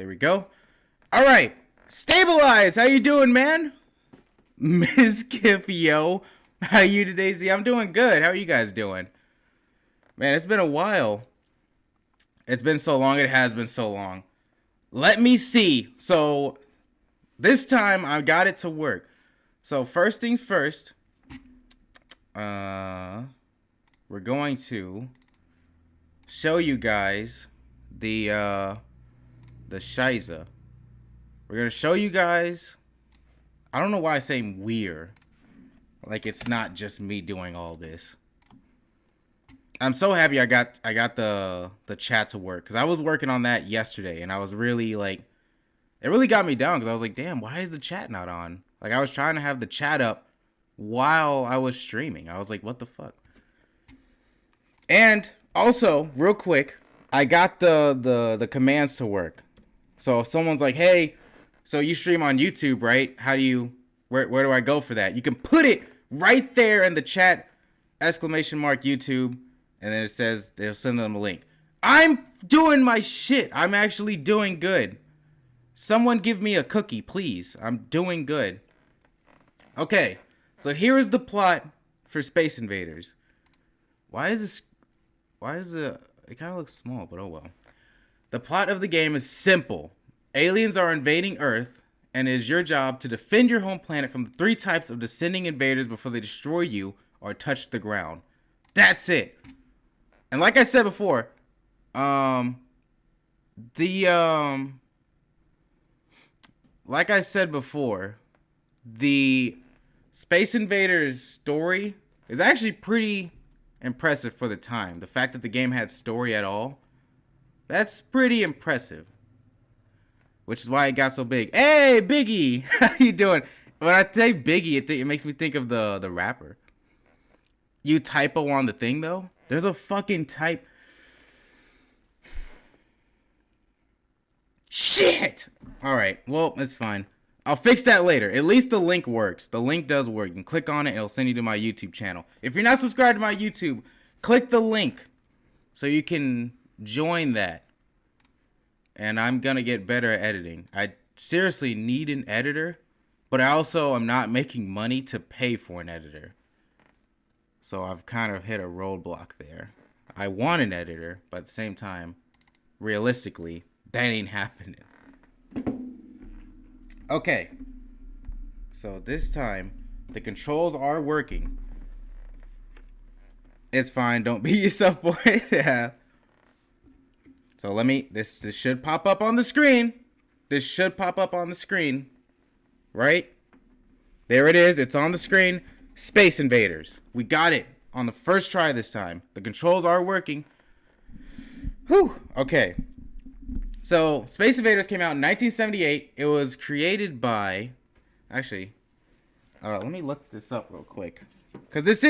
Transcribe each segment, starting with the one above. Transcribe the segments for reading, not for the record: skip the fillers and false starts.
There we go. All right. Stabilize. How you doing, man? Miss Kipio. How you today, Z? I'm doing good. How are you guys doing? Man, it's been a while. It's been so long. It has been so long. Let me see. So, this time I got it to work. So, first things first. We're going to show you guys the Shiza. We're going to show you guys. I don't know why I'm saying we're. Like it's not just me doing all this. I'm so happy I got the chat to work because I was working on that yesterday and I was really like, it really got me down because I was like, damn, why is the chat not on? Like I was trying to have the chat up while I was streaming. I was like, what the fuck? And also, real quick, I got the commands to work. So if someone's like, hey, so you stream on YouTube, right? How do you, where do I go for that? You can put it right there in the chat, !YouTube, and then it says they'll send them a link. I'm doing my shit. I'm actually doing good. Someone give me a cookie, please. I'm doing good. Okay, so here is the plot for Space Invaders. Why is it kind of looks small, but oh well. The plot of the game is simple. Aliens are invading Earth, and it is your job to defend your home planet from the 3 types of descending invaders before they destroy you or touch the ground. That's it. And like I said before, like I said before, the Space Invaders story is actually pretty impressive for the time. The fact that the game had story at all, that's pretty impressive. Which is why it got so big. Hey, Biggie! How you doing? When I say Biggie, it makes me think of the rapper. You typo on the thing, though? There's a fucking type. Shit! Alright, well, that's fine. I'll fix that later. At least the link works. The link does work. You can click on it, and it'll send you to my YouTube channel. If you're not subscribed to my YouTube, click the link so you can join that. And I'm going to get better at editing. I seriously need an editor, but I also am not making money to pay for an editor. So I've kind of hit a roadblock there. I want an editor, but at the same time, realistically, that ain't happening. Okay. So this time, the controls are working. It's fine. Don't beat yourself for it. Yeah. So let me, this should pop up on the screen. This should pop up on the screen. Right? There it is. It's on the screen. Space Invaders. We got it on the first try this time. The controls are working. Whew. Okay. So Space Invaders came out in 1978. It was created by, actually, let me look this up real quick. Because this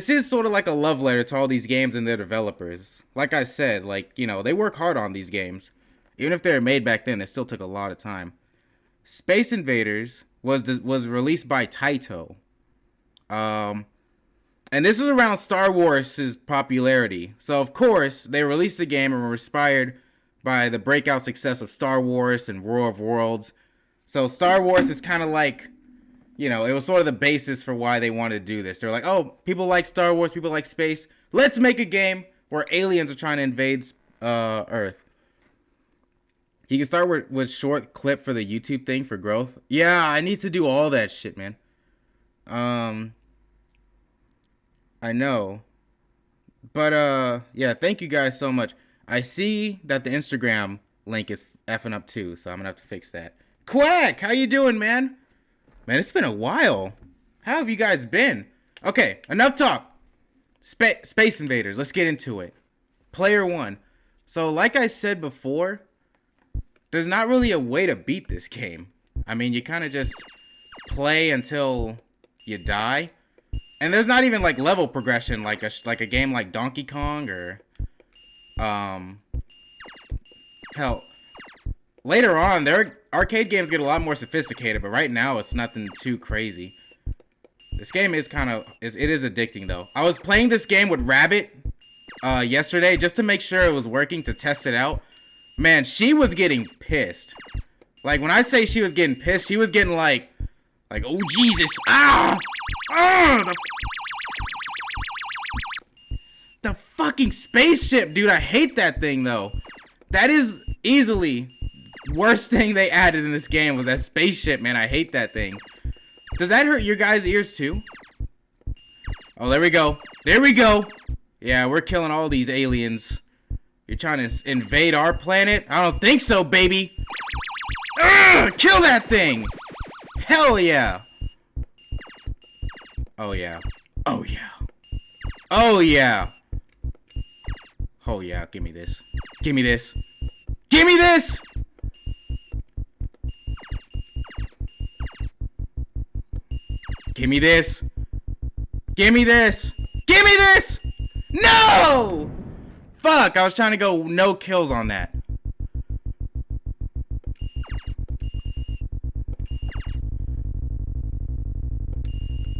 is sort of like a love letter to all these games and their developers. Like I said, like, you know, they work hard on these games. Even if they were made back then, it still took a lot of time. Space Invaders was released by Taito. And this is around Star Wars' popularity. So, of course, they released the game and were inspired by the breakout success of Star Wars and War of Worlds. So, Star Wars is kind of like, you know, it was sort of the basis for why they wanted to do this. They're like, oh, people like Star Wars, people like space. Let's make a game where aliens are trying to invade Earth. You can start with short clip for the YouTube thing for growth. Yeah, I need to do all that shit, man. I know. But, yeah, thank you guys so much. I see that the Instagram link is effing up too, so I'm gonna have to fix that. Quack, how you doing, man? Man, it's been a while. How have you guys been? Okay, enough talk. Space Invaders, let's get into it. Player 1. So, like I said before, there's not really a way to beat this game. I mean, you kind of just play until you die. And there's not even, like, level progression like a game like Donkey Kong or... hell, later on, their arcade games get a lot more sophisticated, but right now it's nothing too crazy. This game is it is addicting though. I was playing this game with Rabbit yesterday just to make sure it was working, to test it out. Man, she was getting pissed. Like, when I say she was getting pissed, she was getting like, oh, Jesus. Ah! Ah! The fucking spaceship, dude. I hate that thing, though. That is easily worst thing they added in this game was that spaceship, man. I hate that thing. Does that hurt your guys' ears, too? Oh, there we go. There we go. Yeah, we're killing all these aliens. You're trying to invade our planet? I don't think so, baby. Ugh, kill that thing. Hell yeah. Oh, yeah. Oh, yeah. Oh, yeah. Oh, yeah. Give me this. Give me this. Give me this! Give me this. Give me this. Give me this! No! Fuck, I was trying to go no kills on that.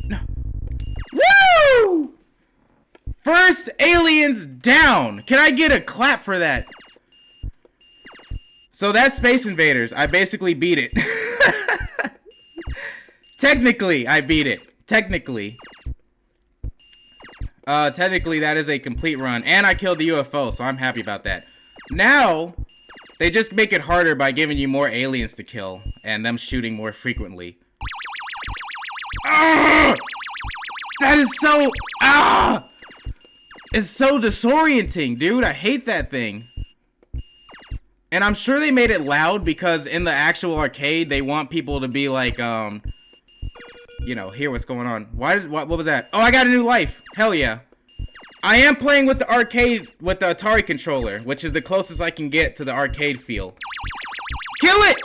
No. Woo! First aliens down. Can I get a clap for that? So that's Space Invaders. I basically beat it. Technically, I beat it. Technically. Technically, that is a complete run. And I killed the UFO, so I'm happy about that. Now, they just make it harder by giving you more aliens to kill. And them shooting more frequently. Ah! That is so... Ah! It's so disorienting, dude. I hate that thing. And I'm sure they made it loud because in the actual arcade, they want people to be like, you know, hear what's going on. What was that? Oh, I got a new life. Hell yeah. I am playing with the arcade, with the Atari controller, which is the closest I can get to the arcade feel. Kill it!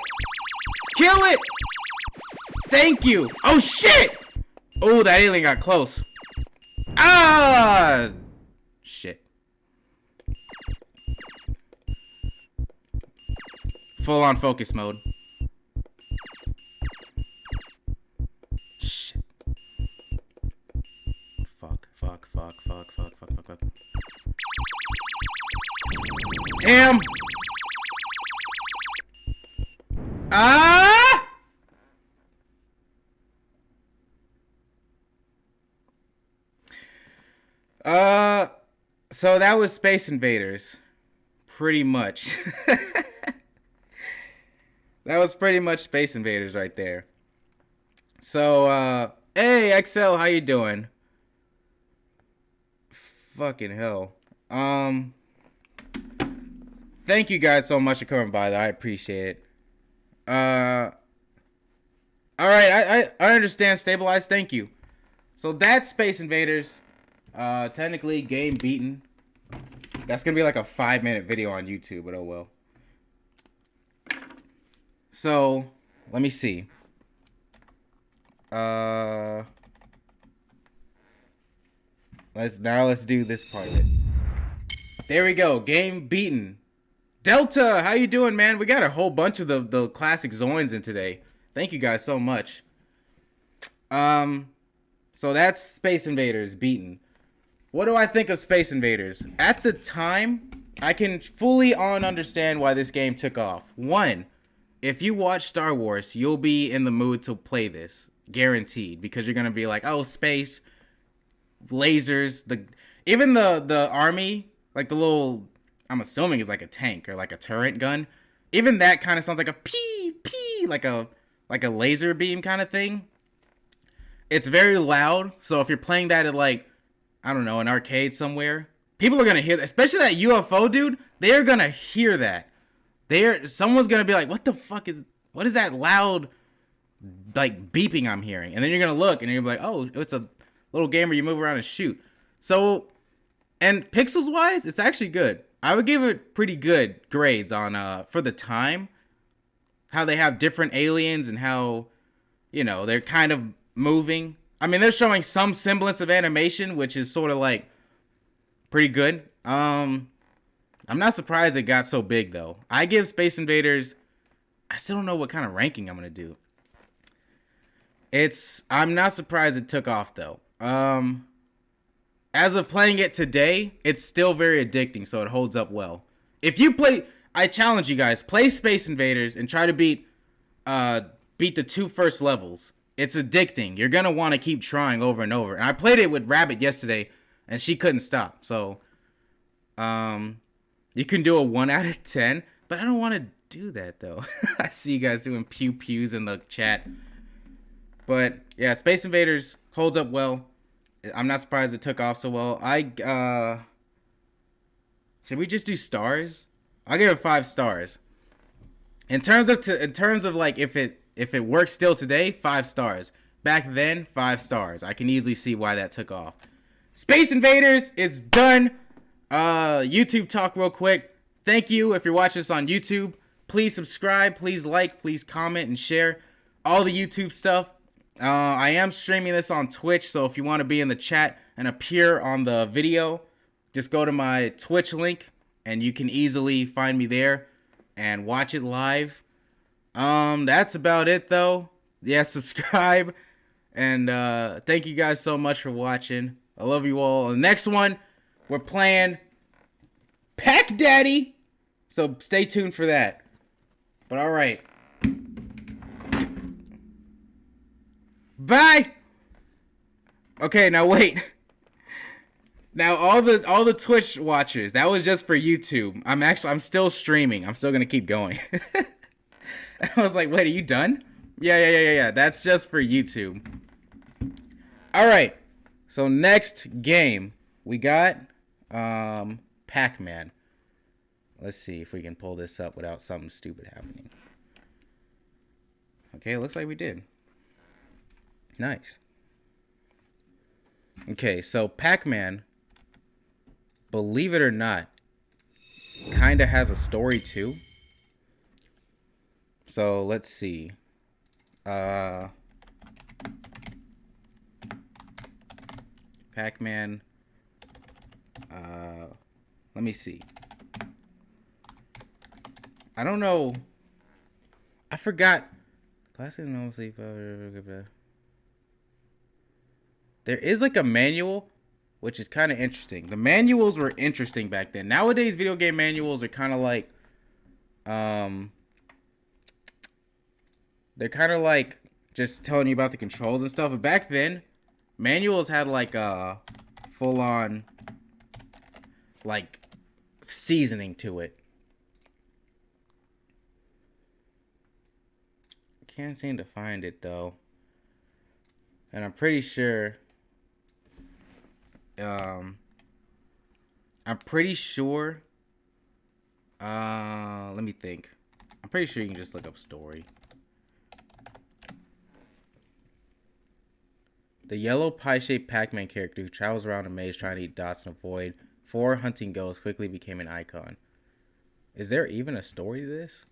Kill it! Thank you. Oh, shit! Oh, that alien got close. Ah! Shit. Full on focus mode. Shit. Fuck. Damn! Ah! So that was Space Invaders. Pretty much. That was pretty much Space Invaders right there. So, hey, XL, how you doing? Fucking hell. Thank you guys so much for coming by, though. I appreciate it. Alright, I understand. Stabilize, thank you. So that's Space Invaders. Technically, game beaten. That's gonna be like a 5-minute video on YouTube, but oh well. So, let me see. Let's do this part of it. There we go. Game beaten. Delta, how you doing, man? We got a whole bunch of the classic Zoins in today. Thank you guys so much. So that's Space Invaders beaten. What do I think of Space Invaders? At the time, I can fully understand why this game took off. One, if you watch Star Wars, you'll be in the mood to play this. Guaranteed. Because you're going to be like, oh, space, lasers, even the army, like the little, I'm assuming is like a tank or like a turret gun. Even that kind of sounds like a pee, like a laser beam kind of thing. It's very loud. So if you're playing that at like, I don't know, an arcade somewhere, people are going to hear that, especially that UFO dude. They're going to hear that. Someone's going to be like, what is that loud, like, beeping I'm hearing? And then you're going to look and you're going to be like, oh, it's a little game where you move around and shoot. So, and pixels wise, it's actually good. I would give it pretty good grades on, for the time, how they have different aliens and how, you know, they're kind of moving. I mean, they're showing some semblance of animation, which is sort of like pretty good. I'm not surprised it got so big, though. I give Space Invaders, I still don't know what kind of ranking I'm going to do. I'm not surprised it took off, though. As of playing it today, it's still very addicting, so it holds up well. If you play, I challenge you guys, play Space Invaders and try to beat the 2 first levels. It's addicting. You're gonna want to keep trying over and over. And I played it with Rabbit yesterday, and she couldn't stop. So, you can do a 1 out of 10, but I don't want to do that though. I see you guys doing pew pews in the chat. But yeah, Space Invaders holds up well. I'm not surprised it took off so well. Should we just do stars? I'll give it 5 stars. In terms of like if it works still today, 5 stars. Back then, 5 stars. I can easily see why that took off. Space Invaders is done. YouTube talk real quick. Thank you if you're watching this on YouTube. Please subscribe, please like, please comment and share all the YouTube stuff. I am streaming this on Twitch, so if you want to be in the chat and appear on the video, just go to my Twitch link and you can easily find me there and watch it live. That's about it though. Yeah, subscribe. And thank you guys so much for watching. I love you all. The next one, we're playing Pack Daddy. So stay tuned for that. But alright. Bye! Okay, now wait. Now all the Twitch watchers, that was just for YouTube. I'm still streaming. I'm still gonna keep going. I was like, wait, are you done? Yeah. That's just for YouTube. Alright. So next game we got Pac-Man. Let's see if we can pull this up without something stupid happening. Okay, it looks like we did. Nice. Okay, so Pac-Man, believe it or not, kind of has a story too. So let's see. Pac-Man. Let me see. I don't know. I forgot. Classic no sleep. There is like a manual, which is kind of interesting. The manuals were interesting back then. Nowadays, video game manuals are kind of like, they're kind of like just telling you about the controls and stuff. But back then, manuals had like a full-on like seasoning to it. Can't seem to find it though, and I'm pretty sure. Let me think. I'm pretty sure you can just look up story. The yellow pie-shaped Pac-Man character who travels around a maze trying to eat dots and avoid 4 hunting ghosts quickly became an icon. Is there even a story to this?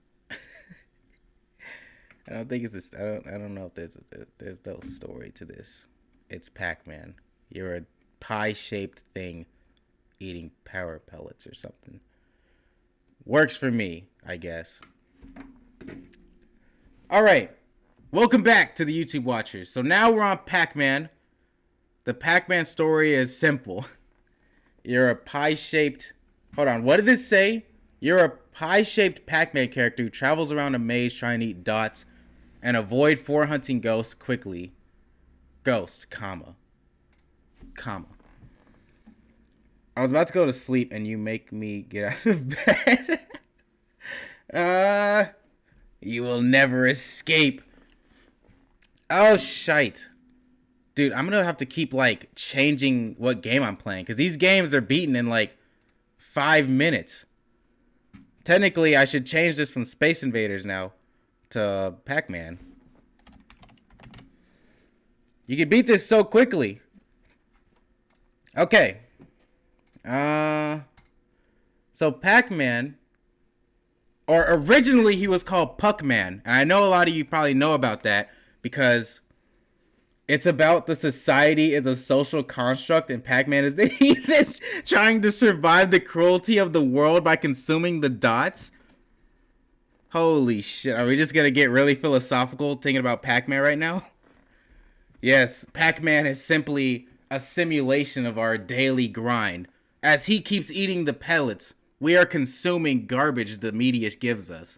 I don't think it's I don't know if there's no story to this. It's Pac-Man. You're a pie-shaped thing eating power pellets or something. Works for me, I guess. All right. Welcome back to the YouTube watchers. So now we're on Pac-Man. The Pac-Man story is simple. You're a pie-shaped... Hold on. What did this say? You're a pie-shaped Pac-Man character who travels around a maze trying to eat dots and avoid 4 hunting ghosts quickly. Ghost, comma. I was about to go to sleep and you make me get out of bed. You will never escape. Oh, shite. Dude, I'm gonna have to keep, like, changing what game I'm playing. Because these games are beaten in, like, 5 minutes. Technically, I should change this from Space Invaders now to Pac-Man. You can beat this so quickly. Okay. So Pac-Man, or originally he was called Pacman, and I know a lot of you probably know about that because it's about the society is a social construct and Pac-Man is the heathens trying to survive the cruelty of the world by consuming the dots. Holy shit, are we just gonna get really philosophical thinking about Pac-Man right now? Yes, Pac-Man is simply a simulation of our daily grind, as he keeps eating the pellets We are consuming garbage the media gives us,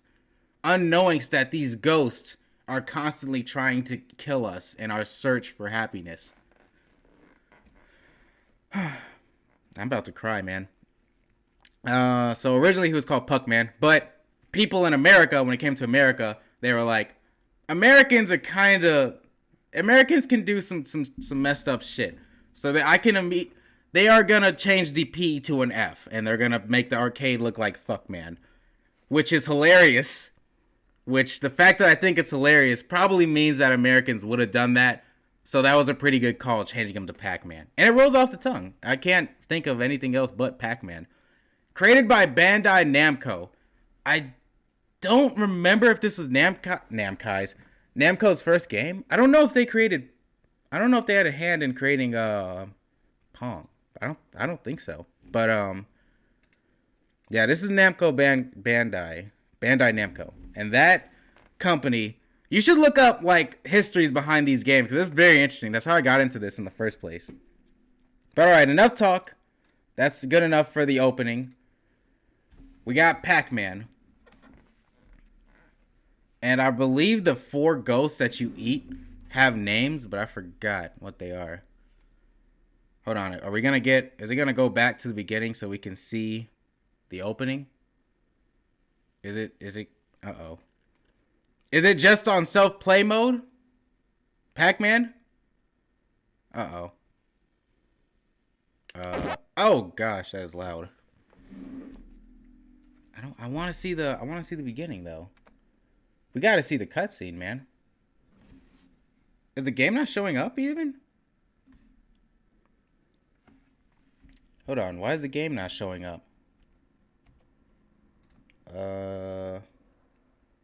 unknowing that these ghosts are constantly trying to kill us in our search for happiness. I'm about to cry, man. So originally he was called Pacman, but people in America, when it came to America, they were like, Americans can do some messed up shit. So that they are gonna change the P to an F, and they're gonna make the arcade look like Fuckman, which is hilarious. Which the fact that I think it's hilarious probably means that Americans would have done that. So that was a pretty good call, changing them to Pac-Man. And it rolls off the tongue. I can't think of anything else but Pac-Man. Created by Bandai Namco. I don't remember if this was Namco's first game. I don't know if they had a hand in creating Pong. I don't think so. But yeah, this is Bandai Namco. And that company, you should look up like histories behind these games, because it's very interesting. That's how I got into this in the first place. But alright, enough talk. That's good enough for the opening. We got Pac-Man. And I believe the 4 ghosts that you eat have names, but I forgot what they are. Hold on. Is it gonna go back to the beginning so we can see the opening? Is it uh-oh. Is it just on self-play mode? Pac-Man? Uh-oh. Oh gosh, that is loud. I want to see the beginning though. We got to see the cutscene, man. Is the game not showing up even? Hold on, why is the game not showing up?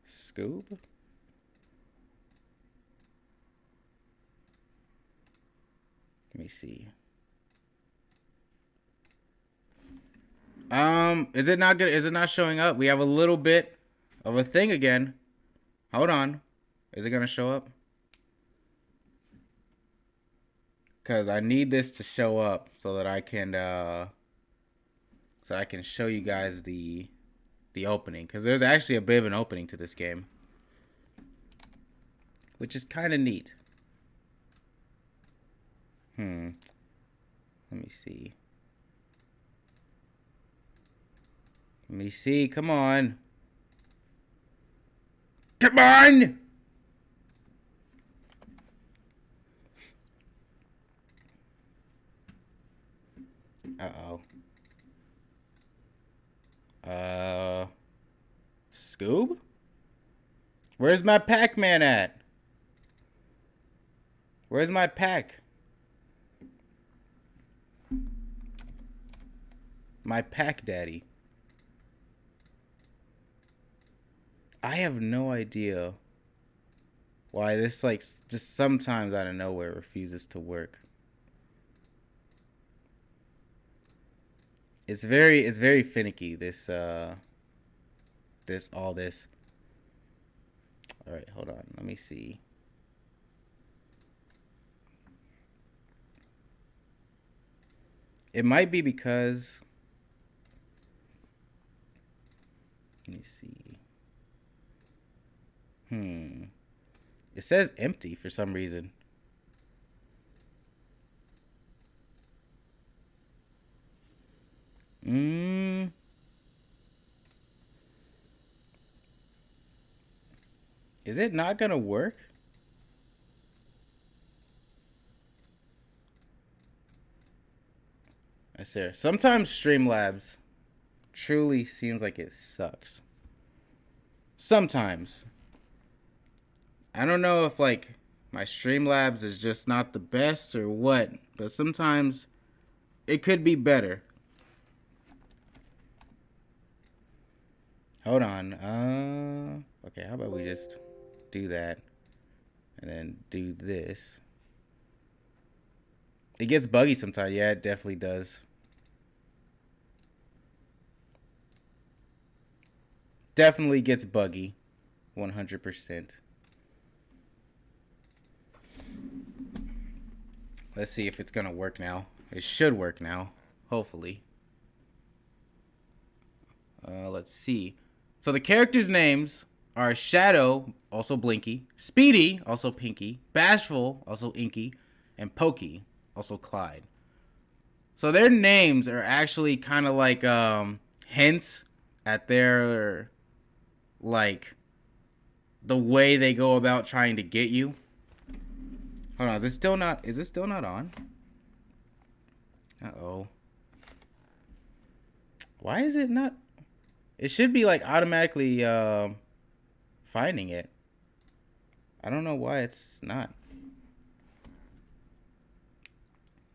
Scoob? Let me see. Is it not showing up? We have a little bit of a thing again. Hold on. Is it gonna show up? Cause I need this to show up so that I can show you guys the opening. Cause there's actually a bit of an opening to this game, which is kind of neat. Let me see. Come on. Come on! Uh-oh. Scoob? Where's my Pac-Man at? Where's my Pac? My Pac Daddy. I have no idea why this, like, just sometimes out of nowhere refuses to work. It's very finicky, this. All right, hold on. Let me see. It might be because, let me see. It says empty for some reason. Is it not gonna work? I swear. Sometimes Streamlabs truly seems like it sucks. Sometimes. I don't know if, like, my Streamlabs is just not the best or what, but sometimes it could be better. Hold on. Okay, how about we just do that and then do this? It gets buggy sometimes. Yeah, it definitely does. Definitely gets buggy. 100%. Let's see if it's gonna work now. It should work now. Hopefully. Let's see. So the characters' names are Shadow, also Blinky, Speedy, also Pinky, Bashful, also Inky, and Pokey, also Clyde. So their names are actually kind of like hints at their, like, the way they go about trying to get you. Hold on, is it still not on? Uh-oh. Why is it not? It should be like automatically finding it. I don't know why it's not.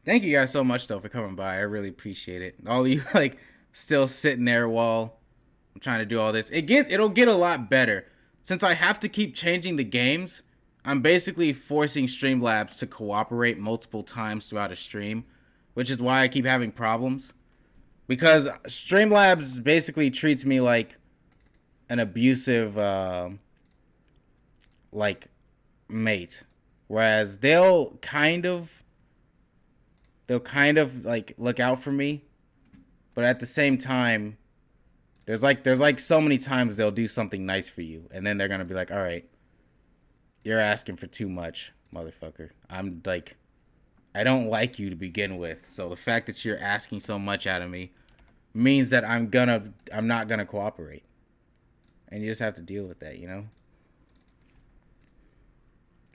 Thank you guys so much though for coming by. I really appreciate it. All of you like still sitting there while I'm trying to do all this. It'll get a lot better. Since I have to keep changing the games, I'm basically forcing Streamlabs to cooperate multiple times throughout a stream, which is why I keep having problems. Because Streamlabs basically treats me like an abusive, like, mate. Whereas they'll kind of like look out for me, but at the same time, there's like so many times they'll do something nice for you, and then they're gonna be like, all right, you're asking for too much, motherfucker. I'm like, I don't like you to begin with, so the fact that you're asking so much out of me means that I'm not gonna cooperate. And you just have to deal with that, you know?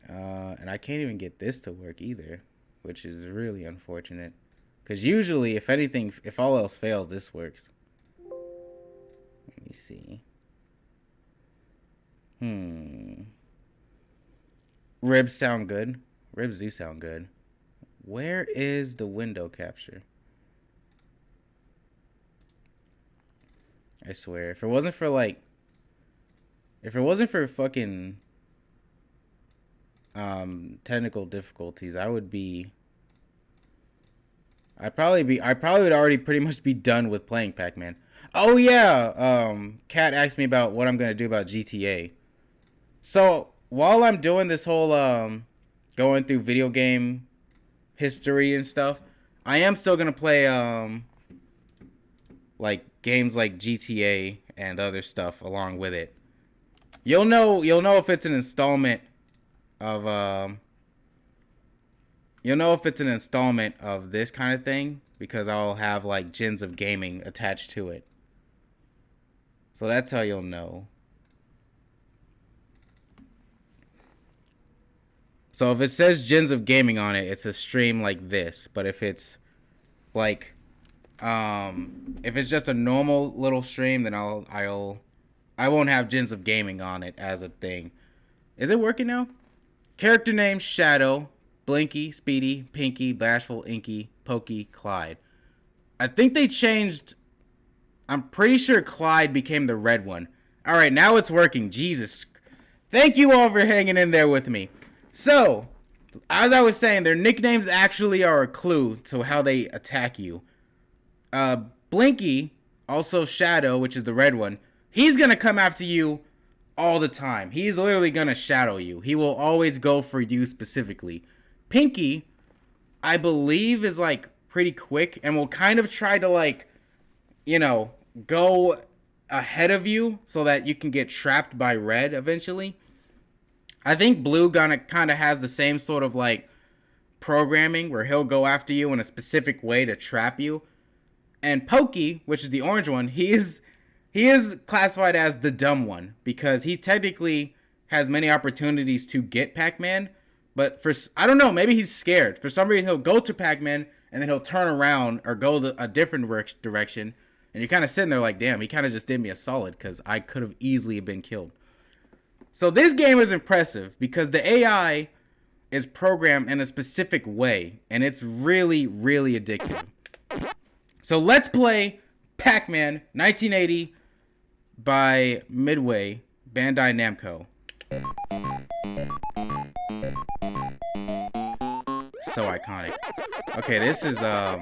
And I can't even get this to work either, which is really unfortunate. Because usually, if all else fails, this works. Let me see. Ribs sound good. Ribs do sound good. Where is the window capture? I swear, if it wasn't for fucking technical difficulties, I probably would already pretty much be done with playing Pac-Man. Oh yeah, Kat asked me about what I'm gonna do about GTA. So while I'm doing this whole going through video game history and stuff, I am still gonna play like games like GTA and other stuff along with it. You'll know if it's an installment of this kind of thing, because I'll have like Gens of Gaming attached to it. So that's how you'll know. So if it says Gens of Gaming on it, it's a stream like this. But if it's like if it's just a normal little stream, then I won't have Gens of Gaming on it as a thing. Is it working now? Character name Shadow, Blinky, Speedy, Pinky, Bashful, Inky, Pokey, Clyde. I think they changed. I'm pretty sure Clyde became the red one. All right, now it's working. Jesus. Thank you all for hanging in there with me. So, as I was saying, their nicknames actually are a clue to how they attack you. Blinky, also Shadow, which is the red one, he's going to come after you all the time. He's literally going to shadow you. He will always go for you specifically. Pinky, I believe, is like pretty quick and will kind of try to like, you know, go ahead of you so that you can get trapped by red eventually. I think blue kind of has the same sort of like programming where he'll go after you in a specific way to trap you. And Pokey, which is the orange one, he is classified as the dumb one because he technically has many opportunities to get Pac-Man, but I don't know, maybe he's scared. For some reason, he'll go to Pac-Man and then he'll turn around or go a different direction, and you're kind of sitting there like, damn, he kind of just did me a solid because I could have easily been killed. So this game is impressive because the AI is programmed in a specific way, and it's really, really addictive. So let's play Pac-Man 1980 by Midway, Bandai Namco. So iconic. Okay, this is, I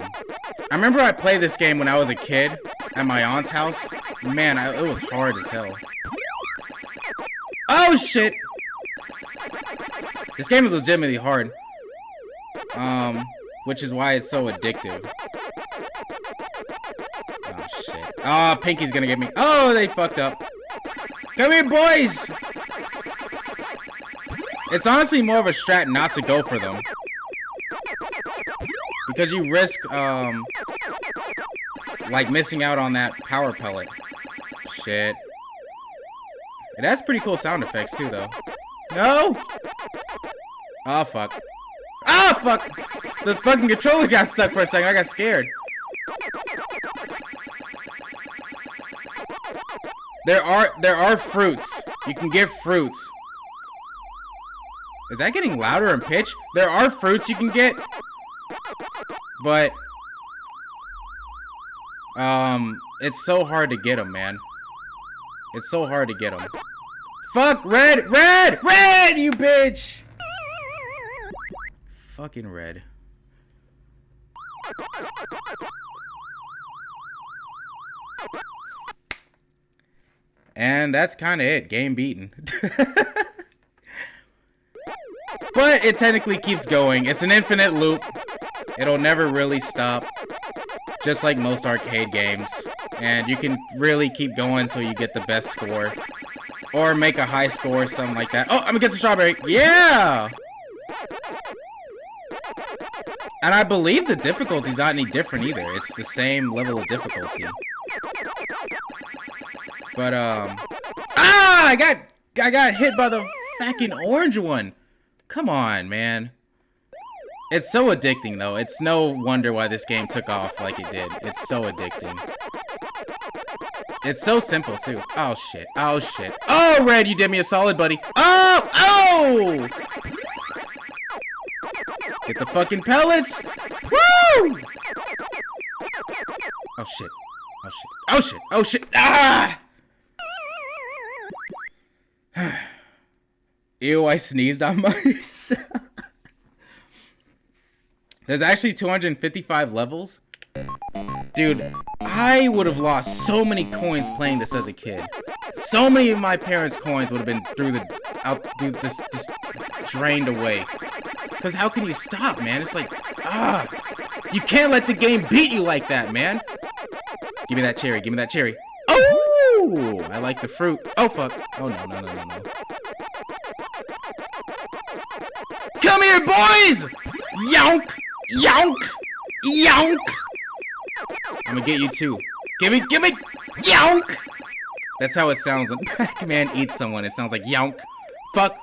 remember I played this game when I was a kid at my aunt's house. Man, it was hard as hell. Oh, shit! This game is legitimately hard. Which is why it's so addictive. Oh, shit. Oh, Pinky's gonna get me. Oh, they fucked up. Come here, boys! It's honestly more of a strat not to go for them. Because you risk, like, missing out on that power pellet. Shit. It has pretty cool sound effects, too, though. No! Oh, fuck. Oh, fuck! The fucking controller got stuck for a second. I got scared. There are fruits. You can get fruits. Is that getting louder in pitch? There are fruits you can get. But it's so hard to get them, man. It's so hard to get them. Fuck, red, you bitch. Fucking red. And that's kind of it. Game beaten. But it technically keeps going. It's an infinite loop. It'll never really stop. Just like most arcade games. And you can really keep going until you get the best score. Or make a high score or something like that. Oh, I'm gonna get the strawberry. Yeah! And I believe the difficulty's not any different either. It's the same level of difficulty. But, I got hit by the fucking orange one. Come on, man. It's so addicting, though. It's no wonder why this game took off like it did. It's so addicting. It's so simple, too. Oh, shit. Oh, shit. Oh, Red, you did me a solid, buddy. Oh! Oh! Get the fucking pellets! Woo! Oh, shit. Oh, shit. Oh, shit. Oh, shit. Ah! Ew, I sneezed on myself. There's actually 255 levels. Dude, I would have lost so many coins playing this as a kid. So many of my parents' coins would have been just drained away. Because how can you stop, man? It's like, you can't let the game beat you like that, man. Give me that cherry. Give me that cherry. Oh, I like the fruit. Oh, fuck. Oh, no. Come here, boys! Yonk! Yonk! Yonk! I'm gonna get you too. Gimme! Yonk! That's how it sounds when Pac-Man eats someone. It sounds like yonk. Fuck.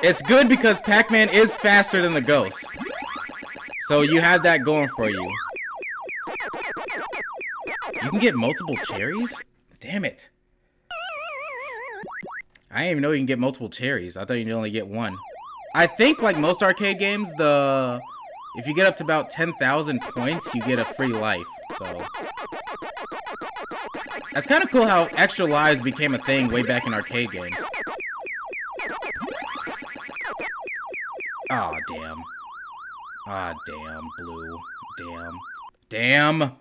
It's good because Pac-Man is faster than the ghost. So you have that going for you. You can get multiple cherries? Damn it. I didn't even know you can get multiple cherries. I thought you could only get one. I think, like most arcade games, if you get up to about 10,000 points, you get a free life. So that's kind of cool how extra lives became a thing way back in arcade games. Aw, damn. Ah, damn, blue. Damn.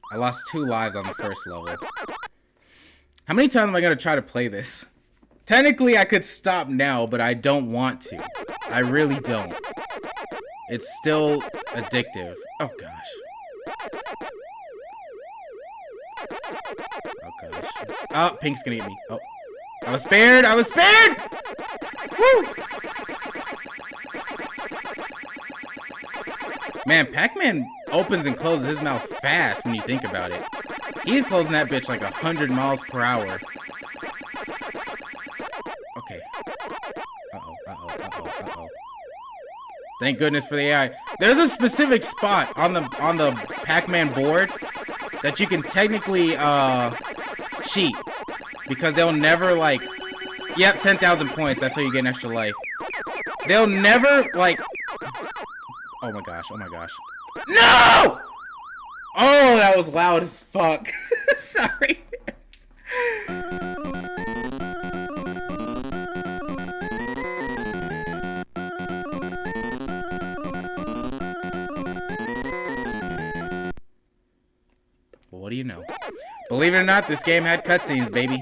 I lost 2 lives on the first level. How many times am I going to try to play this? Technically, I could stop now, but I don't want to. I really don't. It's still addictive. Oh, gosh. Oh, gosh. Oh, Pink's going to get me. Oh. I was spared! Woo! Man, Pac-Man opens and closes his mouth fast when you think about it. He's closing that bitch like 100 miles per hour. Okay. Uh-oh. Thank goodness for the AI. There's a specific spot on the Pac-Man board that you can technically cheat. Because they'll never, like... Yep, 10,000 points. That's how you get an extra life. They'll never, like... Oh my gosh. No! Oh, that was loud as fuck. Sorry. Well, what do you know? Believe it or not, this game had cutscenes, baby.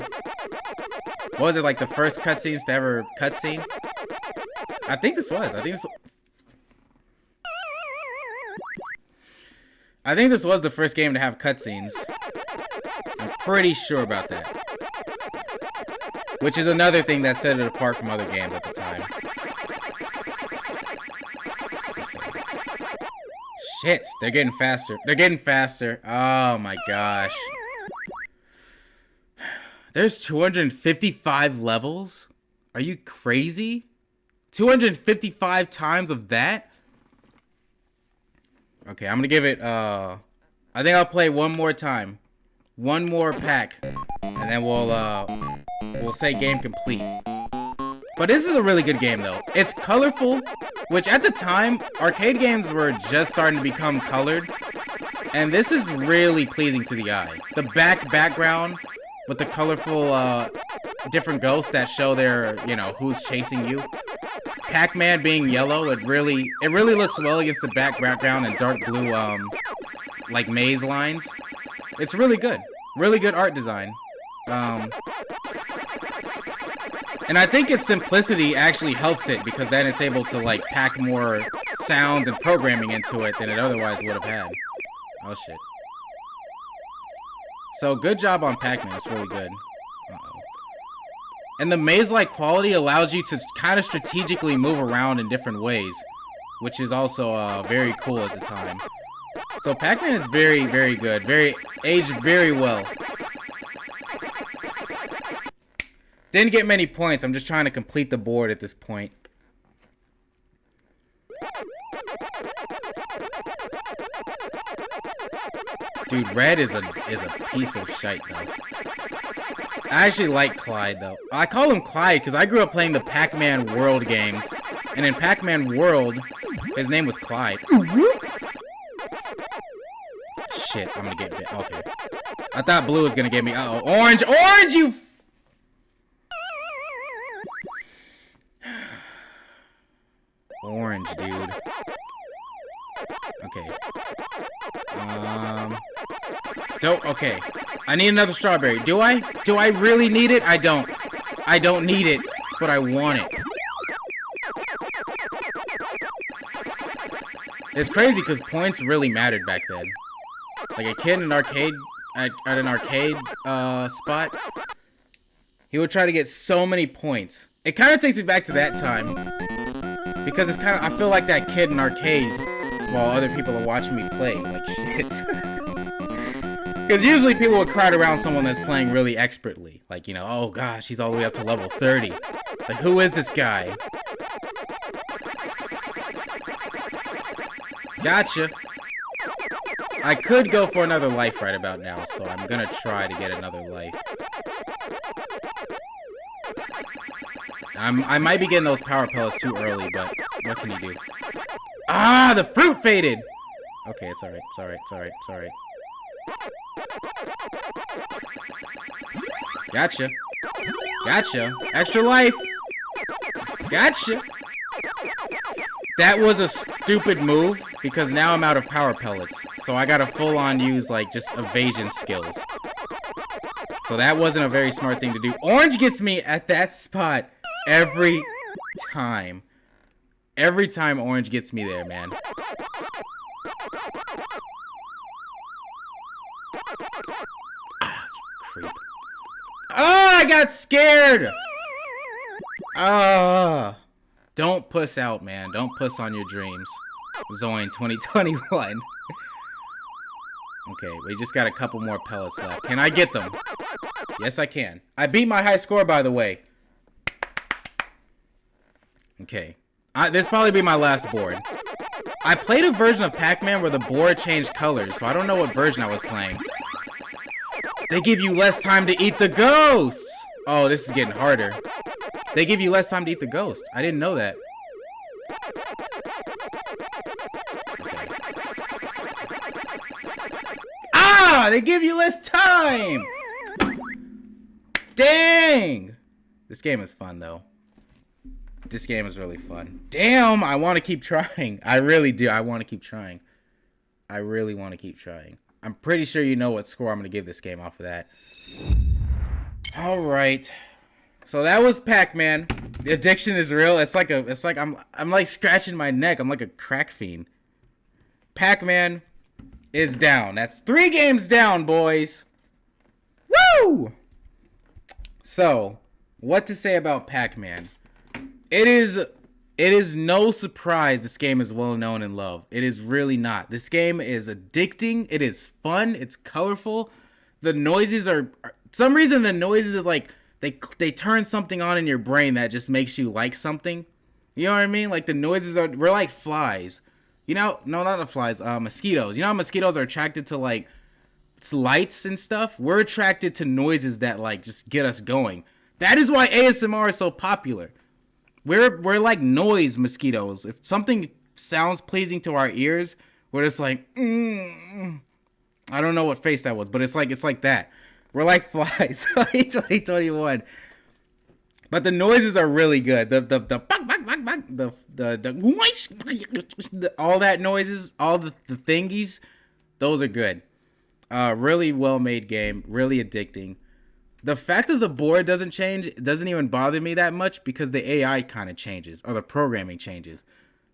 What was it, like the first cutscenes to ever cutscene? I think this was. I think this was the first game to have cutscenes. I'm pretty sure about that. Which is another thing that set it apart from other games at the time. Shit, they're getting faster. They're getting faster. Oh my gosh. There's 255 levels? Are you crazy? 255 times of that? Okay, I'm gonna give it, I think I'll play one more time. One more pack. And then we'll say game complete. But this is a really good game, though. It's colorful, which at the time, arcade games were just starting to become colored. And this is really pleasing to the eye. The background with the colorful, different ghosts that show their, you know, who's chasing you. Pac-Man being yellow, it really looks well against the background and dark blue, like maze lines. It's really good. Really good art design. And I think its simplicity actually helps it, because then it's able to, like, pack more sounds and programming into it than it otherwise would have had. Oh, shit. So, good job on Pac-Man. It's really good. Uh-oh. And the maze-like quality allows you to kind of strategically move around in different ways, which is also very cool at the time. So, Pac-Man is very, very good. Aged very well. Didn't get many points. I'm just trying to complete the board at this point. Dude, Red is a piece of shite, though. I actually like Clyde, though. I call him Clyde because I grew up playing the Pac-Man World games. And in Pac-Man World, his name was Clyde. Shit, I'm gonna get bit. Okay. I thought blue was gonna get me. Uh-oh. Orange! Orange, you... Orange, dude. Okay. Okay. I need another strawberry. Do I? Do I really need it? I don't. I don't need it, but I want it. It's crazy because points really mattered back then. Like a kid in an arcade, at an arcade spot, he would try to get so many points. It kind of takes me back to that time. Because it's kind of, I feel like that kid in arcade while other people are watching me play. Like, shit. Because usually people would crowd around someone that's playing really expertly. Like, you know, oh gosh, he's all the way up to level 30. Like, who is this guy? Gotcha. I could go for another life right about now, so I'm gonna try to get another life. I might be getting those power pellets too early, but what can you do? Ah, the fruit faded! Okay, it's alright, it's alright, it's alright, it's alright. Gotcha. Gotcha. Extra life! Gotcha! That was a stupid move, because now I'm out of power pellets. So I gotta full on use, like, just evasion skills. So that wasn't a very smart thing to do. Orange gets me at that spot every time. Every time Orange gets me there, man. Ah, creep. Oh, I got scared! Ah. Don't puss out, man. Don't puss on your dreams. Zoin 2021. Okay, we just got a couple more pellets left. Can I get them? Yes, I can. I beat my high score, by the way. Okay. This probably be my last board. I played a version of Pac-Man where the board changed colors, so I don't know what version I was playing. They give you less time to eat the ghosts! Oh, this is getting harder. They give you less time to eat the ghost. I didn't know that. Okay. Ah! They give you less time! Dang! This game is fun, though. This game is really fun. Damn, I want to keep trying. I really do. I want to keep trying. I really want to keep trying. I'm pretty sure you know what score I'm going to give this game off of that. All right. So that was Pac-Man. The addiction is real. It's like I'm like scratching my neck. I'm like a crack fiend. Pac-Man is down. That's 3 games down, boys. Woo! So, what to say about Pac-Man? It is no surprise this game is well known and loved. It is really not. This game is addicting. It is fun. It's colorful. The noises are some reason the noises is like they turn something on in your brain that just makes you like something. You know what I mean? Like the noises we're like flies. You know, no, not the flies, mosquitoes. You know how mosquitoes are attracted to like lights and stuff? We're attracted to noises that like just get us going. That is why ASMR is so popular. We're like noise mosquitoes. If something sounds pleasing to our ears, we're just like, I don't know what face that was, but it's like that. We're like flies. 2021. But the noises are really good. The all that noises, all the thingies, those are good. Really well made game, really addicting. The fact that the board doesn't change doesn't even bother me that much because the AI kind of changes or the programming changes.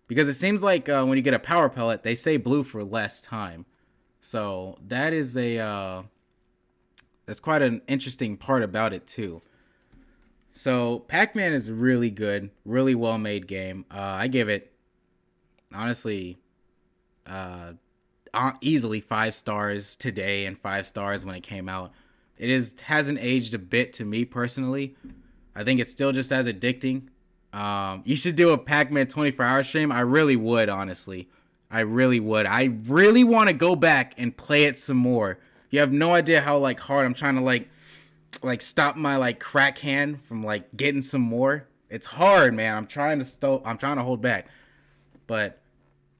Because it seems like when you get a power pellet, they stay blue for less time. So that is that's quite an interesting part about it too. So Pac-Man is really good, really well made game. I give it honestly easily 5 stars today and 5 stars when it came out. It hasn't aged a bit to me personally. I think it's still just as addicting. You should do a Pac-Man 24-hour stream. I really would, honestly. I really would. I really want to go back and play it some more. You have no idea how like hard I'm trying to like stop my like crack hand from like getting some more. It's hard, man. I'm trying to hold back. But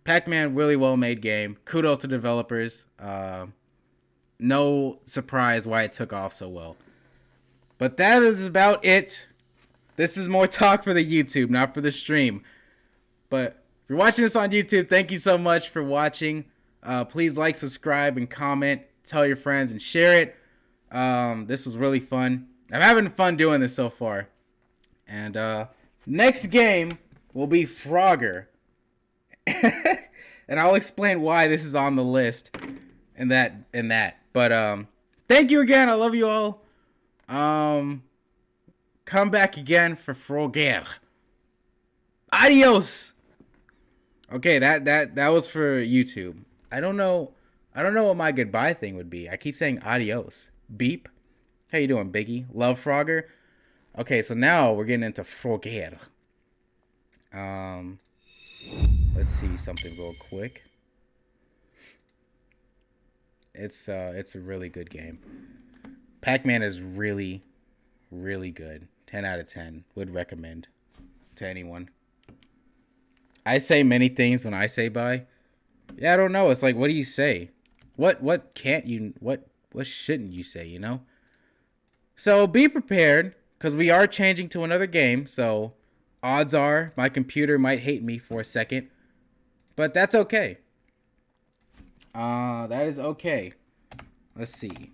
Pac-Man, really well made game. Kudos to developers. No surprise why it took off so well. But that is about it. This is more talk for the YouTube, not for the stream. But if you're watching this on YouTube, thank you so much for watching. Please like, subscribe, and comment. Tell your friends and share it. This was really fun. I'm having fun doing this so far. And next game will be Frogger. And I'll explain why this is on the list and that. But thank you again. I love you all. Come back again for Frogger. Adios. Okay, that was for YouTube. I don't know what my goodbye thing would be. I keep saying adios. Beep. How you doing, Biggie? Love Frogger. Okay, so now we're getting into Frogger. Let's see something real quick. It's a really good game. Pac-Man is really, really good. 10 out of 10. Would recommend to anyone. I say many things when I say bye. Yeah, I don't know. It's like, what do you say? What can't you? What shouldn't you say? You know. So be prepared because we are changing to another game. So odds are my computer might hate me for a second, but that's okay. That is okay. Let's see.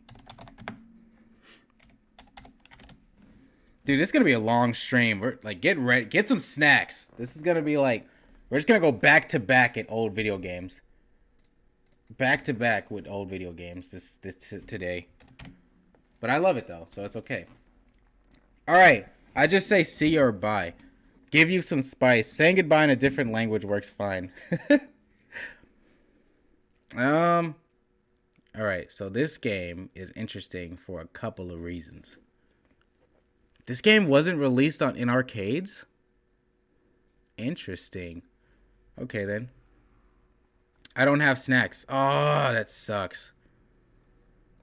Dude, this is gonna be a long stream. We're like, get ready, get some snacks. This is gonna be like, we're just gonna go back to back at old video games. Back to back with old video games this today. But I love it though, so it's okay. All right, I just say see or bye. Give you some spice. Saying goodbye in a different language works fine. All right, so this game is interesting for a couple of reasons. This game wasn't released in arcades? Interesting. Okay, then. I don't have snacks. Oh, that sucks.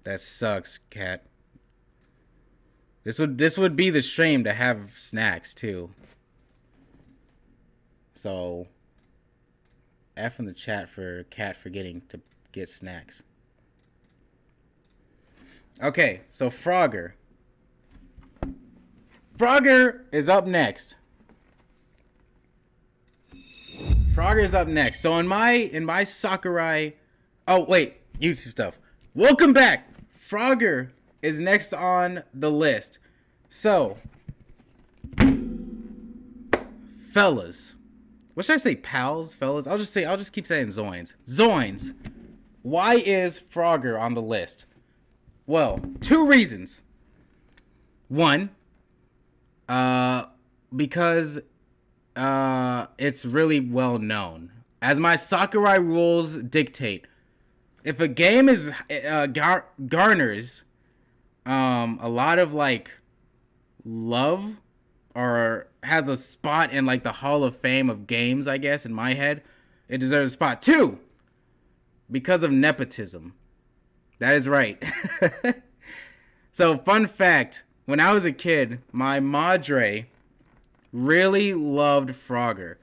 That sucks, cat. This would be the stream to have snacks, too. So, F in the chat for cat forgetting to get snacks. Okay, so Frogger. Frogger is up next. Frogger's up next. So in my Sakurai, oh wait, YouTube stuff. Welcome back. Frogger is next on the list. So, fellas, what should I say? Pals, fellas. I'll just keep saying Zoins. Zoins. Why is Frogger on the list? Well, two reasons. One, because it's really well known. As my Sakurai rules dictate, if a game is garners a lot of like love or has a spot in like the Hall of Fame of games, I guess in my head, it deserves a spot. Two, because of nepotism. That is right. So, fun fact, when I was a kid, my madre really loved Frogger.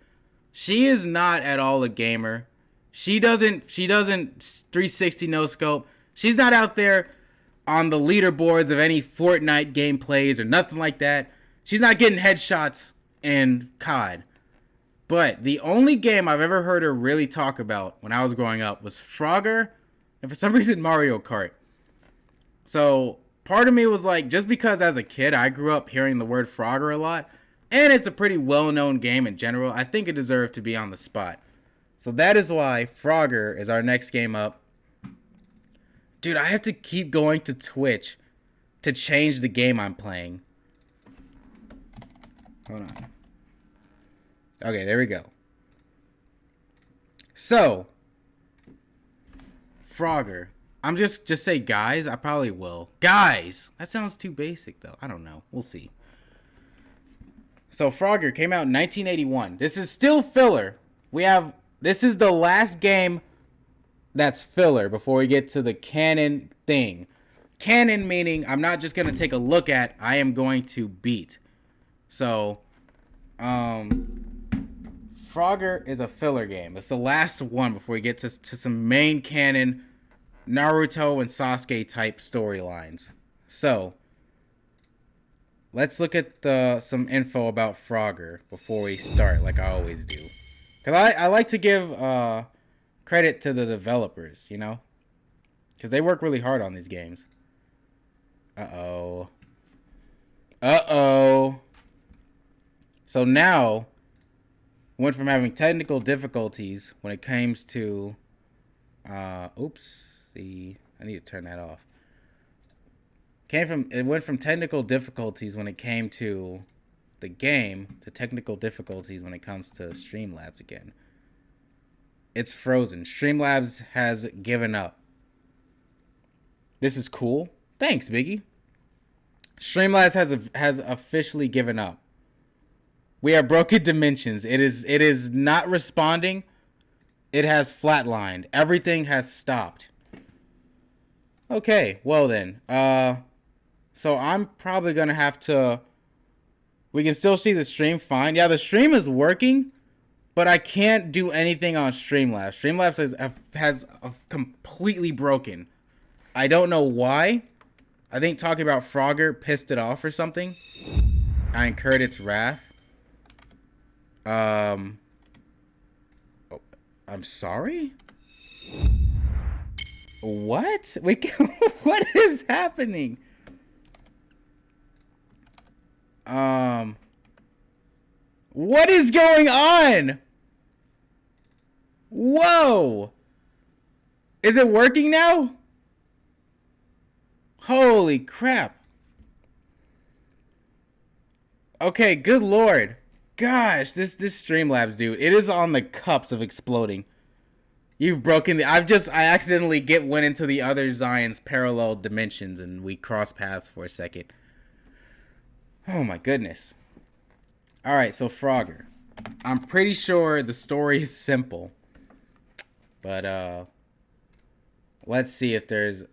She is not at all a gamer. She doesn't 360 no scope. She's not out there on the leaderboards of any Fortnite gameplays or nothing like that. She's not getting headshots in COD. But the only game I've ever heard her really talk about when I was growing up was Frogger and for some reason Mario Kart. So part of me was like, just because as a kid I grew up hearing the word Frogger a lot, and it's a pretty well-known game in general, I think it deserved to be on the spot. So that is why Frogger is our next game up. Dude, I have to keep going to Twitch to change the game I'm playing. Hold on. Okay, there we go. So, Frogger. I'm just say guys. I probably will. Guys! That sounds too basic, though. I don't know. We'll see. So, Frogger came out in 1981. This is still filler. This is the last game that's filler before we get to the canon thing. Canon meaning I'm not just going to take a look at, I am going to beat. So, Frogger is a filler game. It's the last one before we get to some main canon Naruto and Sasuke type storylines. So, let's look at some info about Frogger before we start, like I always do. Because I like to give credit to the developers, you know? Because they work really hard on these games. Uh-oh. So now, went from having technical difficulties when it comes to... I need to turn that off. It went from technical difficulties when it came to the game to technical difficulties when it comes to Streamlabs again. It's frozen. Streamlabs has given up. This is cool. Thanks, Biggie. Streamlabs has officially given up. We have broken dimensions. It is not responding. It has flatlined. Everything has stopped. Okay, well then. So I'm probably gonna have to. We can still see the stream fine. Yeah, the stream is working, but I can't do anything on Streamlabs. Streamlabs has completely broken. I don't know why. I think talking about Frogger pissed it off or something. I incurred its wrath. I'm sorry? What? What is happening? What is going on? Whoa! Is it working now? Holy crap. Okay, good lord. Gosh, this Streamlabs, dude. It is on the cups of exploding. You've broken the... I accidentally went into the other Zion's parallel dimensions and we crossed paths for a second. Oh my goodness. Alright, so Frogger. I'm pretty sure the story is simple. But, let's see if there's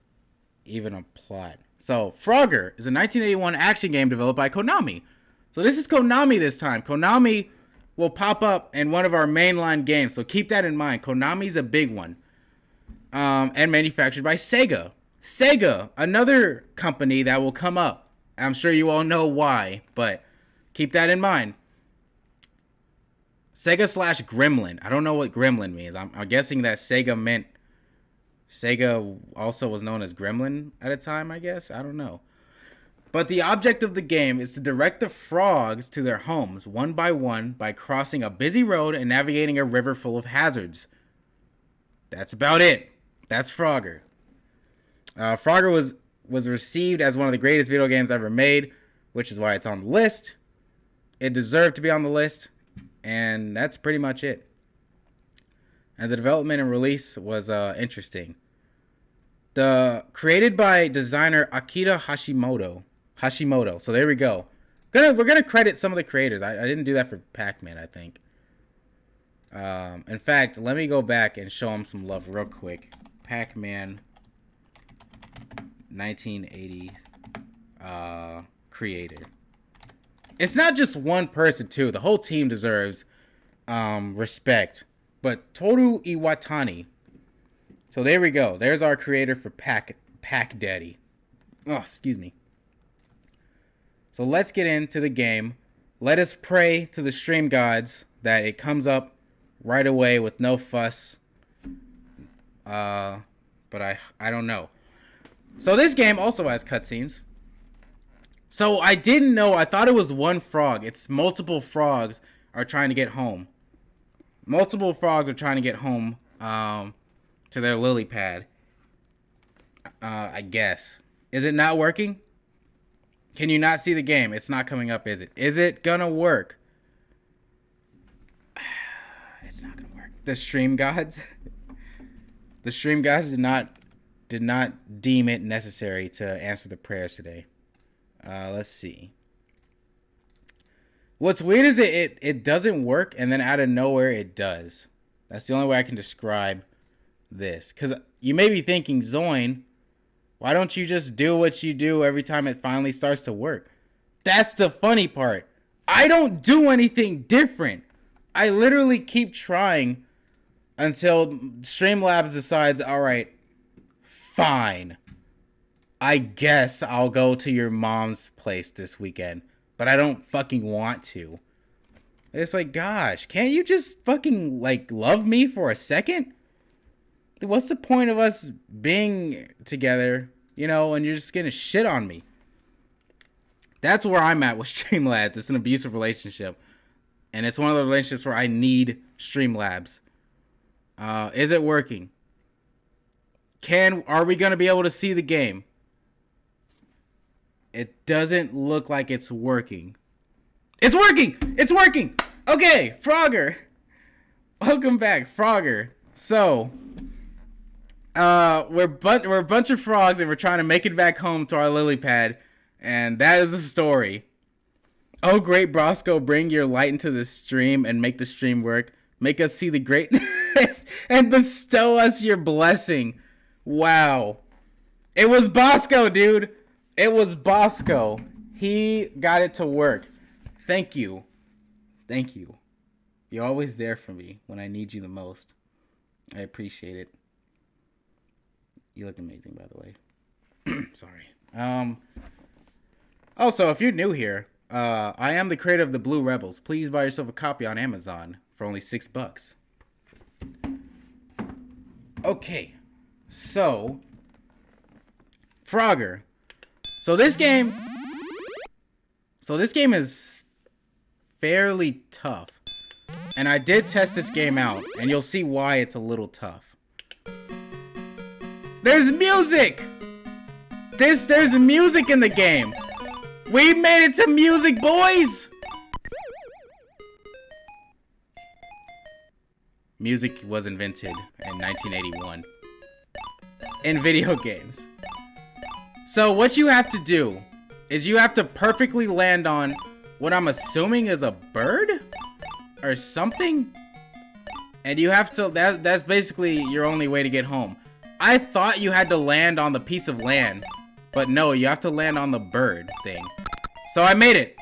even a plot. So, Frogger is a 1981 action game developed by Konami. So this is Konami this time. Konami will pop up in one of our mainline games. So keep that in mind. Konami's a big one. And manufactured by Sega. Sega, another company that will come up. I'm sure you all know why, but keep that in mind. Sega / Gremlin. I don't know what Gremlin means. I'm guessing that Sega also was known as Gremlin at a time, I guess. I don't know. But the object of the game is to direct the frogs to their homes one by one by crossing a busy road and navigating a river full of hazards. That's about it. That's Frogger. Frogger was received as one of the greatest video games ever made, which is why it's on the list. It deserved to be on the list, and that's pretty much it. And the development and release was interesting. Created by designer Akira Hashimoto. So there we go. We're gonna credit some of the creators. I didn't do that for Pac-Man, I think. In fact, let me go back and show him some love real quick. Pac-Man 1980 creator. It's not just one person too. The whole team deserves respect. But Toru Iwatani. So there we go. There's our creator for Pac Daddy. Oh, excuse me. So let's get into the game. Let us pray to the stream gods that it comes up right away with no fuss. But I don't know. So this game also has cutscenes. So I didn't know. I thought it was one frog. It's multiple frogs are trying to get home. Multiple frogs are trying to get home to their lily pad. I guess. Is it not working? Can you not see the game? It's not coming up, is it? Is it gonna work? It's not gonna work. The stream gods. The stream gods did not deem it necessary to answer the prayers today. Let's see. What's weird is it doesn't work, and then out of nowhere it does. That's the only way I can describe this. Because you may be thinking, Zoin, why don't you just do what you do every time it finally starts to work? That's the funny part. I don't do anything different. I literally keep trying until Streamlabs decides, all right, fine. I guess I'll go to your mom's place this weekend. But I don't fucking want to. It's like, gosh, can't you just fucking, like, love me for a second? What's the point of us being together, you know, and you're just gonna shit on me? That's where I'm at with Streamlabs. It's an abusive relationship. And it's one of the relationships where I need Streamlabs. Is it working? Are we gonna be able to see the game? It doesn't look like it's working. It's working! It's working! Okay, Frogger. Welcome back, Frogger. So, we're a bunch of frogs and we're trying to make it back home to our lily pad. And that is the story. Oh, great Brosco, bring your light into the stream and make the stream work. Make us see the greatness and bestow us your blessing. Wow. It was Bosco, dude. It was Bosco. He got it to work. Thank you. Thank you. You're always there for me when I need you the most. I appreciate it. You look amazing, by the way. Sorry. Also, if you're new here, I am the creator of the Blue Rebels. Please buy yourself a copy on Amazon for only $6. Okay. So, Frogger. So this game is fairly tough. And I did test this game out, and you'll see why it's a little tough. There's music! There's music in the game! We made it to music, boys! Music was invented in 1981. In video games. So what you have to do is you have to perfectly land on what I'm assuming is a bird or something. And you have to, that's basically your only way to get home. I thought you had to land on the piece of land, but no, you have to land on the bird thing. So I made it.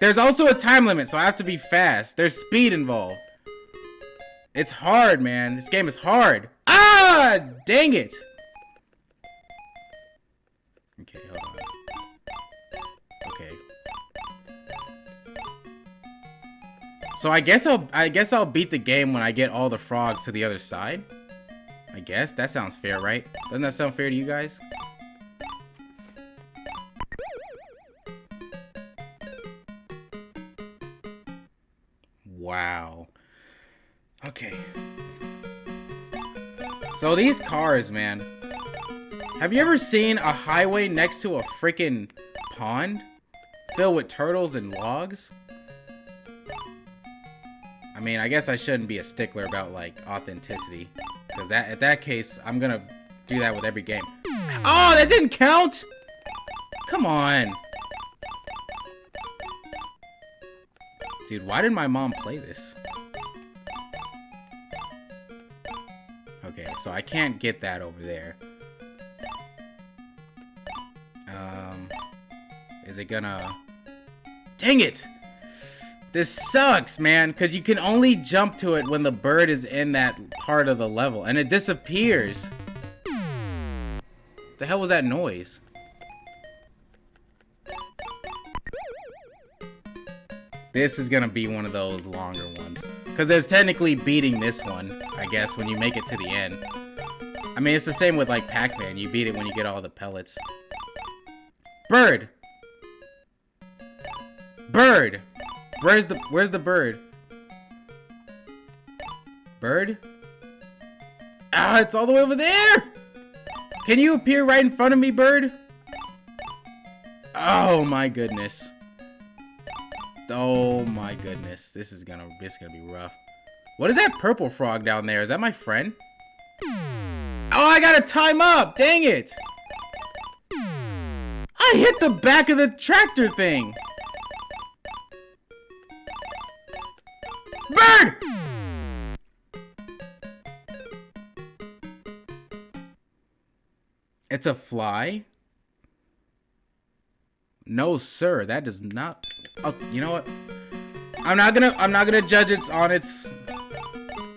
There's also a time limit, so I have to be fast. There's speed involved. It's hard, man. This game is hard. Ah, dang it. Okay, hold on. Okay. So I guess I'll beat the game when I get all the frogs to the other side. I guess that sounds fair, right? Doesn't that sound fair to you guys? Wow. Okay. So these cars, man. Have you ever seen a highway next to a freaking pond filled with turtles and logs? I mean, I guess I shouldn't be a stickler about, like, authenticity. Because at that case, I'm gonna do that with every game. Oh, that didn't count! Come on. Dude, why did my mom play this? Okay, so I can't get that over there. Is it gonna... Dang it! This sucks, man, because you can only jump to it when the bird is in that part of the level, and it disappears. The hell was that noise? This is gonna be one of those longer ones. Because there's technically beating this one, I guess, when you make it to the end. I mean, it's the same with, like, Pac-Man. You beat it when you get all the pellets. Bird! Bird! Where's the bird? Bird? Ah, it's all the way over there! Can you appear right in front of me, bird? Oh my goodness. Oh my goodness. This is gonna be rough. What is that purple frog down there? Is that my friend? Oh, I gotta time up! Dang it! I hit the back of the tractor thing! Bird! It's a fly? No, sir, that does not... Oh, you know what? I'm not gonna judge it on its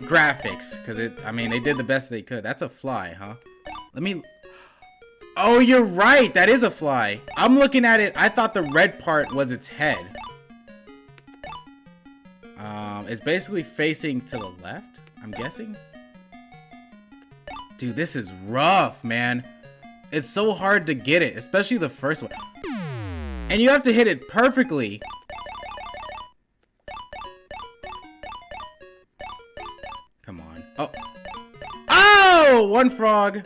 graphics, because I mean, they did the best they could. That's a fly, huh? Let me... Oh, you're right, that is a fly. I'm looking at it, I thought the red part was its head. It's basically facing to the left, I'm guessing. Dude, this is rough, man. It's so hard to get it, especially the first one. And you have to hit it perfectly. Come on. Oh. Oh! One frog.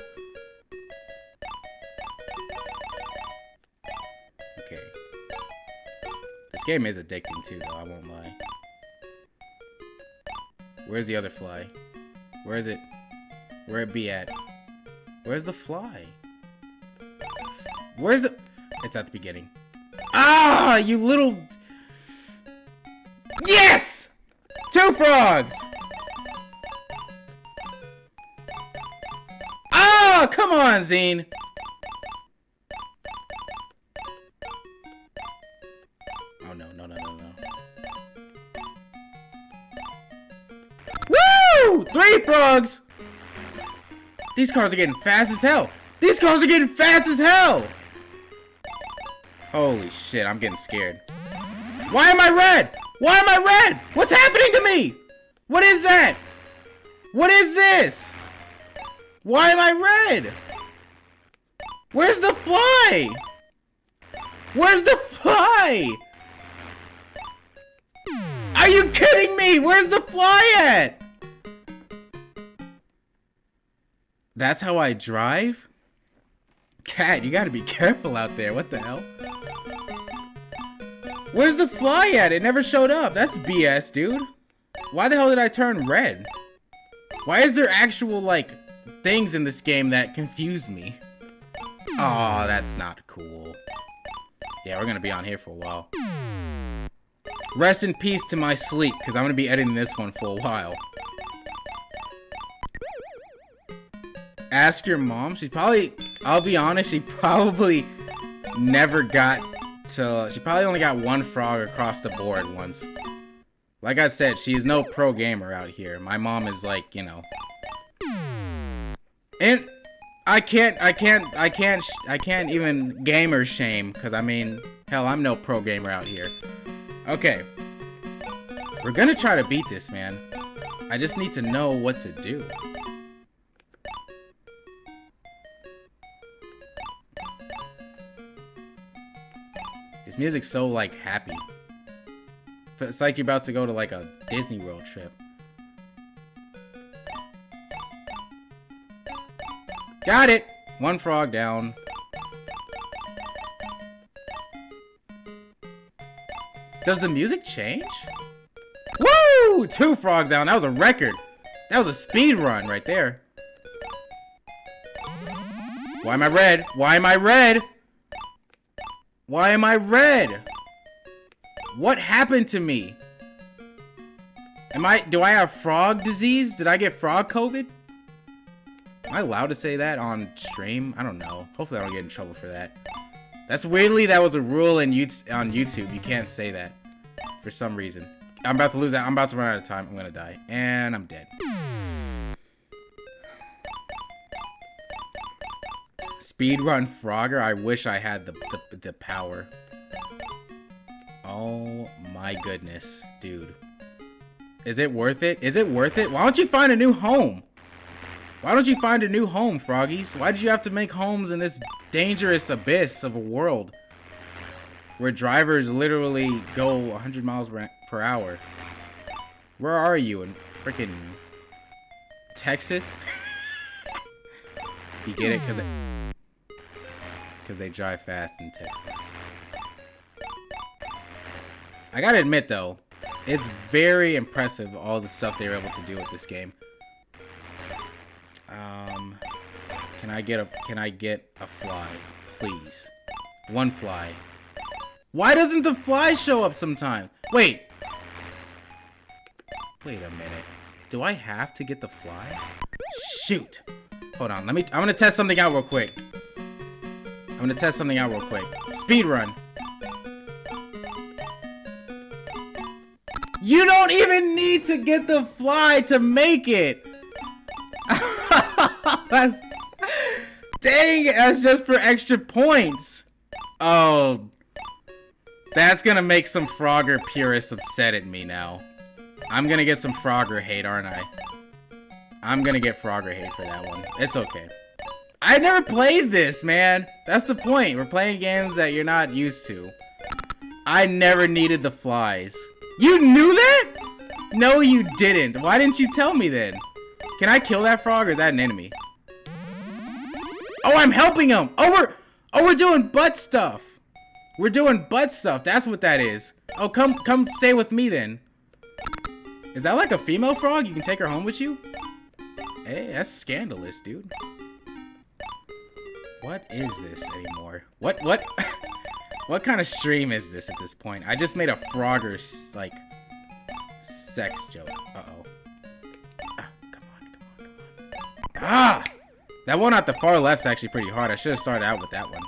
Okay. This game is addicting too, though, I won't lie. Where's the other fly? Where is it? Where it be at? Where's the fly? Where's it? It's at the beginning. Ah, you little... Yes! 2 frogs! Ah, come on, Zine! Oh, no, no, no, no, no. Woo! 3 frogs! These cars are getting fast as hell. These cars are getting fast as hell! Holy shit, I'm getting scared. Why am I red? Why am I red? What's happening to me? What is that? What is this? Why am I red? Where's the fly? Where's the fly? Are you kidding me? Where's the fly at? That's how I drive? Cat, you gotta be careful out there. What the hell? Where's the fly at? It never showed up. That's BS, dude. Why the hell did I turn red? Why is there actual, like, things in this game that confuse me? Aw, that's not cool. Yeah, we're gonna be on here for a while. Rest in peace to my sleep, because I'm gonna be editing this one for a while. Ask your mom. She's probably, I'll be honest, she probably never got to, she probably only got 1 frog across the board once. Like I said, she's no pro gamer out here. My mom is like, you know. And I can't even gamer shame, because I mean, hell, I'm no pro gamer out here. Okay. We're gonna try to beat this, man. I just need to know what to do. This music's so, like, happy. It's like you're about to go to, like, a Disney World trip. Got it. One frog down. Does the music change? Woo! 2 frogs down. That was a record. That was a speed run right there. Why am I red? Why am I red? Why am I red? What happened to me? Do I have frog disease? Did I get frog COVID? Am I allowed to say that on stream? I don't know. Hopefully I don't get in trouble for that. That's weirdly, that was a rule on YouTube. You can't say that for some reason. I'm about to lose that. I'm about to run out of time. I'm gonna die. And I'm dead. Speedrun Frogger. I wish I had the power. Oh my goodness, dude. Is it worth it? Is it worth it? Why don't you find a new home? Why don't you find a new home, froggies? Why did you have to make homes in this dangerous abyss of a world where drivers literally go 100 miles per hour? Where are you? In freaking Texas? You get it? Because they drive fast in Texas. I gotta admit though, it's very impressive all the stuff they were able to do with this game. Can I get a fly, please? One fly. Why doesn't the fly show up sometime? Wait a minute. Do I have to get the fly? Shoot. Hold on. I'm gonna test something out real quick. Speed run. You don't even need to get the fly to make it. Dang, that's just for extra points. Oh, that's gonna make some Frogger purists upset at me now. I'm gonna get some Frogger hate, aren't I? I'm gonna get Frogger hate for that one. It's okay. I never played this, man. That's the point. We're playing games that you're not used to. I never needed the flies. You knew that? No, you didn't. Why didn't you tell me then? Can I kill that frog, or is that an enemy? Oh, I'm helping him. Oh, we're doing butt stuff. We're doing butt stuff. That's what that is. Oh, come stay with me then. Is that like a female frog? You can take her home with you? Hey, that's scandalous, dude. What is this anymore? What? What kind of stream is this at this point? I just made a Frogger, like, sex joke. Uh-oh. Ah, come on. Ah! That one at the far left's actually pretty hard. I should have started out with that one.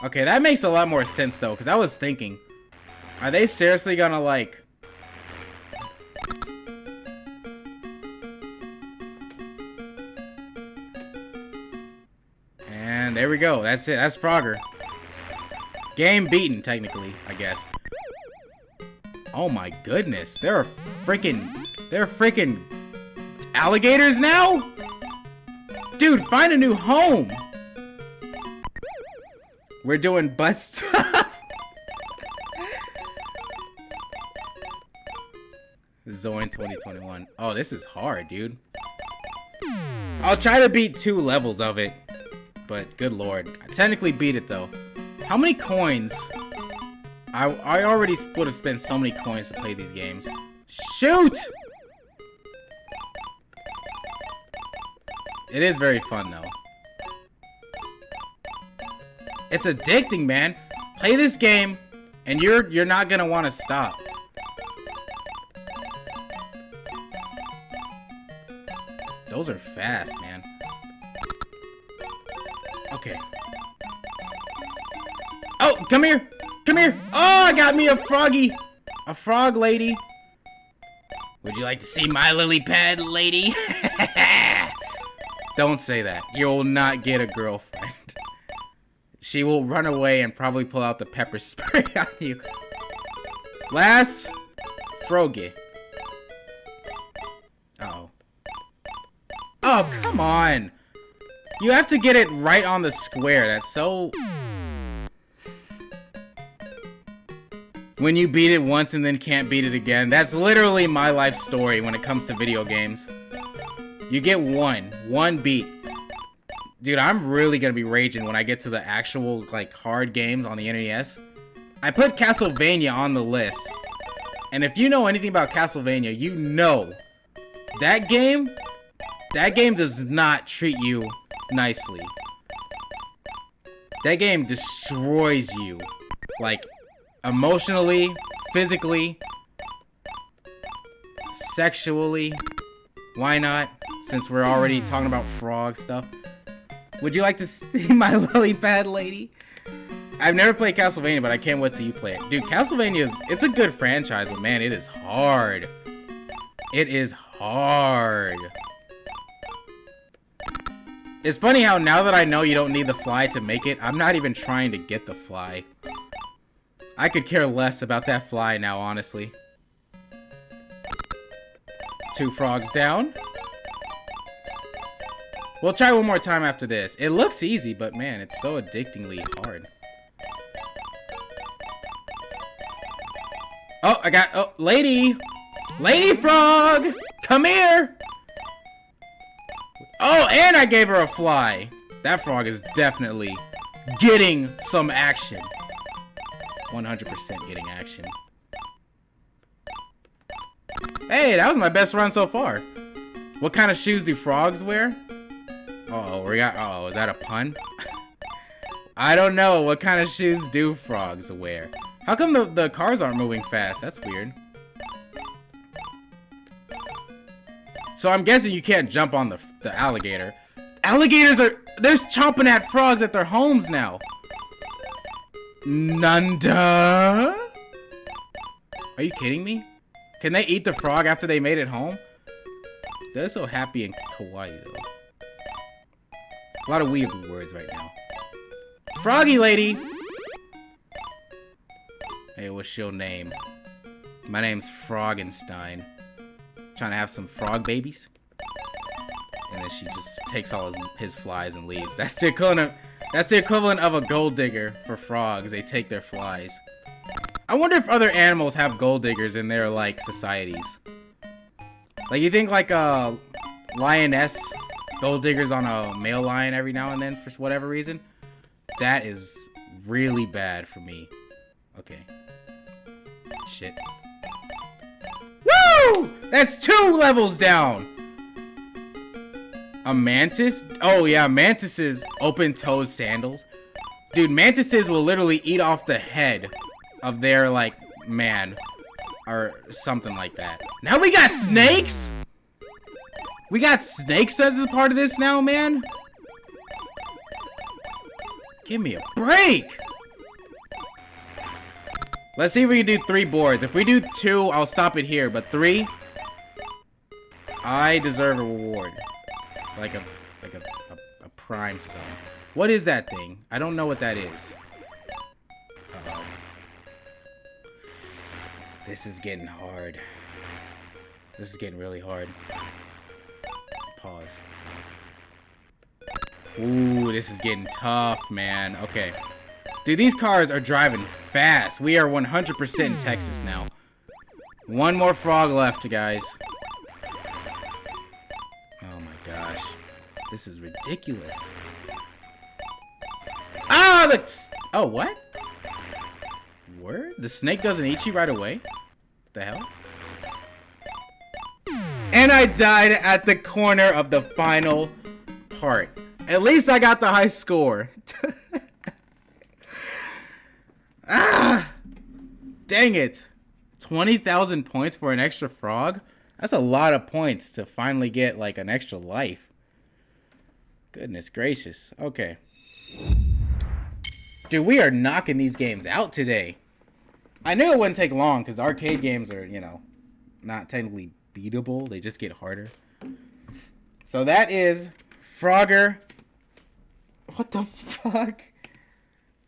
Okay, that makes a lot more sense, though, because I was thinking, are they seriously gonna, like... And there we go. That's it. That's Frogger. Game beaten, technically, I guess. Oh my goodness. There are freaking alligators now? Dude, find a new home. We're doing butt stuff. Zoin 2021. Oh, this is hard, dude. I'll try to beat 2 levels of it. But good lord. I technically beat it though. How many coins? I already would have spent so many coins to play these games. Shoot! It is very fun though. It's addicting, man. Play this game and you're not gonna want to stop. Those are fast, man. Okay. Oh, come here. Come here. Oh, I got me a froggy. A frog lady. Would you like to see my lily pad, lady? Don't say that. You'll not get a girlfriend. She will run away and probably pull out the pepper spray on you. Last froggy. Uh-oh. Oh, come on. You have to get it right on the square. That's so... When you beat it once and then can't beat it again. That's literally my life story when it comes to video games. You get one beat. Dude, I'm really gonna be raging when I get to the actual, like, hard games on the NES. I put Castlevania on the list. And if you know anything about Castlevania, you know that game does not treat you nicely. That game destroys you. Like, emotionally, physically, sexually. Why not? Since we're already talking about frog stuff. Would you like to see my lily pad lady? I've never played Castlevania, but I can't wait till you play it. Dude, Castlevania it's a good franchise, but man, it is hard. It is hard. It's funny how now that I know you don't need the fly to make it, I'm not even trying to get the fly. I could care less about that fly now, honestly. 2 frogs down. We'll try one more time after this. It looks easy, but man, it's so addictingly hard. Oh, oh, lady! Lady frog! Come here! Oh, and I gave her a fly. That frog is definitely getting some action. 100% getting action. Hey, that was my best run so far. What kind of shoes do frogs wear? Uh-oh, is that a pun? I don't know. What kind of shoes do frogs wear? How come the cars aren't moving fast? That's weird. So I'm guessing you can't jump on the alligator. Alligators they're chomping at frogs at their homes now. Nanda? Are you kidding me? Can they eat the frog after they made it home? They're so happy and kawaii though. A lot of weird words right now. Froggy lady! Hey, what's your name? My name's Frogenstein. Trying to have some frog babies? And then she just takes all his flies and leaves. That's the equivalent of a gold digger for frogs. They take their flies. I wonder if other animals have gold diggers in their, like, societies. Like, you think, like, a lioness gold diggers on a male lion every now and then for whatever reason? That is really bad for me. Okay. Shit. Woo! That's 2 levels down! A mantis? Oh, yeah, mantises open-toed sandals. Dude, mantises will literally eat off the head of their, like, man. Or something like that. Now we got snakes? We got snakes as a part of this now, man? Give me a break! Let's see if we can do 3 boards. If we do 2, I'll stop it here. But 3, I deserve a reward. Like a prime sum. What is that thing? I don't know what that is. Uh-oh. This is getting hard. This is getting really hard. Pause. Ooh, this is getting tough, man. Okay. Dude, these cars are driving fast. We are 100% in Texas now. 1 more frog left, guys. Oh my gosh. This is ridiculous. Ah, oh, what? Word? The snake doesn't eat you right away? What the hell? And I died at the corner of the final part. At least I got the high score. Ah! Dang it. 20,000 points for an extra frog? That's a lot of points to finally get, like, an extra life. Goodness gracious. Okay. Dude, we are knocking these games out today. I knew it wouldn't take long, because the arcade games are, you know, not technically beatable. They just get harder. So that is Frogger. What the fuck?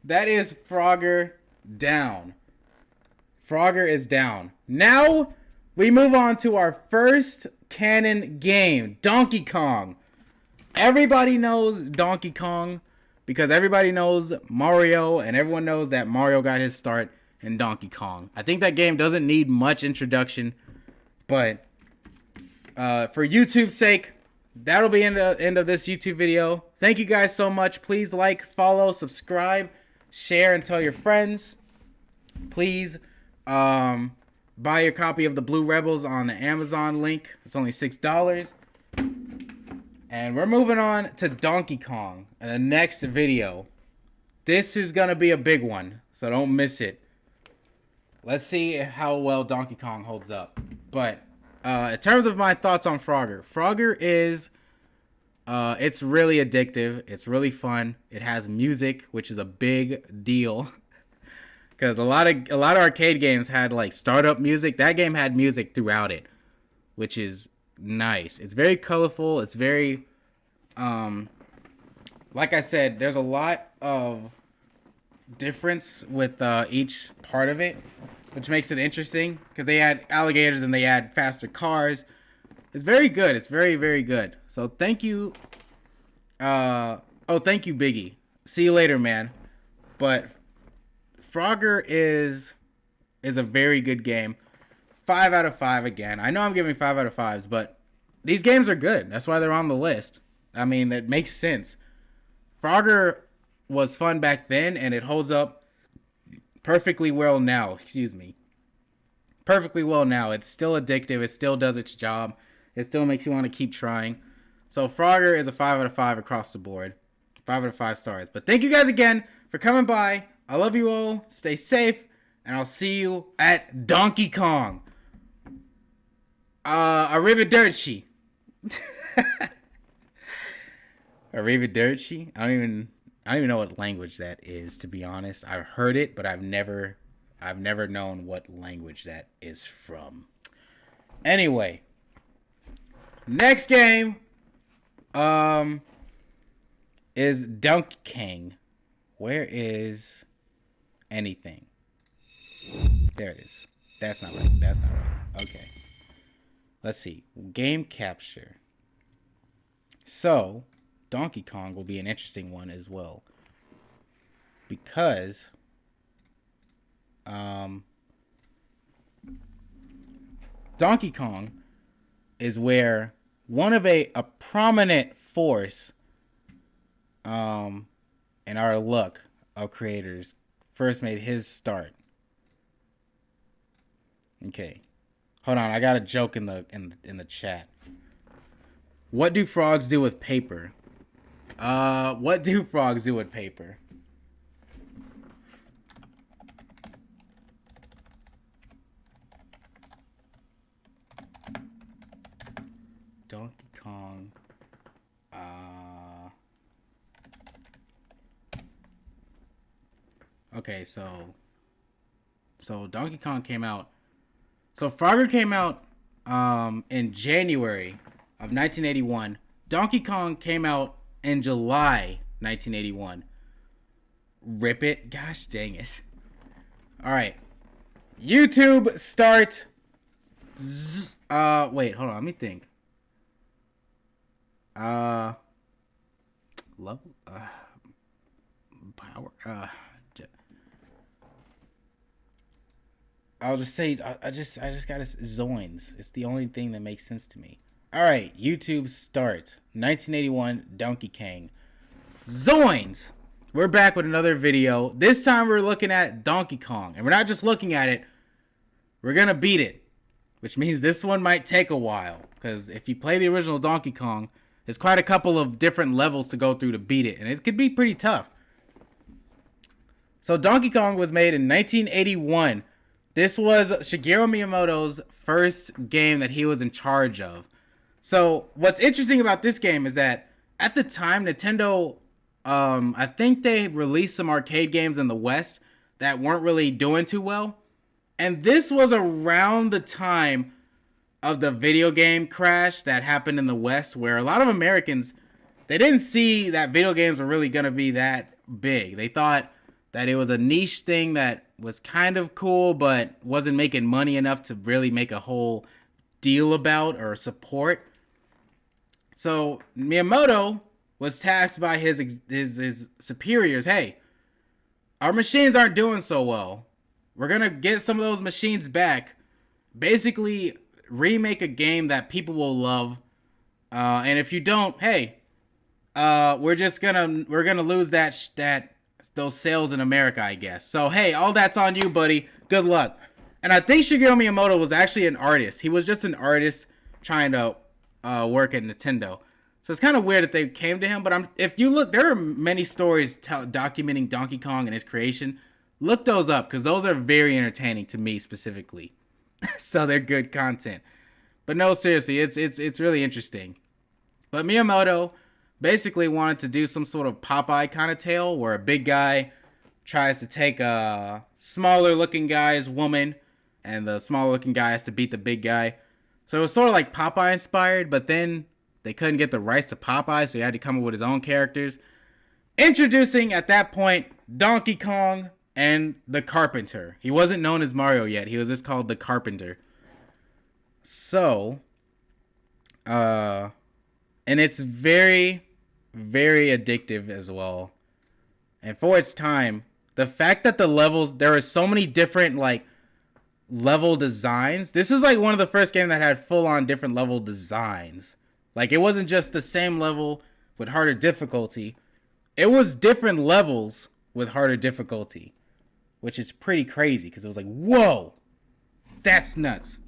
That is Frogger down. Frogger is down. Now, we move on to our first canon game, Donkey Kong. Everybody knows Donkey Kong because everybody knows Mario, and everyone knows that Mario got his start in Donkey Kong. I think that game doesn't need much introduction, but for YouTube's sake, that'll be the end of this YouTube video. Thank you guys so much. Please like, follow, subscribe, share, and tell your friends. Please buy your copy of the Blue Rebels on the Amazon link. It's only $6. And we're moving on to Donkey Kong in the next video. This is going to be a big one, so don't miss it. Let's see how well Donkey Kong holds up. But in terms of my thoughts on Frogger, Frogger is, it's really addictive. It's really fun. It has music, which is a big deal. Because a lot of arcade games had like startup music. That game had music throughout it, which is nice. It's very colorful. It's very, like I said, there's a lot of difference with each part of it, which makes it interesting. Because they add alligators and they add faster cars. It's very good. It's very, very good. So thank you. Thank you, Biggie. See you later, man. But Frogger is a very good game. 5 out of 5 again. I know I'm giving 5 out of 5s, but these games are good. That's why they're on the list. I mean, that makes sense. Frogger was fun back then, and it holds up perfectly well now. Excuse me. Perfectly well now. It's still addictive. It still does its job. It still makes you want to keep trying. So Frogger is a 5 out of 5 across the board. 5 out of 5 stars. But thank you guys again for coming by. I love you all. Stay safe. And I'll see you at Donkey Kong. Arrivederci. Arrivederci? I don't even know what language that is, to be honest. I've heard it, but I've never known what language that is from. Anyway. Next game is Donkey Kong. Where is anything? There it is. That's not right. That's not right. Okay. Let's see. Game capture. So, Donkey Kong will be an interesting one as well. Because Donkey Kong is where one of a prominent force in our luck of creators first made his start. Okay. Hold on, I got a joke in the chat. What do frogs do with paper? What do frogs do with paper? Donkey Kong. Okay, so Donkey Kong came out. So Frogger came out in January of 1981. Donkey Kong came out in July 1981. Rip it. Gosh dang it. All right. YouTube start. Wait, hold on. Let me think. Level. Power. I'll just say, I just got Zoins. It's the only thing that makes sense to me. All right, YouTube start. 1981, Donkey Kong. Zoins! We're back with another video. This time we're looking at Donkey Kong. And we're not just looking at it. We're going to beat it. Which means this one might take a while. Because if you play the original Donkey Kong, there's quite a couple of different levels to go through to beat it. And it could be pretty tough. So Donkey Kong was made in 1981. This was Shigeru Miyamoto's first game that he was in charge of. So what's interesting about this game is that at the time, Nintendo, I think they released some arcade games in the West that weren't really doing too well. And this was around the time of the video game crash that happened in the West, where a lot of Americans, they didn't see that video games were really going to be that big. They thought that it was a niche thing that was kind of cool, but wasn't making money enough to really make a whole deal about or support. So Miyamoto was tasked by his superiors. Hey, our machines aren't doing so well. We're going to get some of those machines back. Basically, remake a game that people will love And if you don't, hey, we're gonna lose those sales in America, I guess. So hey, all that's on you, buddy. Good luck. And I think Shigeru Miyamoto was actually an artist. He was just an artist trying to work at Nintendo. So it's kind of weird that they came to him. But if you look, there are many stories documenting Donkey Kong and his creation. Look those up because those are very entertaining to me specifically. So they're good content. But no, seriously, it's really interesting. But Miyamoto basically wanted to do some sort of Popeye kind of tale where a big guy tries to take a smaller looking guy's woman and the smaller looking guy has to beat the big guy. So it was sort of like Popeye inspired, but then they couldn't get the rights to Popeye, so he had to come up with his own characters. Introducing, at that point, Donkey Kong and the Carpenter. He wasn't known as Mario yet. He was just called the Carpenter. So, and it's very, very addictive as well. And for its time, the fact that the levels, there are so many different, like, level designs. This is like one of the first games that had full-on different level designs. Like, it wasn't just the same level with harder difficulty. It was different levels with harder difficulty, which is pretty crazy because it was like, whoa, that's nuts.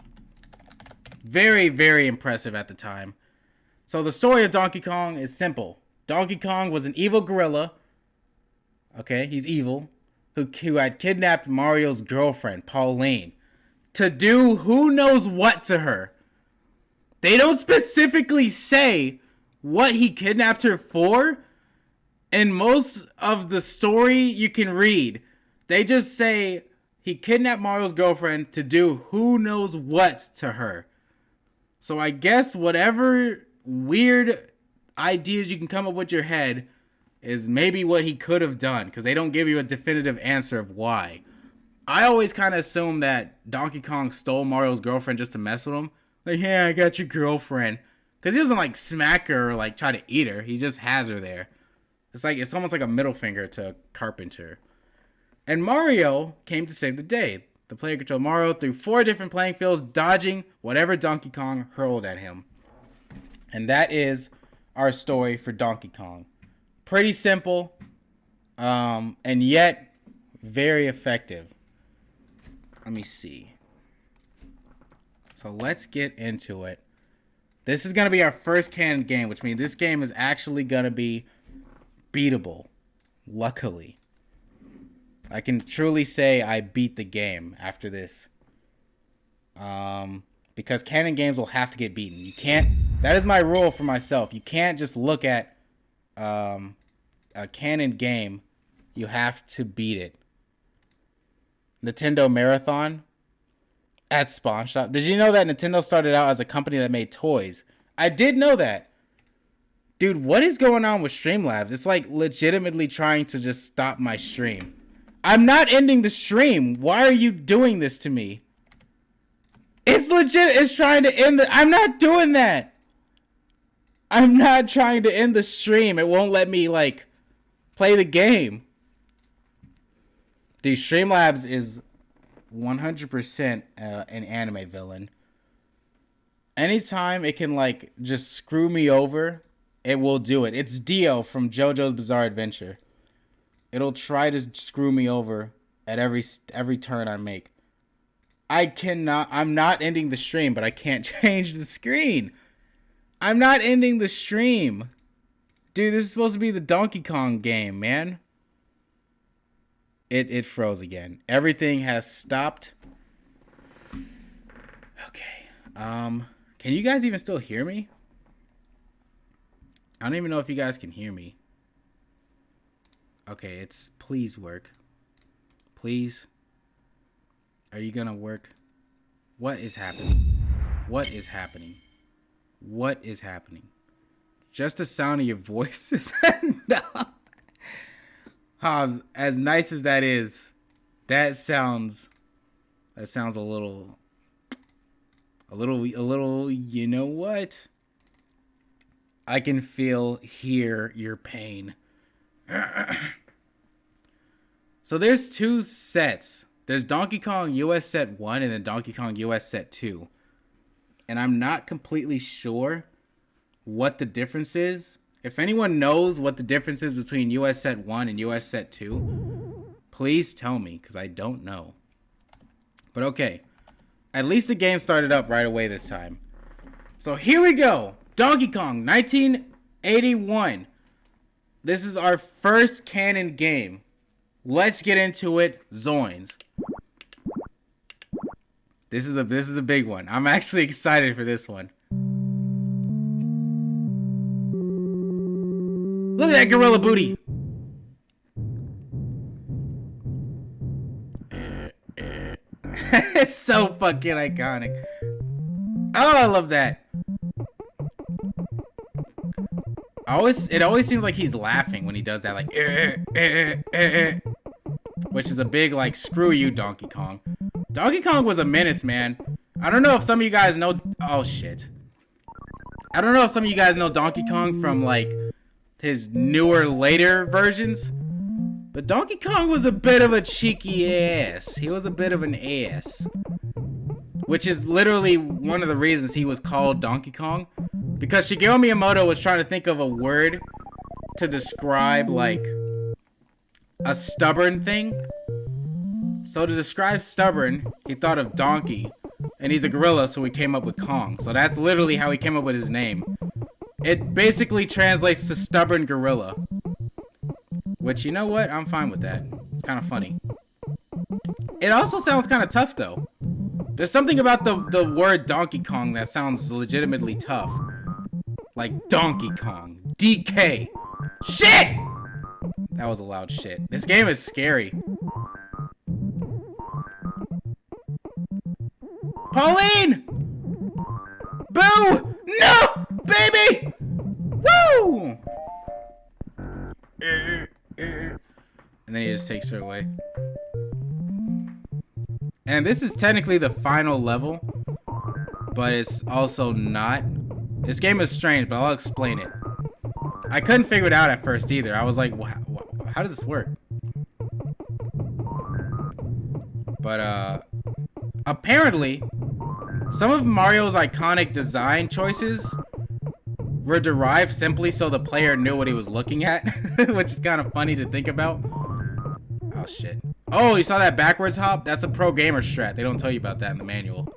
Very, very impressive at the time. So the story of Donkey Kong is simple. Donkey Kong was an evil gorilla. Okay, he's evil. Who had kidnapped Mario's girlfriend, Pauline, to do who knows what to her. They don't specifically say what he kidnapped her for. In most of the story you can read, they just say he kidnapped Mario's girlfriend to do who knows what to her. So I guess whatever weird ideas you can come up with your head is maybe what he could have done, because they don't give you a definitive answer of why. I always kind of assume that Donkey Kong stole Mario's girlfriend just to mess with him. Like, yeah, I got your girlfriend. Because he doesn't, like, smack her or, like, try to eat her. He just has her there. It's almost like a middle finger to Carpenter. And Mario came to save the day. The player controlled Mario through 4 different playing fields, dodging whatever Donkey Kong hurled at him. And that is our story for Donkey Kong. Pretty simple, and yet very effective. Let me see. So let's get into it. This is going to be our first canon game, which means this game is actually going to be beatable. Luckily. I can truly say I beat the game after this. Because canon games will have to get beaten. You can't... That is my rule for myself. You can't just look at a canon game. You have to beat it. Nintendo Marathon at Spawn Shop. Did you know that Nintendo started out as a company that made toys? I did know that. Dude, what is going on with Streamlabs? It's like legitimately trying to just stop my stream. I'm not ending the stream. Why are you doing this to me? It's legit. It's trying to end the... I'm not doing that. I'm not trying to end the stream. It won't let me, like, play the game. Dude, Streamlabs is 100% an anime villain. Anytime it can, like, just screw me over, it will do it. It's Dio from JoJo's Bizarre Adventure. It'll try to screw me over at every turn I make. I'm not ending the stream, but I can't change the screen. I'm not ending the stream. Dude, this is supposed to be the Donkey Kong game, man. It froze again. Everything has stopped. Okay. Can you guys even still hear me? I don't even know if you guys can hear me. Okay, it's please work. Please. Are you gonna work? What is happening? What is happening? What is happening? Just the sound of your voice is enough. As nice as that is, that sounds a little, you know what? I can hear your pain. So there's 2 sets. There's Donkey Kong US Set 1 and then Donkey Kong US Set 2. And I'm not completely sure what the difference is, if anyone knows what the difference is between US Set 1 and US Set 2, please tell me, because I don't know. But okay. At least the game started up right away this time. So here we go. Donkey Kong, 1981. This is our first canon game. Let's get into it. Zoins. This is a big one. I'm actually excited for this one. Look at that gorilla booty. It's so fucking iconic. Oh, I love that. It always seems like he's laughing when he does that, like, which is a big, like, screw you, Donkey Kong. Donkey Kong was a menace, man. I don't know if some of you guys know. Oh shit. I don't know if some of you guys know Donkey Kong from, like, his newer, later versions. But Donkey Kong was a bit of a cheeky ass. He was a bit of an ass. Which is literally one of the reasons he was called Donkey Kong. Because Shigeru Miyamoto was trying to think of a word to describe, like, a stubborn thing. So to describe stubborn, he thought of donkey. And he's a gorilla, so he came up with Kong. So that's literally how he came up with his name. It basically translates to stubborn gorilla. Which, you know what? I'm fine with that. It's kind of funny. It also sounds kind of tough, though. There's something about the word Donkey Kong that sounds legitimately tough. Like Donkey Kong. DK. Shit! That was a loud shit. This game is scary. Pauline! Boo! No! Baby! Woo! And then he just takes her away. And this is technically the final level, but it's also not. This game is strange, but I'll explain it. I couldn't figure it out at first either. I was like, how does this work? But apparently, some of Mario's iconic design choices were derived simply so the player knew what he was looking at, which is kind of funny to think about. Oh shit. Oh, you saw that backwards hop? That's a pro gamer strat. They don't tell you about that in the manual.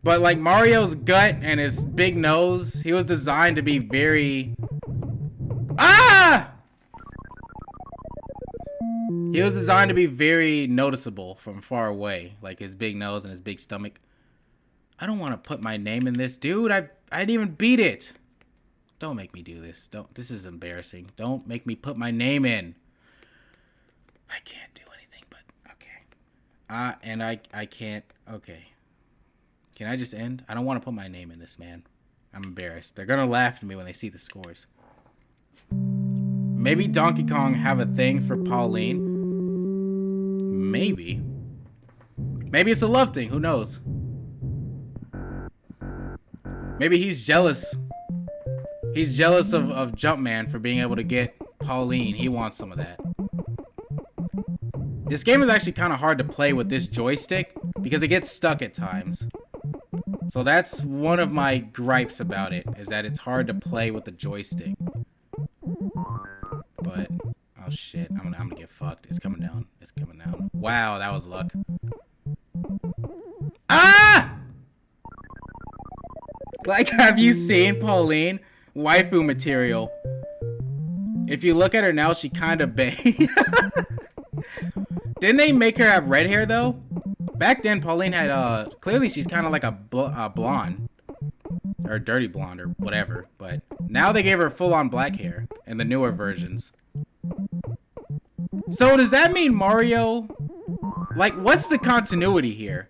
But like Mario's gut and his big nose, he was designed to be very... Ah! He was designed to be very noticeable from far away. Like his big nose and his big stomach. I don't want to put my name in this, dude. I didn't even beat it. Don't make me do this. This is embarrassing. Don't make me put my name in. I can't do anything, but okay. And I can't. Okay. Can I just end? I don't want to put my name in this, man. I'm embarrassed. They're gonna laugh at me when they see the scores. Maybe Donkey Kong have a thing for Pauline. Maybe. Maybe it's a love thing. Who knows? Maybe he's jealous. He's jealous of Jumpman for being able to get Pauline. He wants some of that. This game is actually kind of hard to play with this joystick because it gets stuck at times. So that's one of my gripes about it, is that it's hard to play with the joystick. But, oh shit, I'm gonna get fucked. It's coming down. It's coming down. Wow, that was luck. Ah! Like, have you seen Pauline? Waifu material. If you look at her now, she kind of bang. Didn't they make her have red hair, though? Back then, Pauline had, clearly she's kind of like a blonde. Or dirty blonde, or whatever. But now they gave her full-on black hair in the newer versions. So does that mean Mario... Like, what's the continuity here?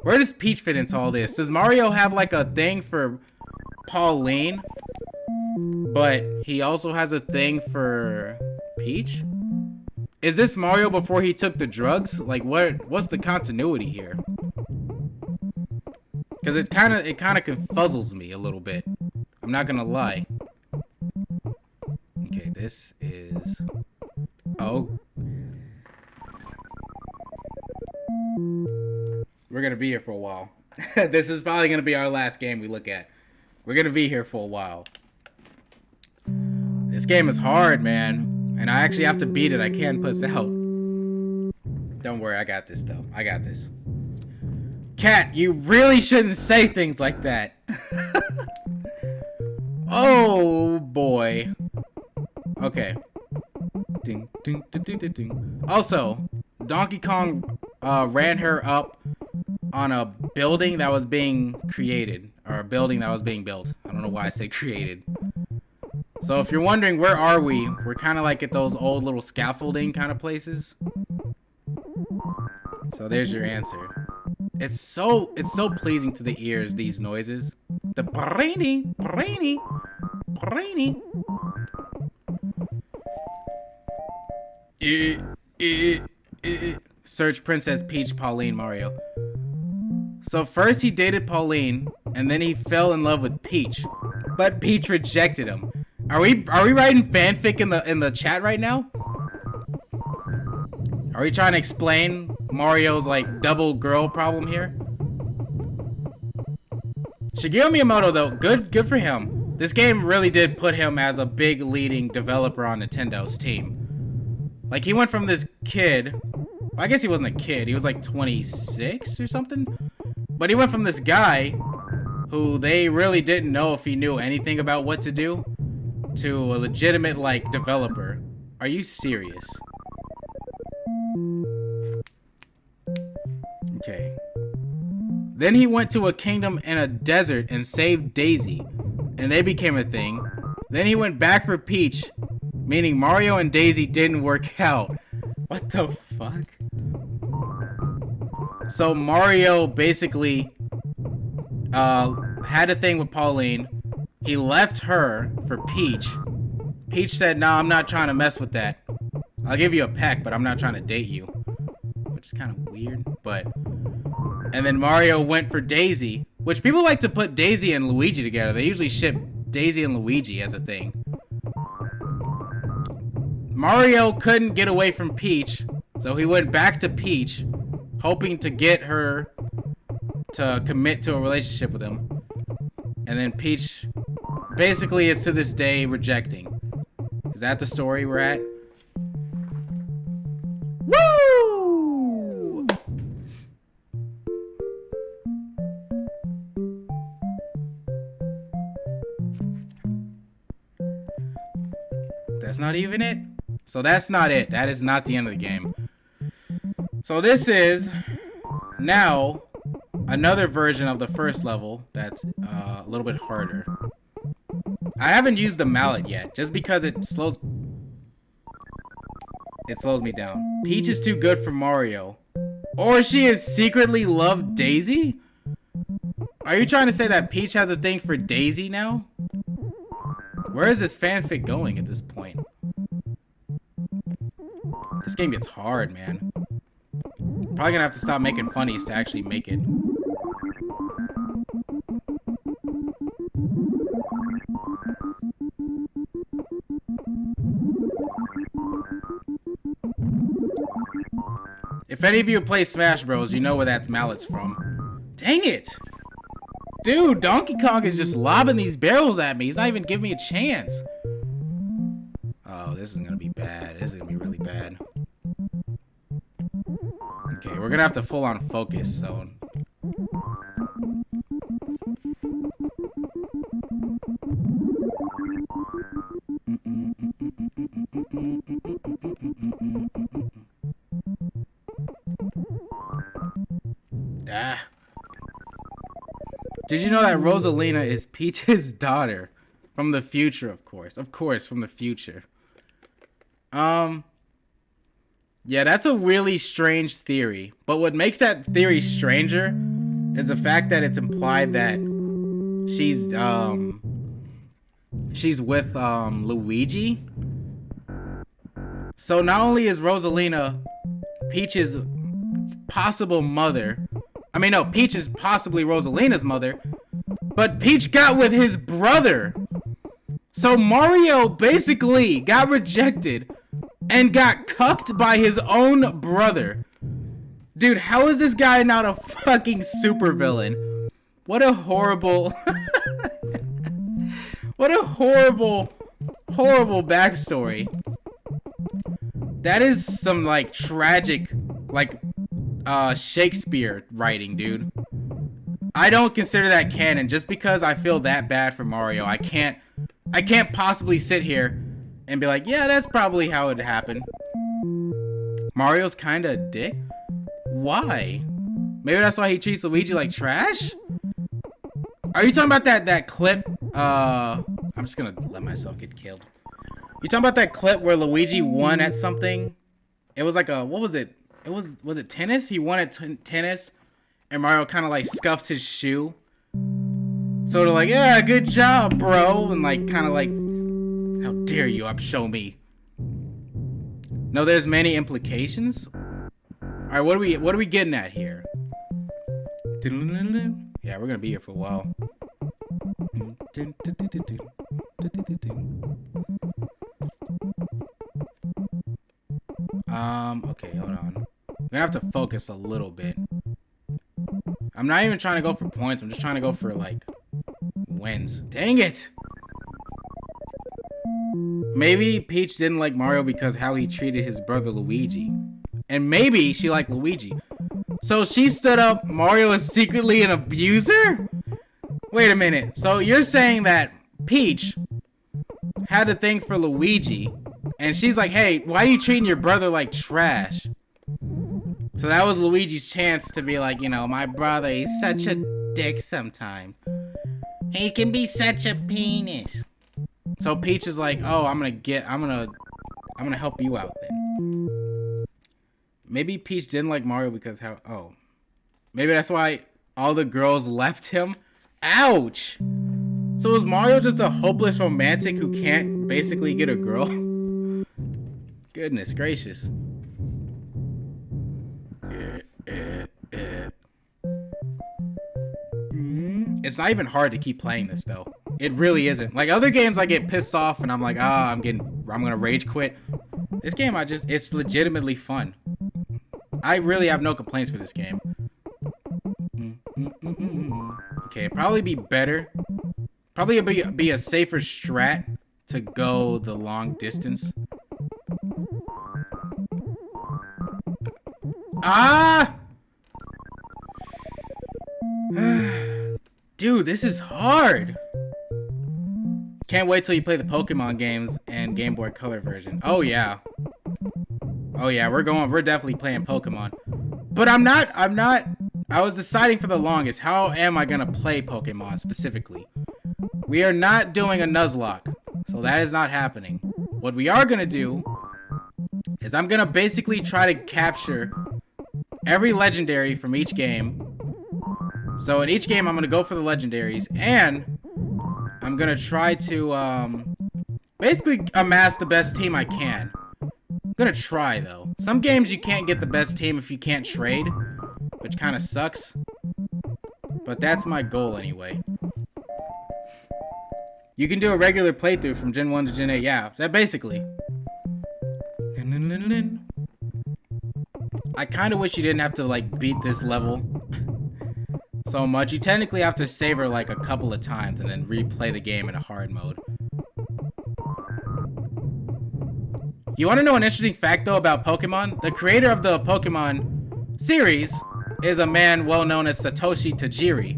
Where does Peach fit into all this? Does Mario have, like, a thing for Pauline? But he also has a thing for Peach? Is this Mario before he took the drugs? Like, what's the continuity here? Because it kind of confuzzles me a little bit. I'm not gonna lie. Okay, this is... Oh. We're gonna be here for a while. This is probably gonna be our last game we look at. We're gonna be here for a while. This game is hard, man. And I actually have to beat it. I can't puss out. Don't worry, I got this, though. I got this. Cat, you really shouldn't say things like that. Oh, boy. Okay. Ding, ding, ding, ding, ding, ding. Also, Donkey Kong ran her up on a building that was being created. Or a building that was being built. I don't know why I said created. So if you're wondering, where are we? We're kind of like at those old little scaffolding kind of places. So there's your answer. It's so pleasing to the ears, these noises. The brainy. Search Princess Peach, Pauline, Mario. So first he dated Pauline, and then he fell in love with Peach, but Peach rejected him. Are we writing fanfic in the chat right now? Are we trying to explain Mario's like double girl problem here? Shigeru Miyamoto though, good for him. This game really did put him as a big leading developer on Nintendo's team. Like he went from this kid, well, I guess he wasn't a kid, he was like 26 or something. But he went from this guy who they really didn't know if he knew anything about what to do to a legitimate like developer. Are you serious? Okay. Then he went to a kingdom in a desert and saved Daisy, and they became a thing. Then he went back for Peach, meaning Mario and Daisy didn't work out. What the fuck? So Mario basically had a thing with Pauline. He left her for Peach. Peach said, "Nah, I'm not trying to mess with that. I'll give you a peck, but I'm not trying to date you." Which is kind of weird, but... And then Mario went for Daisy, which people like to put Daisy and Luigi together. They usually ship Daisy and Luigi as a thing. Mario couldn't get away from Peach, so he went back to Peach, hoping to get her to commit to a relationship with him. And then Peach basically is to this day rejecting. Is that the story we're at? Woo! That's not even it? So that's not it. That is not the end of the game. So this is now another version of the first level that's a little bit harder. I haven't used the mallet yet, just because it slows me down. Peach is too good for Mario. Or she has secretly loved Daisy? Are you trying to say that Peach has a thing for Daisy now? Where is this fanfic going at this point? This game gets hard, man. Probably gonna have to stop making funnies to actually make it. If any of you play Smash Bros, you know where that mallet's from. Dang it! Dude, Donkey Kong is just lobbing these barrels at me. He's not even giving me a chance. Oh, this is gonna be bad. This is gonna be really bad. Okay, we're gonna have to full on focus, so. Ah. Did you know that Rosalina is Peach's daughter? From the future, of course. Of course, from the future. Yeah, that's a really strange theory. But what makes that theory stranger is the fact that it's implied that she's with Luigi. So not only is Rosalina Peach's possible mother, I mean no, Peach is possibly Rosalina's mother, but Peach got with his brother. So Mario basically got rejected and got cucked by his own brother. Dude, how is this guy not a fucking supervillain? What a horrible... What a horrible, horrible backstory. That is some like tragic, like Shakespeare writing, dude. I don't consider that canon just because I feel that bad for Mario. I can't possibly sit here and be like, yeah, that's probably how it happened. Mario's kind of a dick. Why? Maybe that's why he treats Luigi like trash? Are you talking about that clip? I'm just gonna let myself get killed. You talking about that clip where Luigi won at something? It was like a, what was it? Was it tennis? He won at tennis, and Mario kind of like scuffs his shoe. So they're like, yeah, good job, bro, and like kind of like, how dare you? Show me. No, there's many implications. All right, what are we getting at here? Yeah, we're gonna be here for a while. Okay, hold on. I'm gonna have to focus a little bit. I'm not even trying to go for points. I'm just trying to go for like wins. Dang it! Maybe Peach didn't like Mario because how he treated his brother Luigi. And maybe she liked Luigi. So she stood up, Mario is secretly an abuser? Wait a minute. So you're saying that Peach had a thing for Luigi, and she's like, hey, why are you treating your brother like trash? So that was Luigi's chance to be like, you know, my brother, he's such a dick sometimes. He can be such a penis. So Peach is like, oh, I'm gonna help you out then. Maybe Peach didn't like Mario because maybe that's why all the girls left him. Ouch! So is Mario just a hopeless romantic who can't basically get a girl? Goodness gracious. It's not even hard to keep playing this though. It really isn't. Like other games I get pissed off and I'm like, I'm gonna rage quit. This game it's legitimately fun. I really have no complaints for this game. Okay, it'd probably be better. Probably be a safer strat to go the long distance. Ah! Dude, this is hard. Can't wait till you play the Pokemon games and Game Boy Color version. Oh yeah. Oh yeah, we're definitely playing Pokemon. But I was deciding for the longest, how am I gonna play Pokemon specifically? We are not doing a Nuzlocke, so that is not happening. What we are gonna do is I'm gonna basically try to capture every legendary from each game. So in each game, I'm gonna go for the legendaries, and I'm gonna try to basically amass the best team I can. I'm gonna try though. Some games you can't get the best team if you can't trade, which kind of sucks. But that's my goal anyway. You can do a regular playthrough from Gen 1 to Gen 8. Yeah, that basically. I kind of wish you didn't have to like beat this level so much. You technically have to savor like a couple of times and then replay the game in a hard mode. You want to know an interesting fact though about Pokemon? The creator of the Pokemon series is a man well known as Satoshi Tajiri.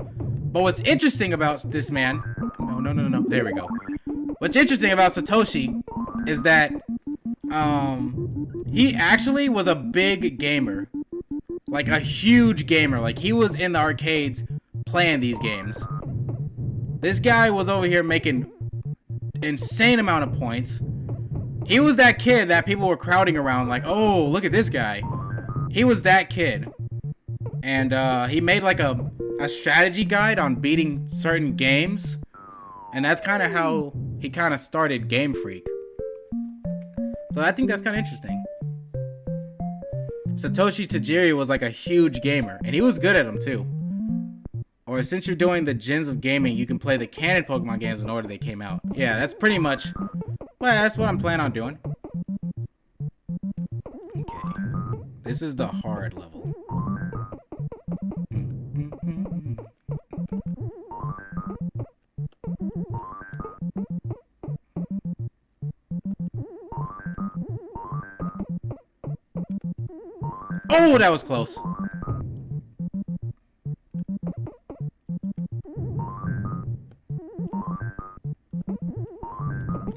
But what's interesting about this man... No. There we go. What's interesting about Satoshi is that he actually was a big gamer. Like a huge gamer. Like he was in the arcades playing these games. This guy was over here making insane amount of points. He was that kid that people were crowding around like, oh, look at this guy. He was that kid. And he made like a strategy guide on beating certain games. And that's kind of how he kind of started Game Freak. So I think that's kind of interesting. Satoshi Tajiri was like a huge gamer. And he was good at them too. Or since you're doing the gens of gaming, you can play the canon Pokemon games in order they came out. Yeah, that's pretty much... Well, that's what I'm planning on doing. Okay. This is the hard level. Oh, that was close.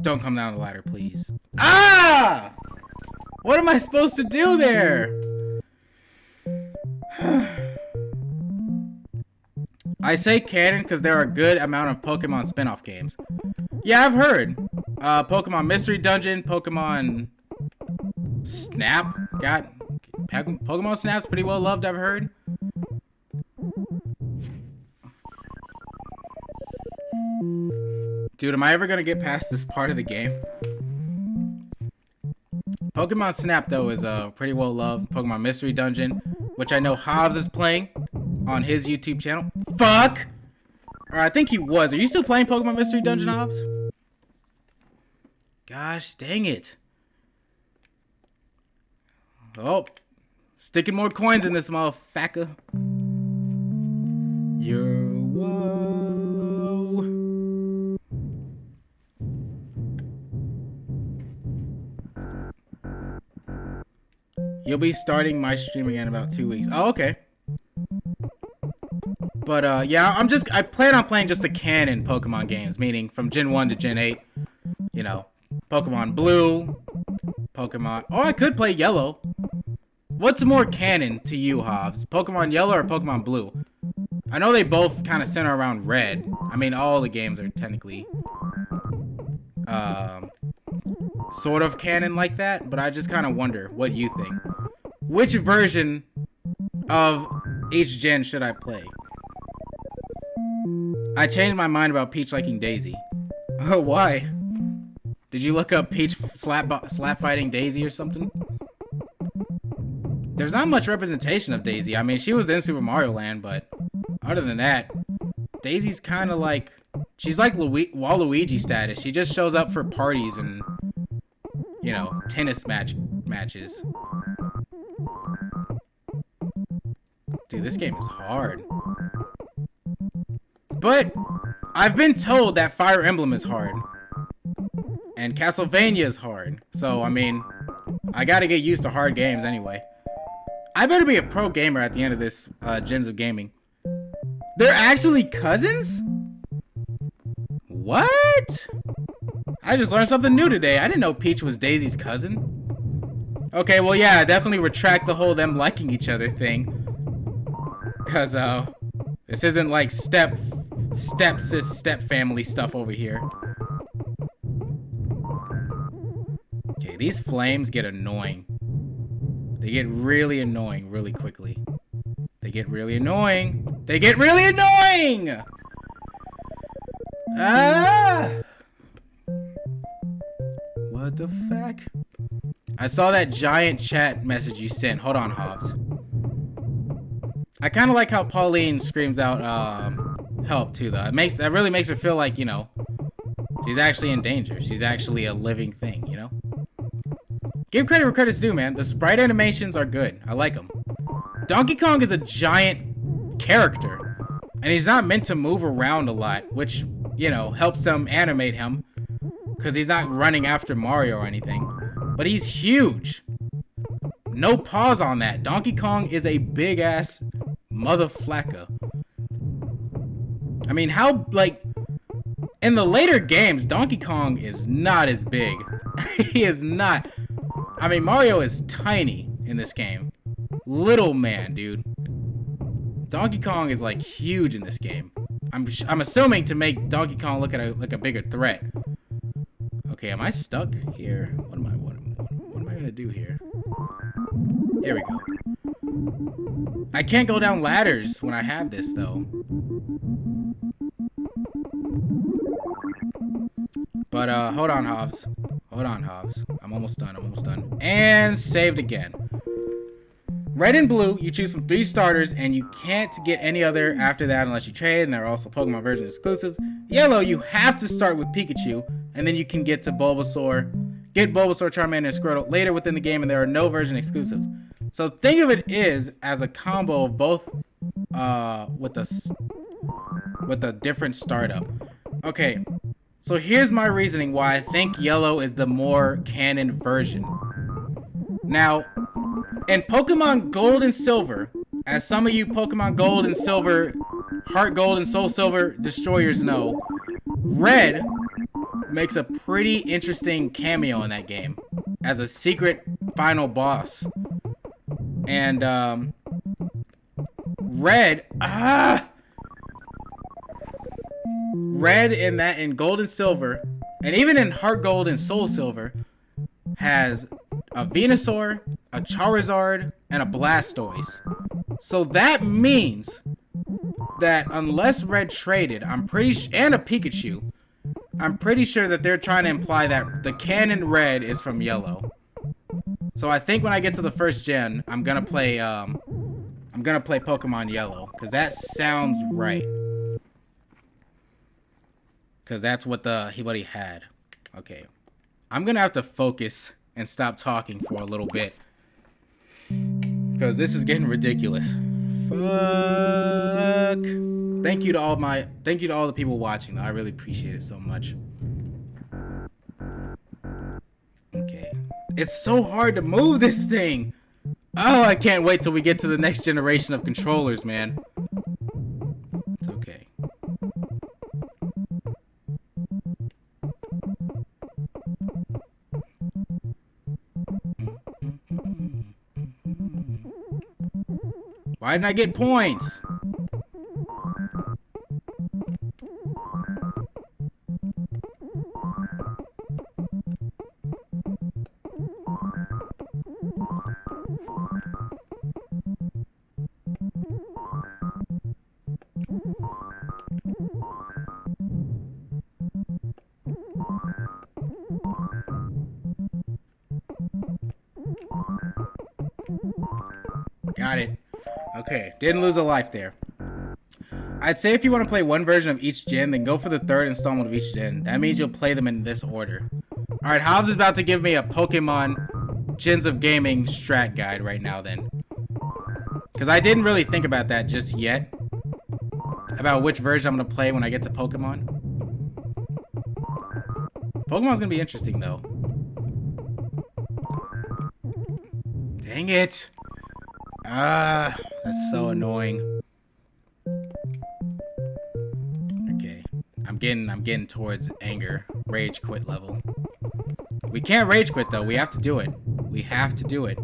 Don't come down the ladder, please. Ah! What am I supposed to do there? I say canon because there are a good amount of Pokemon spin-off games. Yeah, I've heard. Pokemon Mystery Dungeon, Pokemon Snap. Pokemon Snap's pretty well loved, I've heard. Dude, am I ever gonna get past this part of the game? Pokemon Snap, though, is pretty well loved. Pokemon Mystery Dungeon, which I know Hobbs is playing on his YouTube channel. Fuck! Or I think he was. Are you still playing Pokemon Mystery Dungeon, Hobbs? Gosh, dang it. Oh. Sticking more coins in this motherfucker. Your woe. You'll be starting my stream again in about 2 weeks. Oh, okay. But, yeah, I plan on playing just the canon Pokemon games, meaning from Gen 1 to Gen 8. You know, Pokemon Blue, Pokemon... Oh, I could play Yellow. What's more canon to you, Hobbs? Pokemon Yellow or Pokemon Blue? I know they both kind of center around Red. I mean, all the games are technically... sort of canon like that, but I just kind of wonder what you think. Which version of each gen should I play? I changed my mind about Peach liking Daisy. Oh, why? Did you look up Peach slap fighting Daisy or something? There's not much representation of Daisy. I mean, she was in Super Mario Land, but other than that, Daisy's kind of like... She's like Waluigi status. She just shows up for parties and, you know, tennis matches. Dude, this game is hard. But I've been told that Fire Emblem is hard. And Castlevania is hard. So, I mean, I gotta get used to hard games anyway. I better be a pro gamer at the end of this Gens of Gaming. They're actually cousins? What? I just learned something new today. I didn't know Peach was Daisy's cousin. Okay, well, yeah, definitely retract the whole them liking each other thing. Because, this isn't like step family stuff over here. Okay, these flames get annoying. They get really annoying really quickly. They get really annoying. They get really annoying! Ah! What the fuck? I saw that giant chat message you sent. Hold on, Hobbs. I kind of like how Pauline screams out help too, though. That really makes her feel like, you know, she's actually in danger. She's actually a living thing, you know? Give credit where credit's due, man. The sprite animations are good. I like them. Donkey Kong is a giant character, and he's not meant to move around a lot, which, you know, helps them animate him, because he's not running after Mario or anything. But he's huge. No pause on that. Donkey Kong is a big-ass motherflacker. I mean, how, like, in the later games, Donkey Kong is not as big. He is not. I mean, Mario is tiny in this game. Little man, dude. Donkey Kong is, like, huge in this game. I'm assuming to make Donkey Kong look at like a bigger threat. Okay, am I stuck here? What am I gonna do here? There we go. I can't go down ladders when I have this, though. But, hold on, Hobbs. Hold on, Hobbs. I'm almost done. And saved again. Red and blue, you choose from 3 starters, and you can't get any other after that unless you trade, and there are also Pokemon version exclusives. Yellow, you have to start with Pikachu, and then you can get to Bulbasaur, Charmander, and Squirtle later within the game, and there are no version exclusives. So think of it as a combo of both, with a different startup. Okay, so here's my reasoning why I think Yellow is the more canon version. Now, In Pokemon Gold and Silver, as some of you Pokemon Gold and Silver, Heart Gold and Soul Silver destroyers know, Red makes a pretty interesting cameo in that game as a secret final boss. And Red in Gold and Silver, and even in Heart Gold and Soul Silver, has a Venusaur, a Charizard, and a Blastoise. So that means that unless Red traded, and a Pikachu, I'm pretty sure that they're trying to imply that the canon Red is from Yellow. So I think when I get to the first gen, I'm gonna play Pokemon Yellow, because that sounds right. Because that's what he had. Okay. I'm going to have to focus and stop talking for a little bit. Because this is getting ridiculous. Fuck. Thank you to all the people watching, though. I really appreciate it so much. Okay. It's so hard to move this thing. Oh, I can't wait till we get to the next generation of controllers, man. It's okay. Why didn't I get points? Got it. Okay, didn't lose a life there. I'd say if you want to play one version of each gen, then go for the third installment of each gen. That means you'll play them in this order. Alright, Hobbs is about to give me a Pokemon Gens of Gaming strat guide right now then. Because I didn't really think about that just yet. About which version I'm going to play when I get to Pokemon. Pokemon's going to be interesting though. Dang it. That's so annoying. Okay. I'm getting towards anger. Rage quit level. We can't rage quit though. We have to do it. We have to do it.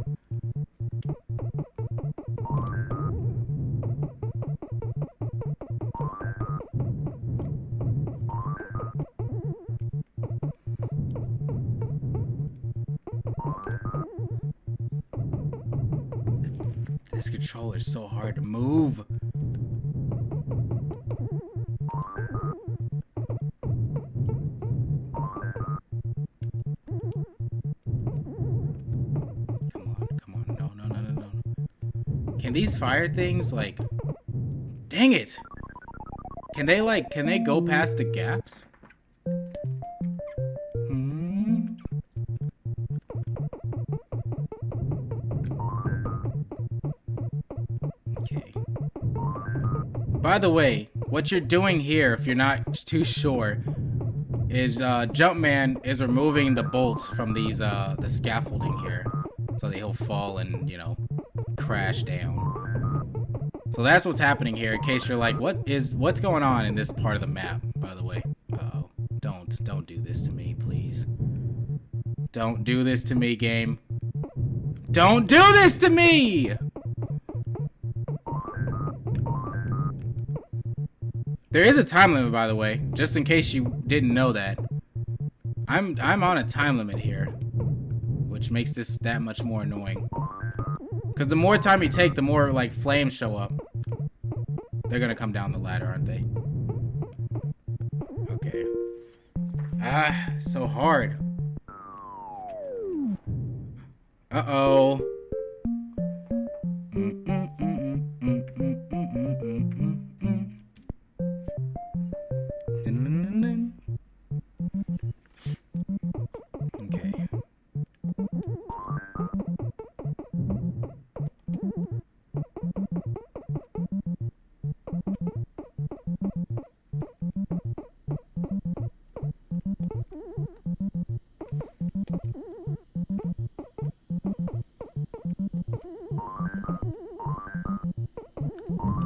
This controller is so hard to move. Come on. No. Can these fire things, like... Dang it! Can they go past the gaps? Okay. By the way, what you're doing here, if you're not too sure, is Jumpman is removing the bolts from these the scaffolding here, so that he'll fall and, you know, crash down. So that's what's happening here. In case you're like, what's going on in this part of the map? By the way, don't do this to me, please. Don't do this to me, game. Don't do this to me! There is a time limit, by the way, just in case you didn't know that. I'm on a time limit here, which makes this that much more annoying. Because the more time you take, the more, like, flames show up. They're gonna come down the ladder, aren't they? Okay. So hard. Uh-oh. Okay.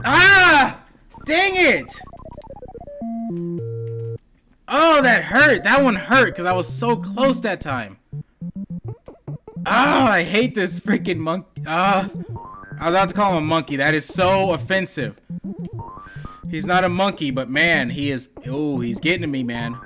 Ah! Dang it! Oh, that hurt. That one hurt because I was so close that time. Oh, I hate this freaking monkey. I was about to call him a monkey. That is so offensive. He's not a monkey, but man, he is. Oh, he's getting to me, man.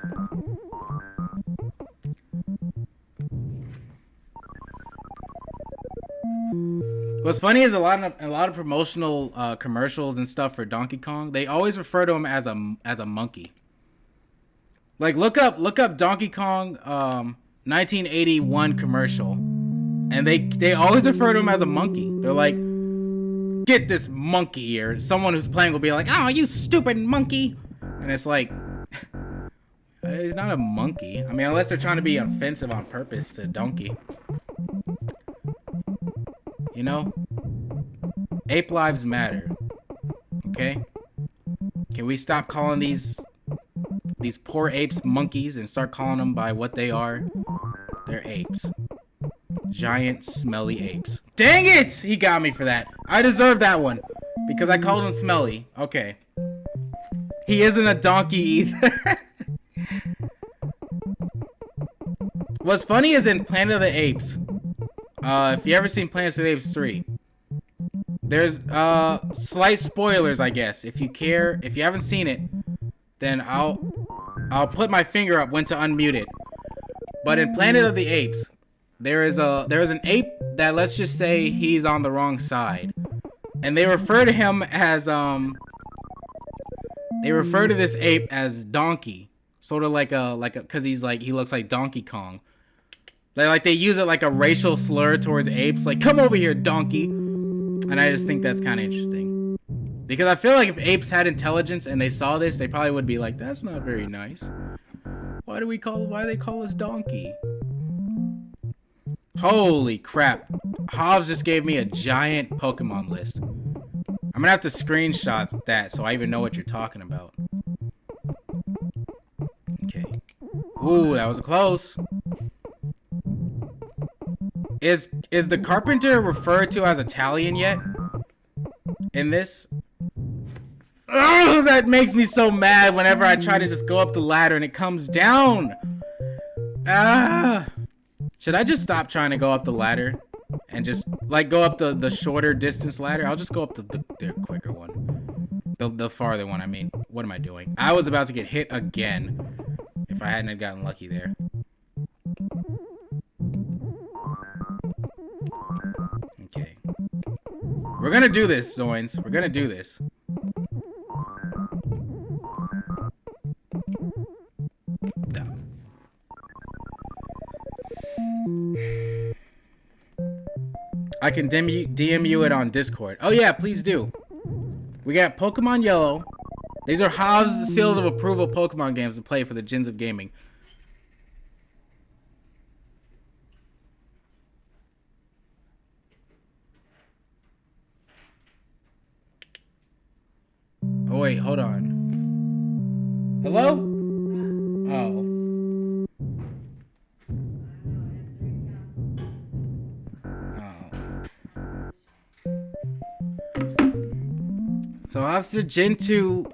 What's funny is a lot of promotional commercials and stuff for Donkey Kong. They always refer to him as a monkey. Like look up Donkey Kong 1981 commercial, and they always refer to him as a monkey. They're like, get this monkey, or someone who's playing will be like, oh, you stupid monkey, and it's like, he's not a monkey. I mean, unless they're trying to be offensive on purpose to Donkey. You know? Ape lives matter. Okay? Can we stop calling these poor apes monkeys and start calling them by what they are? They're apes. Giant, smelly apes. Dang it! He got me for that. I deserve that one. Because I called him smelly. Okay. He isn't a donkey either. What's funny is in Planet of the Apes, if you ever seen Planet of the Apes 3, there's slight spoilers, I guess. If you care, if you haven't seen it, then I'll put my finger up when to unmute it. But in Planet of the Apes, there is an ape that, let's just say, he's on the wrong side, and they refer to him as they refer to this ape as Donkey, sort of like a because he looks like Donkey Kong. Like they use it like a racial slur towards apes, like, come over here, donkey. And I just think that's kind of interesting. Because I feel like if apes had intelligence and they saw this, they probably would be like, that's not very nice. Why do they call us donkey? Holy crap. Hobbs just gave me a giant Pokemon list. I'm gonna have to screenshot that so I even know what you're talking about. Okay. Ooh, that was close. Is the carpenter referred to as Italian yet? In this? Oh, that makes me so mad whenever I try to just go up the ladder and it comes down. Ah. Should I just stop trying to go up the ladder and just like go up the shorter distance ladder? I'll just go up the quicker one. The farther one, I mean. What am I doing? I was about to get hit again if I hadn't gotten lucky there. Okay. We're gonna do this, Zoins. We're gonna do this. I can DM you it on Discord. Oh yeah, please do. We got Pokemon Yellow. These are Hobbs' seal of approval Pokemon games to play for the Gins of Gaming. Oh wait, hold on. Hello? Oh. So obviously Gen 2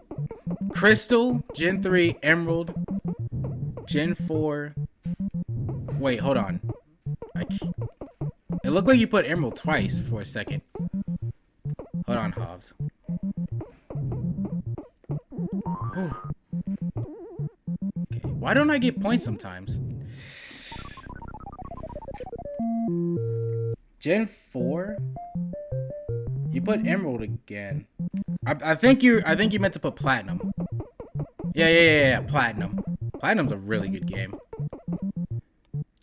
Crystal, Gen 3 Emerald, Gen 4. Wait, hold on. It looked like you put Emerald twice for a second. Hold on, Hobbs. Whew. Okay. Why don't I get points sometimes? Gen 4? You put Emerald again. I think you meant to put Platinum. Yeah, Platinum. Platinum's a really good game.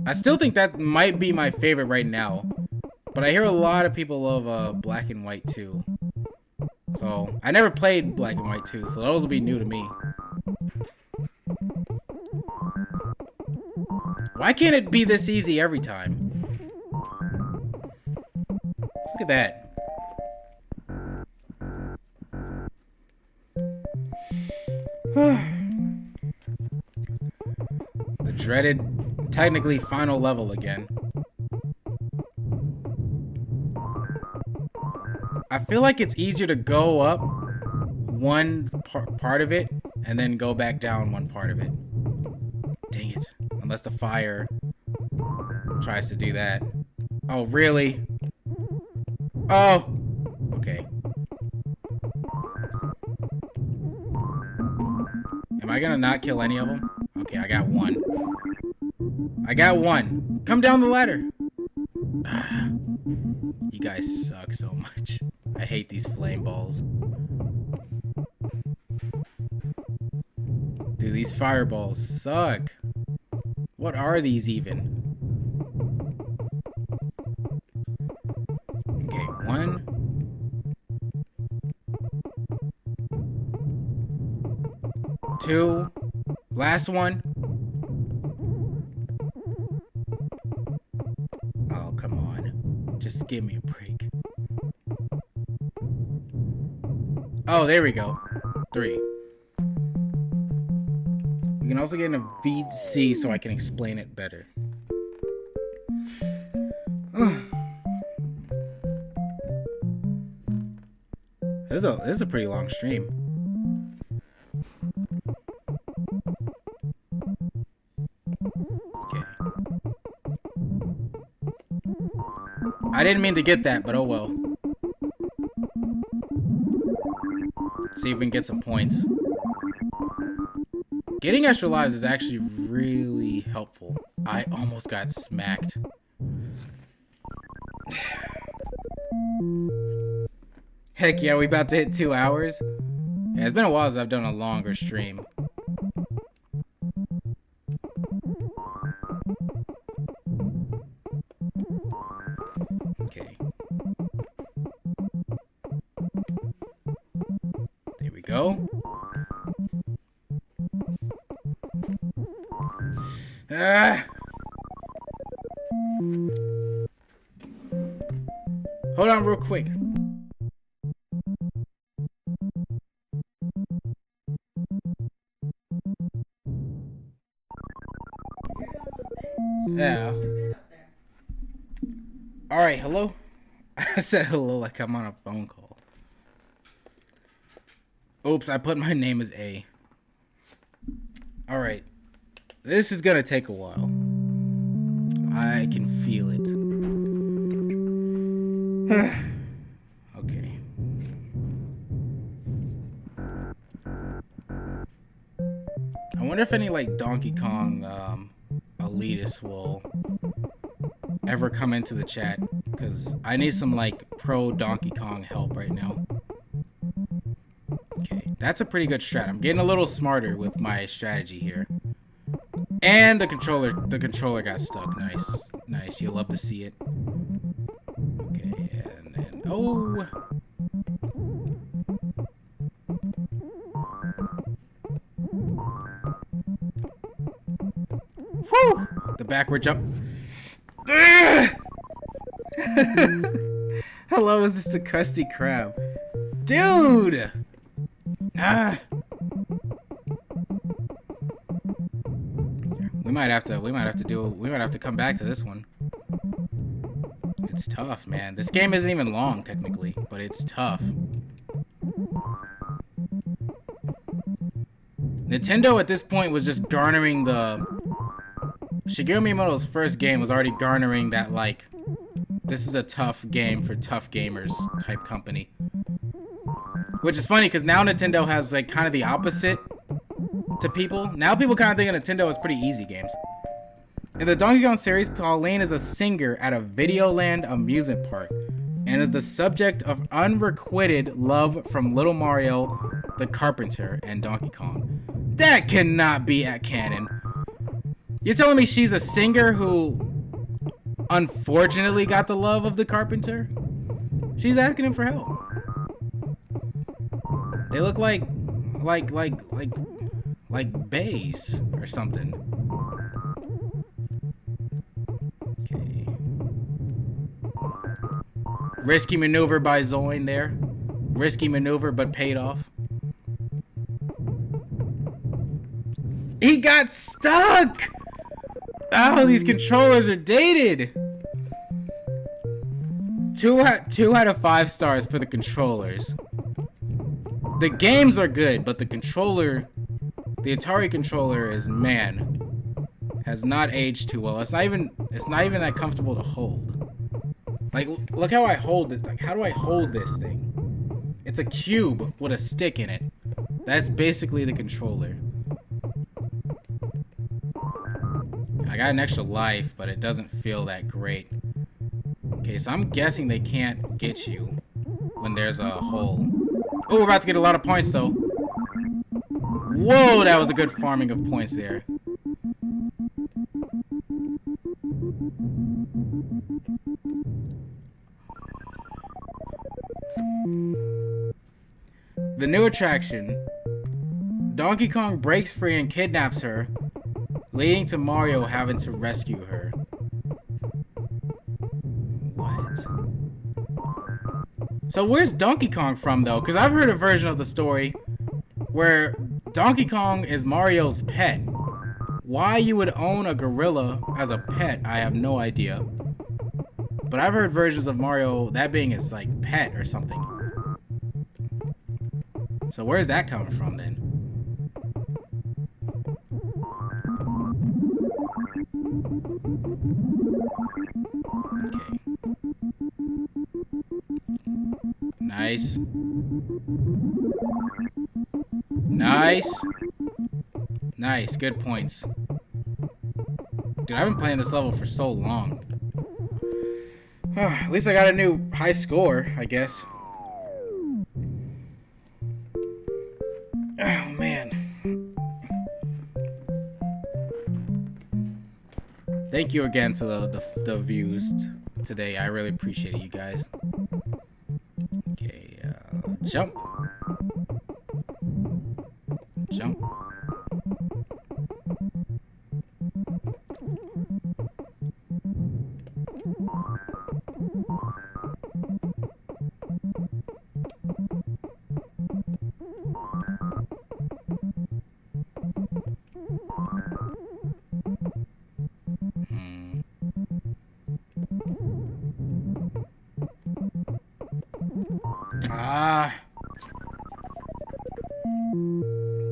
I still think that might be my favorite right now. But I hear a lot of people love Black and White too. So, I never played Black and White 2, so those will be new to me. Why can't it be this easy every time? Look at that. The dreaded, technically final level again. I feel like it's easier to go up one part of it and then go back down one part of it. Dang it. Unless the fire tries to do that. Oh, really? Oh! Okay. Am I gonna not kill any of them? Okay, I got one. I got one. Come down the ladder. You guys suck so much. I hate these flame balls. Dude, these fireballs suck. What are these even? Okay, one. Two. Last one. Oh, come on. Just give me a break. Oh, there we go. 3. We can also get in a VC so I can explain it better. This is a pretty long stream. Okay. I didn't mean to get that, but oh well. See if we can get some points. Getting extra lives is actually really helpful. I almost got smacked. Heck yeah, we about to hit 2 hours. Yeah, it's been a while since I've done a longer stream. Okay. There we go. Hold on real quick. Yeah. Alright, hello? I said hello like I'm on a phone call. Oops, I put my name as A. Alright. This is gonna take a while. I can feel it. Okay. I wonder if any like Donkey Kong elitists will ever come into the chat, because I need some like pro Donkey Kong help right now. Okay, that's a pretty good strat. I'm getting a little smarter with my strategy here. And the controller got stuck. Nice. Nice. You'll love to see it. Okay, and then oh. Whew! The backward jump. Hello, is this the Krusty Krab? Dude! Ah. We might have to come back to this one. It's tough, man. This game isn't even long technically, but it's tough. Nintendo at this point was just garnering the Shigeru Miyamoto's first game was already garnering that like this is a tough game for tough gamers type company. Which is funny because now Nintendo has like kind of the opposite to people. Now people kind of think of Nintendo as pretty easy games. In the Donkey Kong series, Pauline is a singer at a Videoland amusement park and is the subject of unrequited love from Little Mario, the Carpenter, and Donkey Kong. That cannot be at canon. You're telling me she's a singer who unfortunately got the love of the Carpenter? She's asking him for help. They look like bays or something. Okay. Risky maneuver by Zoin there. Risky maneuver, but paid off. He got stuck! Oh, these controllers are dated! 2 out of 5 stars for the controllers. The games are good, but the controller, the Atari controller is, man, has not aged too well. It's not even that comfortable to hold. Like, look how I hold this. Like, how do I hold this thing? It's a cube with a stick in it. That's basically the controller. I got an extra life, but it doesn't feel that great. Okay, so I'm guessing they can't get you when there's a hole. Oh, we're about to get a lot of points, though. Whoa, that was a good farming of points there. The new attraction. Donkey Kong breaks free and kidnaps her, leading to Mario having to rescue her. What? So where's Donkey Kong from, though? Because I've heard a version of the story where Donkey Kong is Mario's pet. Why you would own a gorilla as a pet, I have no idea. But I've heard versions of Mario that being his, like, pet or something. So where's that coming from, then? Okay. Nice. Nice. Nice. Good points. Dude, I've been playing this level for so long. At least I got a new high score, I guess. Oh, man. Thank you again to the views today. I really appreciate it, you guys. Okay, jump. Jump.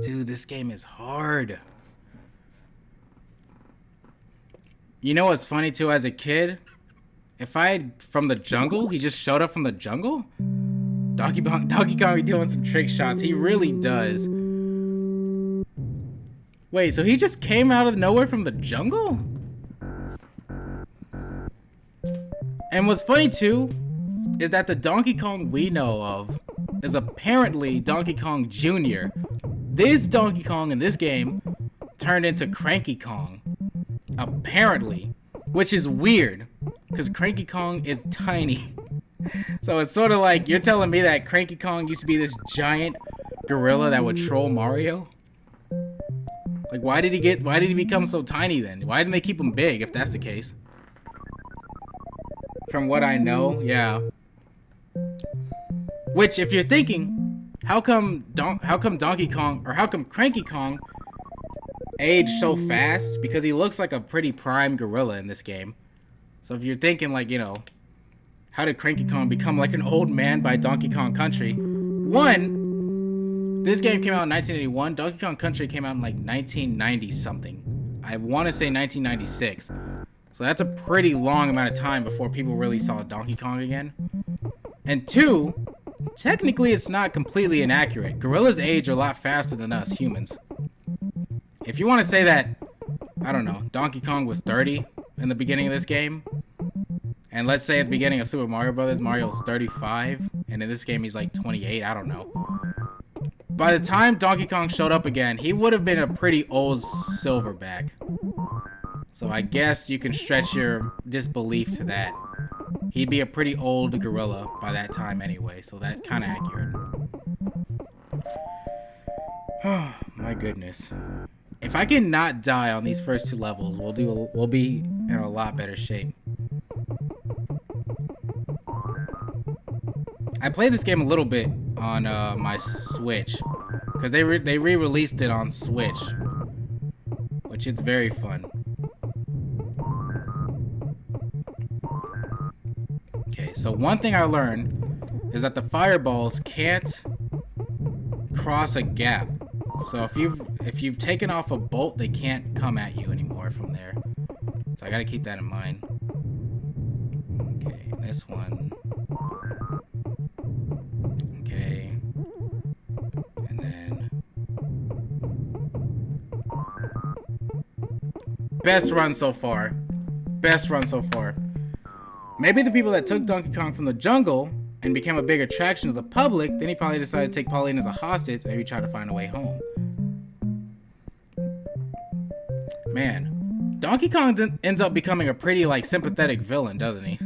Dude, this game is hard. You know what's funny too, as a kid? If I had from the jungle, he just showed up from the jungle? Donkey Kong be doing some trick shots. He really does. Wait, so he just came out of nowhere from the jungle? And what's funny too is that the Donkey Kong we know of is apparently Donkey Kong Jr. This Donkey Kong in this game turned into Cranky Kong. Apparently. Which is weird, because Cranky Kong is tiny. So it's sort of like you're telling me that Cranky Kong used to be this giant gorilla that would troll Mario? Like, why did he become so tiny then? Why didn't they keep him big if that's the case? From what I know, yeah. Which, if you're thinking, how come Donkey Kong, or how come Cranky Kong aged so fast? Because he looks like a pretty prime gorilla in this game. So if you're thinking, like, you know, how did Cranky Kong become like an old man by Donkey Kong Country? One, this game came out in 1981. Donkey Kong Country came out in like 1990 something. I want to say 1996. So that's a pretty long amount of time before people really saw Donkey Kong again. And two, technically it's not completely inaccurate. Gorillas age a lot faster than us humans. If you want to say that, I don't know, Donkey Kong was 30 in the beginning of this game, and let's say at the beginning of Super Mario Brothers, Mario's 35, and in this game he's like 28, I don't know. By the time Donkey Kong showed up again, he would have been a pretty old silverback. So I guess you can stretch your disbelief to that. He'd be a pretty old gorilla by that time anyway, so that's kind of accurate. Oh, my goodness. If I can not die on these first two levels, we'll be in a lot better shape. I played this game a little bit on my Switch, because they re-released it on Switch, which is very fun. Okay, so one thing I learned is that the fireballs can't cross a gap. So if you've taken off a bolt, they can't come at you anymore from there. So I gotta keep that in mind. Okay, this one. Okay. And then best run so far. Best run so far. Maybe the people that took Donkey Kong from the jungle and became a big attraction to the public, then he probably decided to take Pauline as a hostage and maybe try to find a way home. Man, Donkey Kong ends up becoming a pretty, like, sympathetic villain, doesn't he?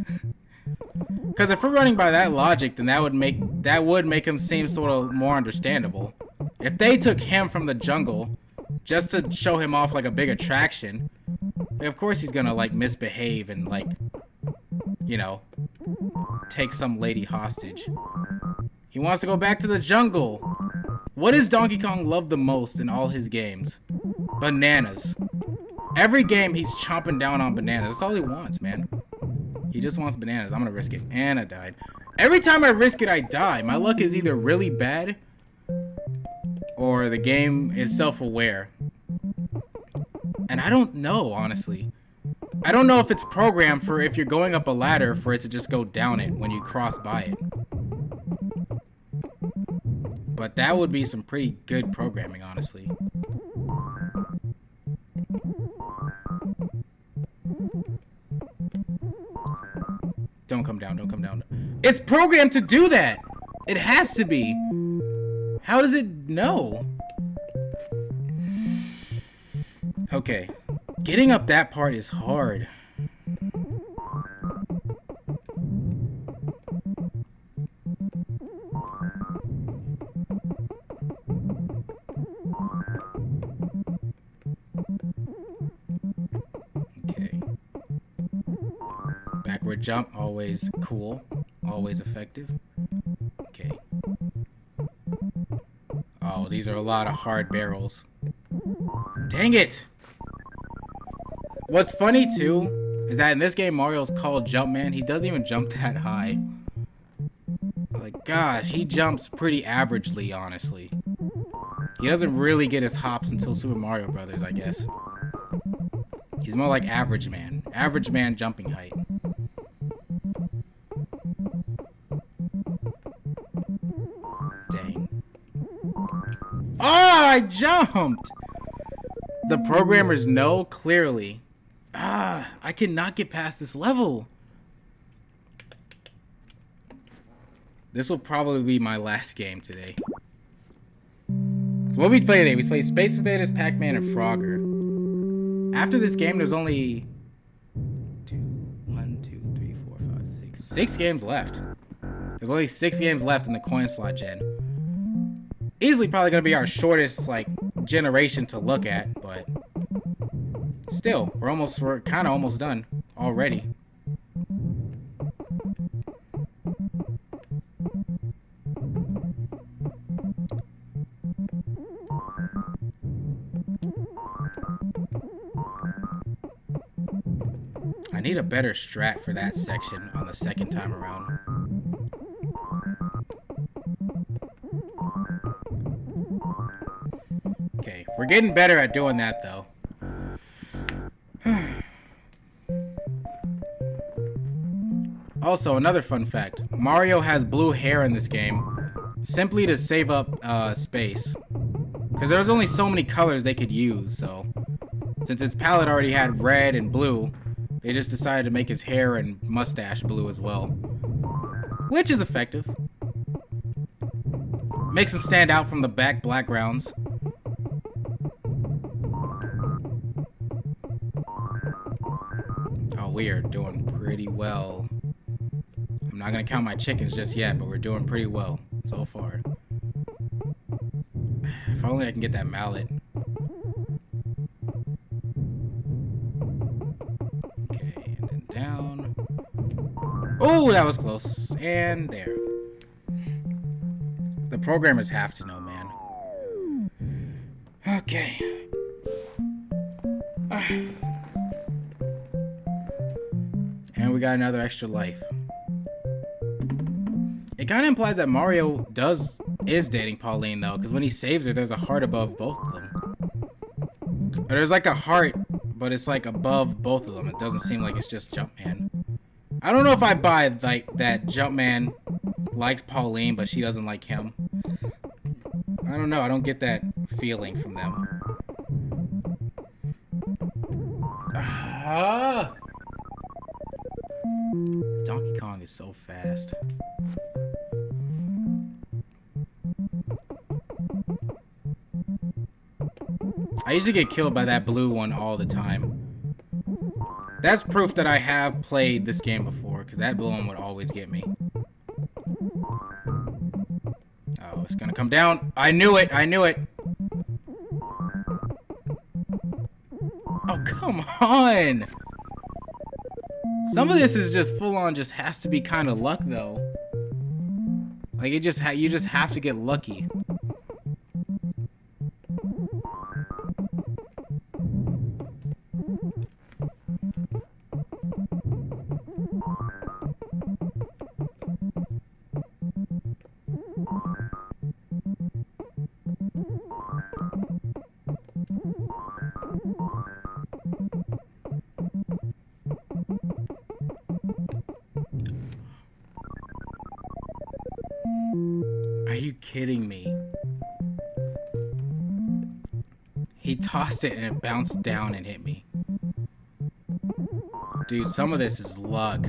Because if we're running by that logic, then that would make him seem sort of more understandable. If they took him from the jungle just to show him off like a big attraction, of course he's gonna, like, misbehave and, like, you know, take some lady hostage. He wants to go back to the jungle. What does Donkey Kong love the most in all his games? Bananas. Every game he's chomping down on bananas. That's all he wants, man. He just wants bananas. I'm gonna risk it. And I died. Every time I risk it, I die. My luck is either really bad or the game is self-aware. And I don't know, honestly. I don't know if it's programmed for if you're going up a ladder for it to just go down it when you cross by it. But that would be some pretty good programming, honestly. Don't come down, don't come down. It's programmed to do that! It has to be! How does it know? Okay. Getting up that part is hard. Okay. Backward jump, always cool. Always effective. Okay. Oh, these are a lot of hard barrels. Dang it! What's funny, too, is that in this game, Mario's called Jumpman. He doesn't even jump that high. Like, gosh, he jumps pretty averagely, honestly. He doesn't really get his hops until Super Mario Brothers, I guess. He's more like Average Man. Average Man jumping height. Dang. Oh, I jumped! The programmers know clearly. I cannot get past this level. This will probably be my last game today. So what we play today? We play Space Invaders, Pac-Man, and Frogger. After this game, there's only 6 games left. There's only 6 games left in the coin slot gen. Easily probably going to be our shortest, like, generation to look at, but still, we're kind of almost done already. I need a better strat for that section on the second time around. Okay, we're getting better at doing that, though. Also, another fun fact. Mario has blue hair in this game simply to save up space. Because there's only so many colors they could use, so since his palette already had red and blue, they just decided to make his hair and mustache blue as well. Which is effective. Makes him stand out from the backgrounds. Oh, we are doing pretty well. I'm not gonna count my chickens just yet, but we're doing pretty well so far. If only I can get that mallet. Okay, and then down. Oh, that was close. And there. The programmers have to know, man. Okay. And we got another extra life. It kind of implies that Mario does is dating Pauline, though, because when he saves her, there's a heart above both of them. Or there's like a heart, but it's like above both of them. It doesn't seem like it's just Jumpman. I don't know if I buy like that Jumpman likes Pauline, but she doesn't like him. I don't know. I don't get that feeling from them. Donkey Kong is so fast. I usually get killed by that blue one all the time. That's proof that I have played this game before, because that blue one would always get me. Oh, it's gonna come down. I knew it. I knew it. Oh, come on. Some of this is just full on, just has to be kind of luck, though. Like, you just have to get lucky. Are you kidding me? He tossed it and it bounced down and hit me. Dude, some of this is luck.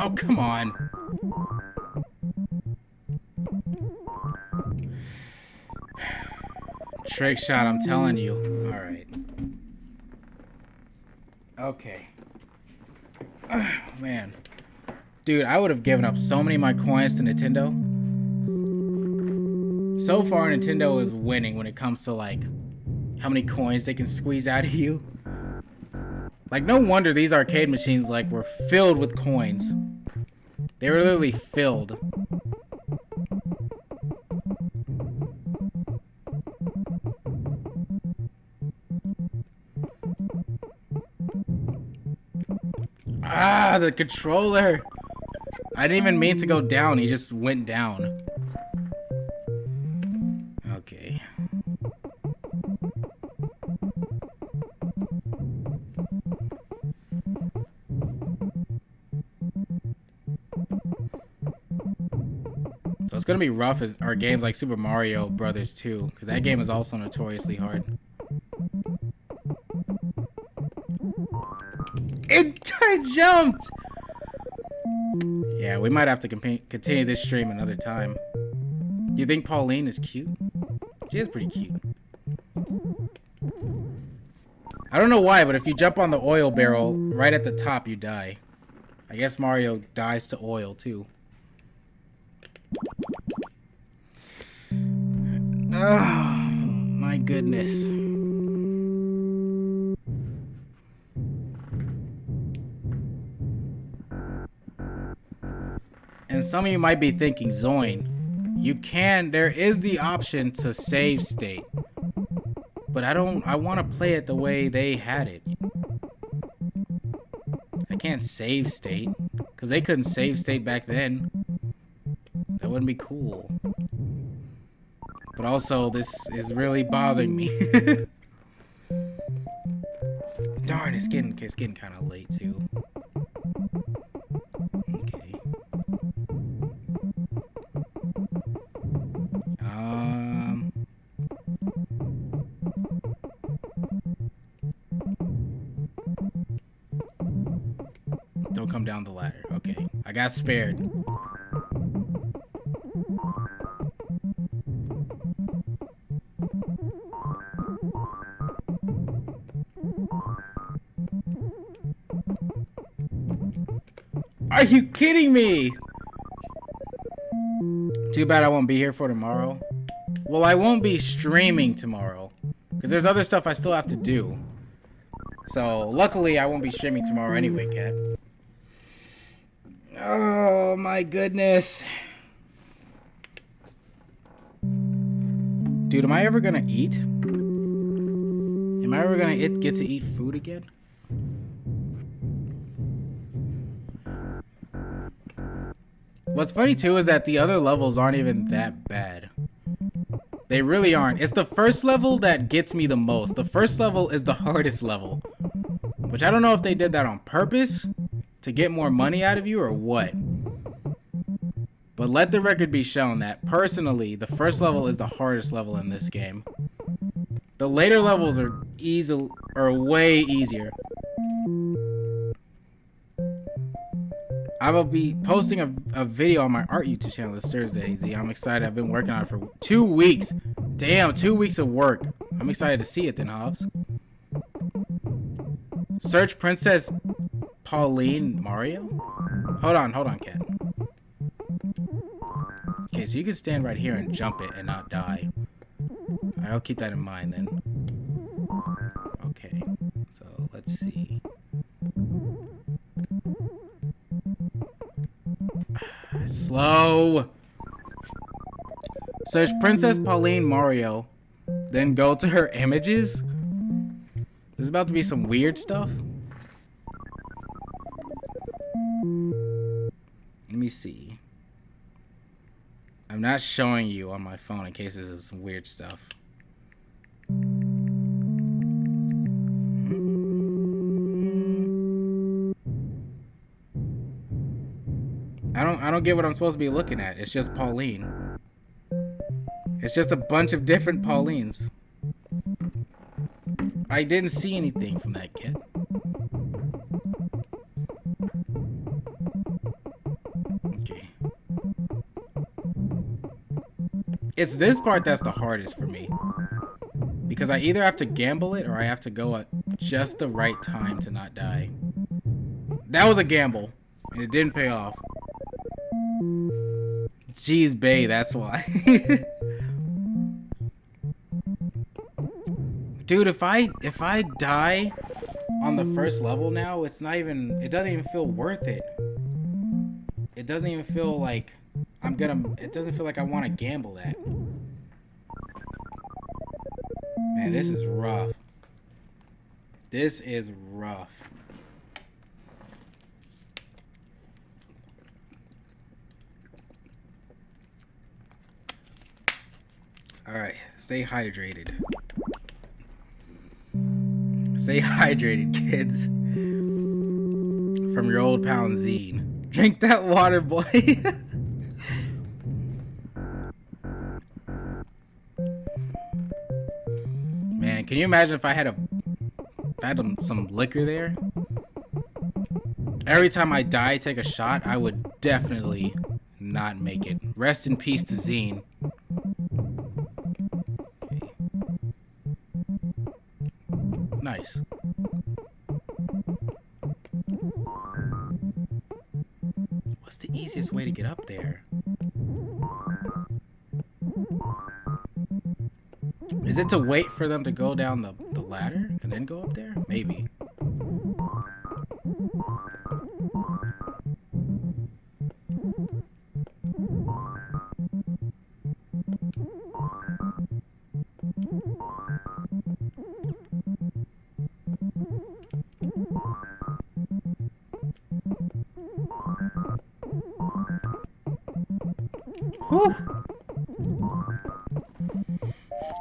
Oh, come on. Trick shot, I'm telling you. Alright. Okay. Man. Dude, I would have given up so many of my coins to Nintendo. So far, Nintendo is winning when it comes to, like, how many coins they can squeeze out of you. Like, no wonder these arcade machines, like, were filled with coins. They were literally filled. Ah, the controller. I didn't even mean to go down. He just went down. Okay. So it's gonna be rough as our games like Super Mario Brothers 2, because that game is also notoriously hard. I jumped! Yeah, we might have to continue this stream another time. You think Pauline is cute? She is pretty cute. I don't know why, but if you jump on the oil barrel right at the top, you die. I guess Mario dies to oil, too. Oh, my goodness. And some of you might be thinking, Zoin, there is the option to save state. But I want to play it the way they had it. I can't save state, because they couldn't save state back then. That wouldn't be cool. But also, this is really bothering me. Darn, it's getting kind of late, too. Okay. Don't come down the ladder. Okay. I got spared. Are you kidding me? Too bad I won't be here for tomorrow. Well, I won't be streaming tomorrow, because there's other stuff I still have to do. So, luckily, I won't be streaming tomorrow anyway, Cat. Oh my goodness. Dude, am I ever gonna eat? Am I ever gonna get to eat food again? What's funny too is that the other levels aren't even that bad. They really aren't. It's the first level that gets me the most. The first level is the hardest level. Which I don't know if they did that on purpose to get more money out of you or what. But let the record be shown that personally, the first level is the hardest level in this game. The later levels are way easier. I will be posting a video on my art YouTube channel this Thursday. I'm excited. I've been working on it for 2 weeks. Damn, 2 weeks of work. I'm excited to see it then, Hobbs. Search Princess Pauline Mario? Hold on, Cat. Okay, so you can stand right here and jump it and not die. I'll keep that in mind then. Okay, so let's see. Slow. Search Princess Pauline Mario, then go to her images. There's about to be some weird stuff. Let me see. I'm not showing you on my phone in case this is some weird stuff. I don't get what I'm supposed to be looking at. It's just Pauline. It's just a bunch of different Paulines. I didn't see anything from that kid. Okay. It's this part that's the hardest for me. Because I either have to gamble it or I have to go at just the right time to not die. That was a gamble. And it didn't pay off. Jeez, Bay, that's why. Dude, if I die on the first level now, it doesn't even feel worth it. It doesn't even feel like it doesn't feel like I want to gamble that. Man, this is rough. This is rough. Alright, stay hydrated. Stay hydrated, kids. From your old pound Zine. Drink that water, boy. Man, can you imagine if I had some liquor there? Every time I die, take a shot, I would definitely not make it. Rest in peace to Zine. Nice. What's the easiest way to get up there? Is it to wait for them to go down the ladder and then go up there? Maybe. Whew.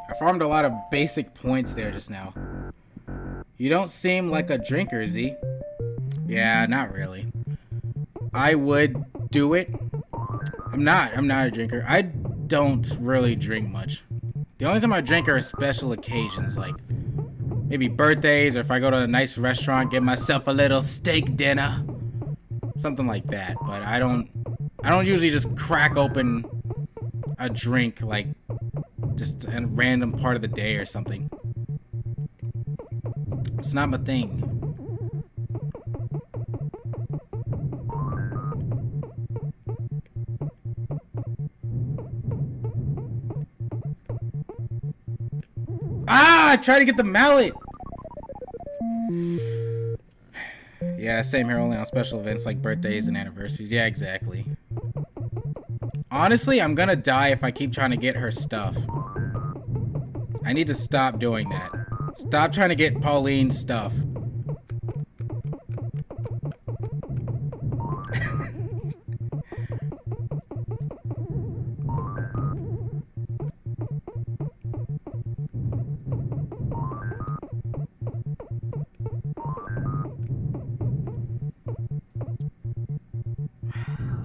I farmed a lot of basic points there just now. You don't seem like a drinker, Z. Yeah, not really. I would do it. I'm not a drinker. I don't really drink much. The only time I drink are special occasions, like maybe birthdays, or if I go to a nice restaurant, get myself a little steak dinner. Something like that. But I don't usually just crack open a drink like just a random part of the day or something. It's not my thing. Ah, I tried to get the mallet. Yeah, same here, only on special events like birthdays and anniversaries. Yeah, exactly. Honestly, I'm gonna die if I keep trying to get her stuff. I need to stop doing that. Stop trying to get Pauline's stuff.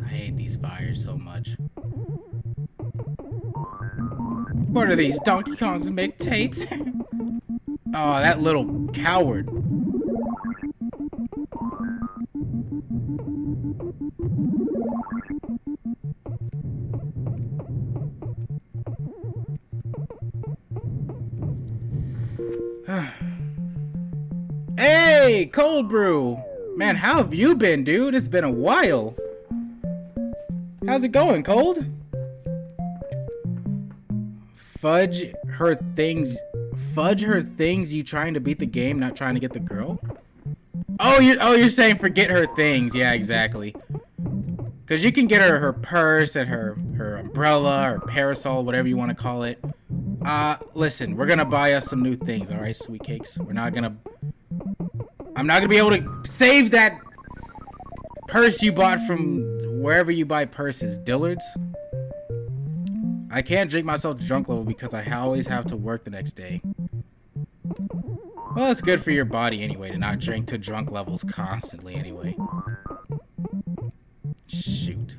I hate these fires so much. What are these, Donkey Kong's mixtapes? Oh, that little coward. Hey, Cold Brew! Man, how have you been, dude? It's been a while. How's it going, Cold? Fudge her things. Fudge her things. You trying to beat the game, not trying to get the girl? Oh, you're saying forget her things. Yeah, exactly. Cause you can get her purse and her umbrella or parasol, whatever you want to call it. Listen, we're gonna buy us some new things, all right, sweet cakes. I'm not gonna be able to save that purse you bought from wherever you buy purses, Dillard's. I can't drink myself to drunk level because I always have to work the next day. Well, it's good for your body anyway to not drink to drunk levels constantly anyway. Shoot.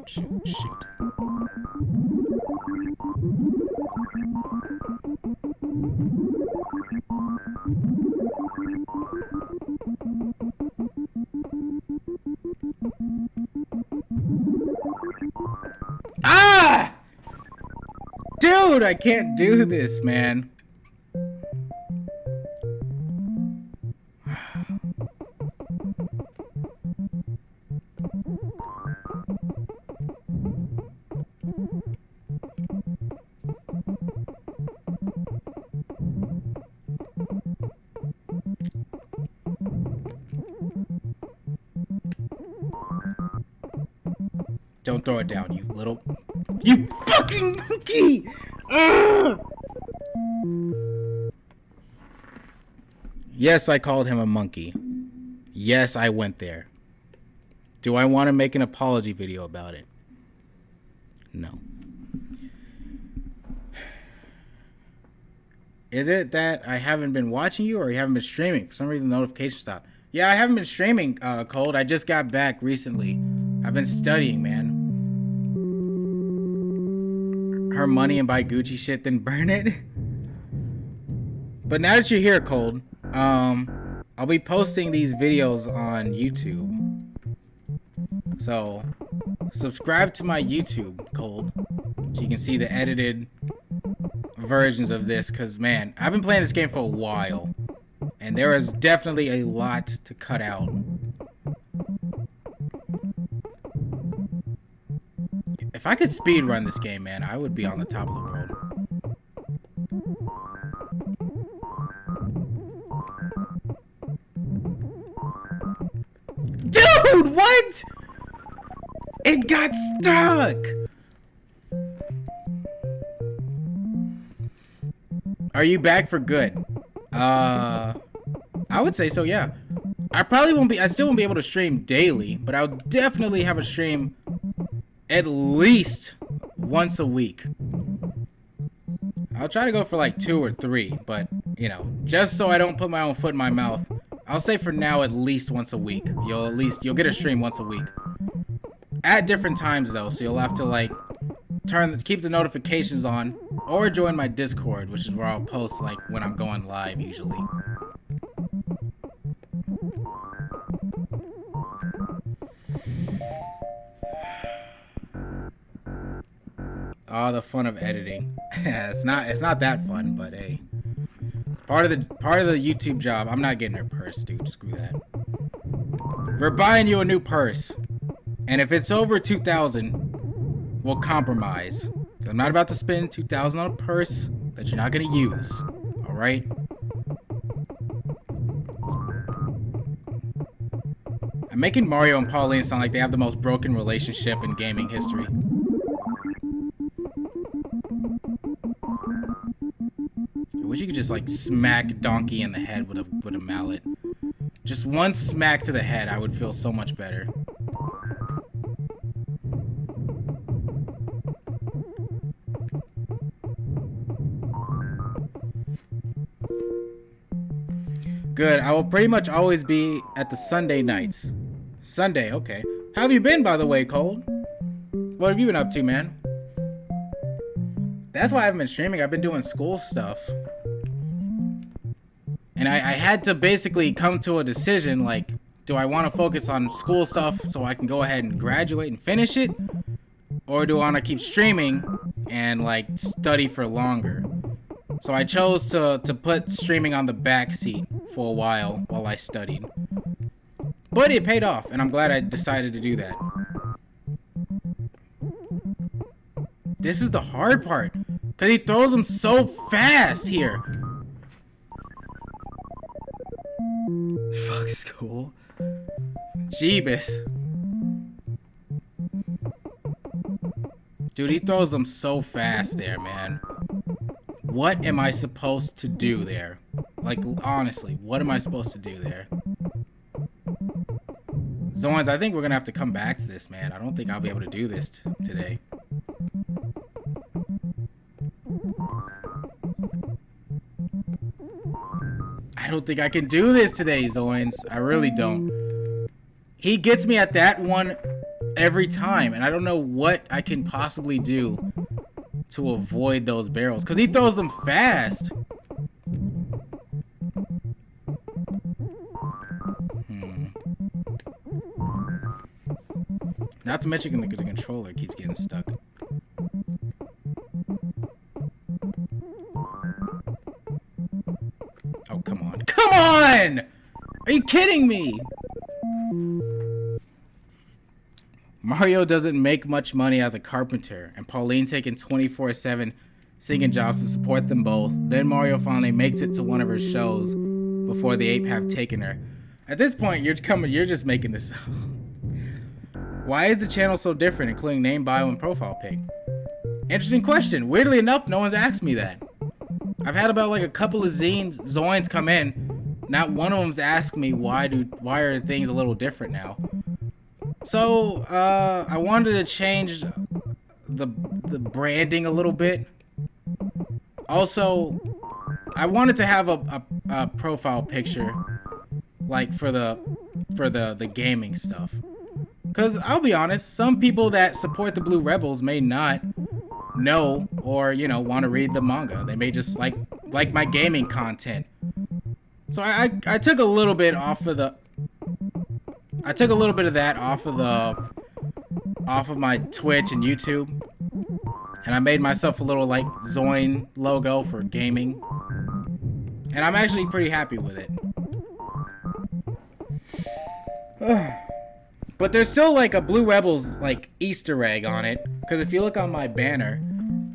Shoot. Ah! Dude, I can't do this, man. Don't throw it down, you fucking monkey! Yes, I called him a monkey. Yes, I went there. Do I want to make an apology video about it? No. Is it that I haven't been watching you or you haven't been streaming? For some reason, the notification stopped. Yeah, I haven't been streaming, Cold. I just got back recently. I've been studying, man. Her money and buy Gucci shit, then burn it. But now that you're here, Cold, I'll be posting these videos on YouTube. So, subscribe to my YouTube, Cold, so you can see the edited versions of this. Because, man, I've been playing this game for a while, and there is definitely a lot to cut out. If I could speedrun this game, man, I would be on the top of the world. Dude, what? It got stuck. Are you back for good? I would say so, yeah. I still won't be able to stream daily, but I'll definitely have a stream at least once a week. I'll try to go for like 2 or 3, but, you know, just so I don't put my own foot in my mouth, I'll say for now at least once a week. You'll get a stream once a week. At different times though, so you'll have to like keep the notifications on or join my Discord, which is where I'll post like when I'm going live usually. Oh, the fun of editing. It's not that fun, but hey. It's part of the YouTube job. I'm not getting her purse, dude. Screw that. We're buying you a new purse. And if it's over 2,000, we'll compromise. I'm not about to spend 2,000 on a purse that you're not gonna use. Alright? I'm making Mario and Pauline sound like they have the most broken relationship in gaming history. I wish you could just like smack Donkey in the head with a mallet. Just one smack to the head, I would feel so much better. Good. I will pretty much always be at the Sunday nights. Sunday, okay. How have you been, by the way, Cold? What have you been up to, man? That's why I haven't been streaming. I've been doing school stuff. And I had to basically come to a decision, like, do I want to focus on school stuff so I can go ahead and graduate and finish it? Or do I want to keep streaming and, like, study for longer? So I chose to put streaming on the back seat for a while I studied. But it paid off, and I'm glad I decided to do that. This is the hard part, because he throws them so fast here. Fuck school. Jeebus. Dude, he throws them so fast there, man. What am I supposed to do there? Like, honestly, what am I supposed to do there? Zoins, I think we're gonna have to come back to this, man. I don't think I'll be able to do this today. I don't think I can do this today, Zoins. I really don't. He gets me at that one every time, and I don't know what I can possibly do to avoid those barrels, because he throws them fast. Not to mention the controller keeps getting stuck. Oh, come on. Come on! Are you kidding me? Mario doesn't make much money as a carpenter, and Pauline taking 24/7 singing jobs to support them both. Then Mario finally makes it to one of her shows before the ape have taken her. At this point, you're just making this up. Why is the channel so different, including name, bio, and profile pic? Interesting question. Weirdly enough, no one's asked me that. I've had about like a couple of Zoins come in. Not one of them's asked me why are things a little different now. So I wanted to change the branding a little bit. Also, I wanted to have a profile picture like for the gaming stuff. Because I'll be honest, some people that support the Blue Rebels may not know or, you know, want to read the manga. They may just like my gaming content. So I took a little bit off of the... I took a little bit of that off of my Twitch and YouTube. And I made myself a little, like, Zoin logo for gaming. And I'm actually pretty happy with it. But there's still like a Blue Rebels like Easter egg on it, because if you look on my banner,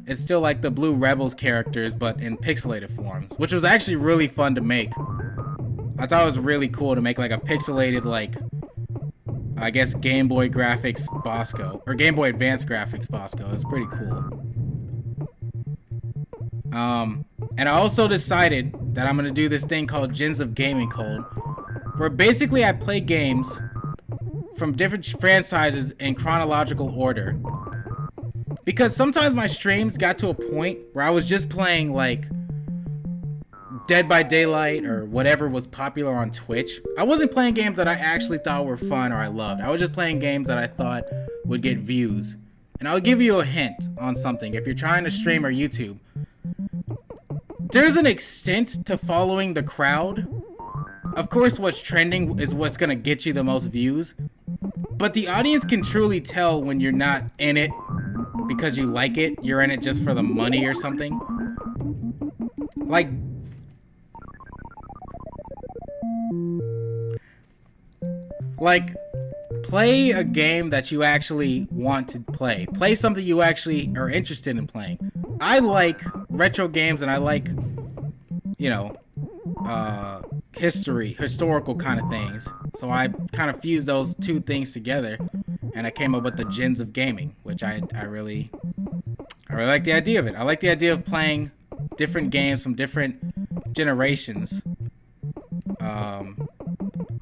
it's still like the Blue Rebels characters but in pixelated forms, which was actually really fun to make. I thought it was really cool to make like a pixelated, like, I guess Game Boy graphics Bosco, or Game Boy Advance graphics Bosco. It's pretty cool. And I also decided that I'm gonna do this thing called Gins of Gaming Code, where basically I play games from different franchises in chronological order. Because sometimes my streams got to a point where I was just playing like Dead by Daylight or whatever was popular on Twitch. I wasn't playing games that I actually thought were fun or I loved. I was just playing games that I thought would get views. And I'll give you a hint on something. If you're trying to stream or YouTube, there's an extent to following the crowd. Of course, what's trending is what's gonna get you the most views. But the audience can truly tell when you're not in it because you like it. You're in it just for the money or something. Like, play a game that you actually want to play. Play something you actually are interested in playing. I like retro games and I like, you know, historical kind of things. So I kind of fused those two things together, and I came up with the Gens of Gaming, which I really like the idea of it. I like the idea of playing different games from different generations,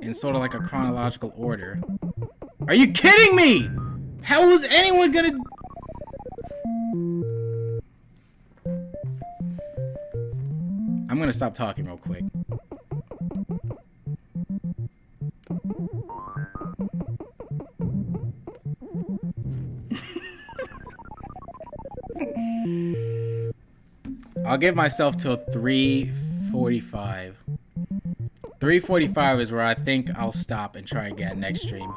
in sort of like a chronological order. Are you kidding me? How was anyone gonna... I'm gonna stop talking real quick. I'll give myself till 3:45. 3:45 is where I think I'll stop and try again next stream.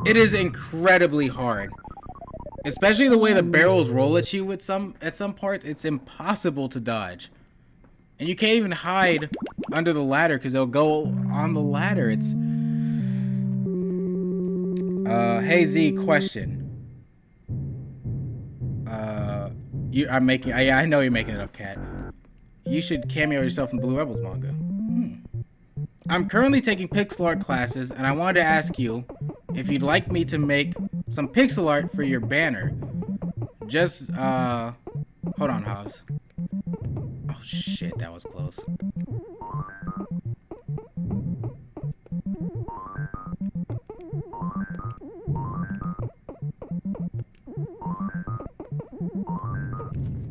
It is incredibly hard. Especially the way the barrels roll at you at some parts, it's impossible to dodge. And you can't even hide under the ladder because they'll go on the ladder. It's hey Z, question. I know you're making it up, Cat. You should cameo yourself in Blue Rebels manga. I'm currently taking pixel art classes, and I wanted to ask you if you'd like me to make some pixel art for your banner. Just, hold on, Hobbs. Oh, shit, that was close.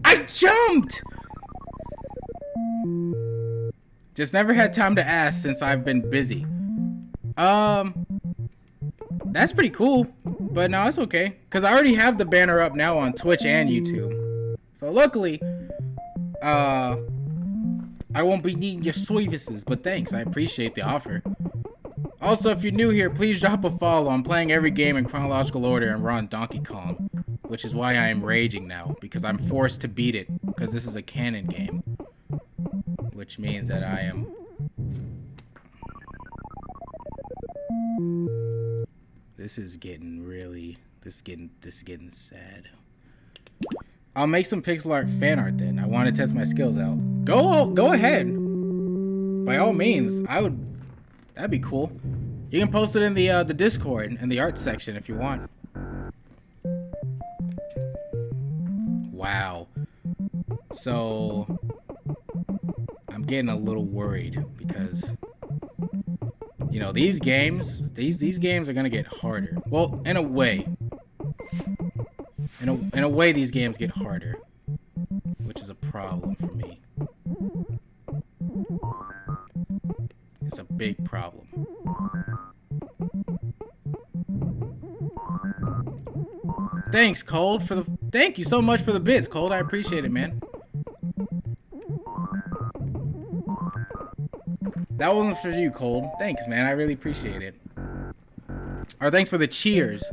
I jumped! Just never had time to ask since I've been busy. That's pretty cool, but no, it's okay. Because I already have the banner up now on Twitch and YouTube. So luckily, I won't be needing your services, but thanks, I appreciate the offer. Also, if you're new here, please drop a follow. I'm playing every game in chronological order and we're on Donkey Kong, which is why I am raging now, because I'm forced to beat it, because this is a canon game. Which means that I am... This is getting sad. I'll make some pixel art fan art then. I want to test my skills out. Go ahead. By all means, that'd be cool. You can post it in the Discord in the art section if you want. Wow. So I'm getting a little worried because, you know, these games are gonna get harder. Well, in a way, these games get harder, which is a problem for me. It's a big problem. Thanks, Cold, thank you so much for the bits, Cold. I appreciate it, man. That one was for you, Cold. Thanks, man. I really appreciate it. Or thanks for the cheers.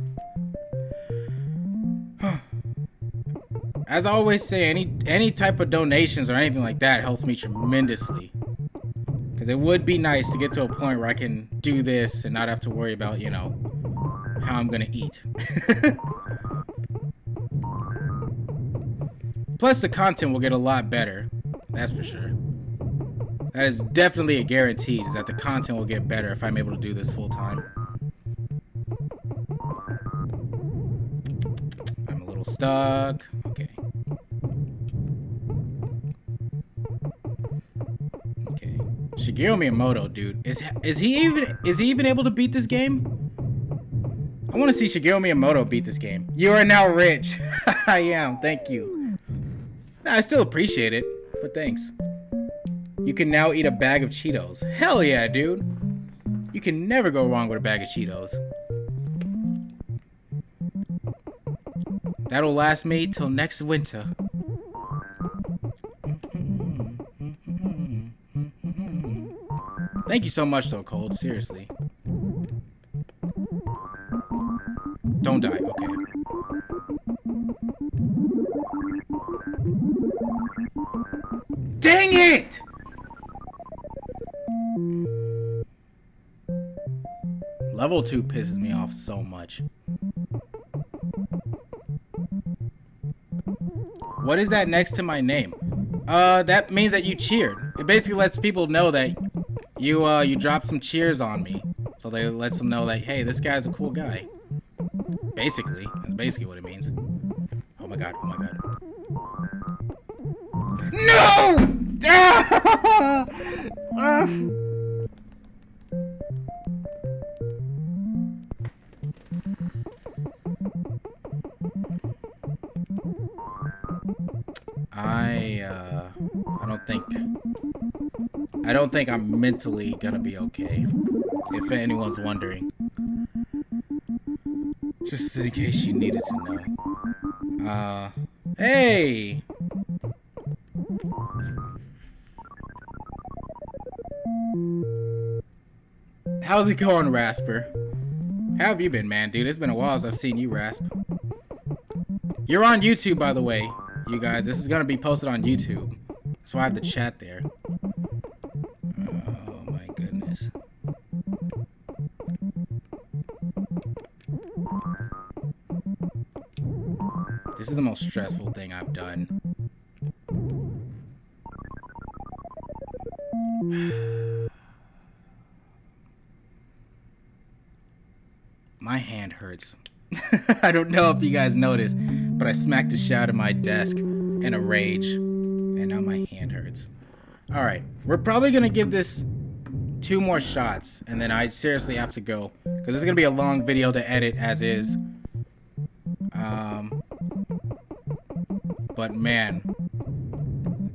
As I always say, any type of donations or anything like that helps me tremendously. Because it would be nice to get to a point where I can do this and not have to worry about, you know, how I'm gonna eat. Plus, the content will get a lot better. That's for sure. That is definitely a guarantee, is that the content will get better if I'm able to do this full time. I'm a little stuck. Okay. Okay. Shigeru Miyamoto, dude. Is he even able to beat this game? I want to see Shigeru Miyamoto beat this game. You are now rich. I am. Thank you. I still appreciate it, but thanks. You can now eat a bag of Cheetos. Hell yeah, dude. You can never go wrong with a bag of Cheetos. That'll last me till next winter. Thank you so much, though, Cold. Seriously. Don't die. Okay. Dang it! Level 2 pisses me off so much. What is that next to my name? That means that you cheered. It basically lets people know that you dropped some cheers on me. So they lets them know that, hey, this guy's a cool guy. Basically. That's basically what it means. Oh my god, oh my god. No! I don't think I'm mentally gonna be okay. If anyone's wondering. Just in case you needed to know. Hey! How's it going, Rasper? How have you been, man, dude? It's been a while since I've seen you, Rasp. You're on YouTube, by the way, you guys. This is gonna be posted on YouTube. That's why I have the chat there. Oh my goodness. This is the most stressful thing I've done. My hand hurts. I don't know if you guys noticed, but I smacked a shot at my desk in a rage, and now my hand hurts. Alright, we're probably gonna give this 2 more shots, and then I seriously have to go, because this is gonna be a long video to edit as is. But man,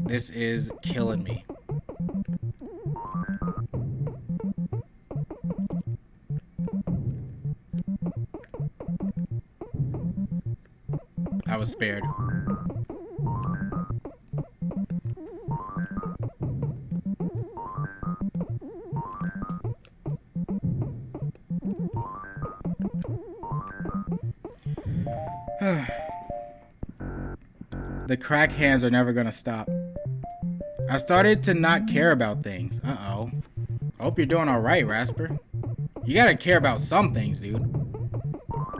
this is killing me. I was spared. The crack hands are never gonna stop. I started to not care about things. Uh-oh. I hope you're doing alright, Rasper. You gotta care about some things, dude.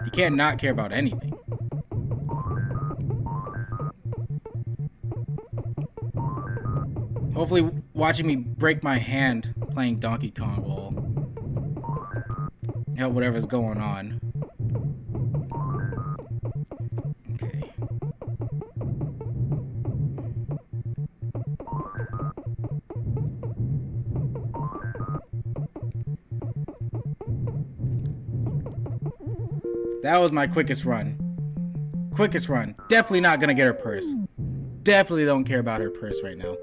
You can't not care about anything. Hopefully watching me break my hand playing Donkey Kong will help whatever's going on. Okay. That was my quickest run. Quickest run. Definitely not gonna get her purse. Definitely don't care about her purse right now.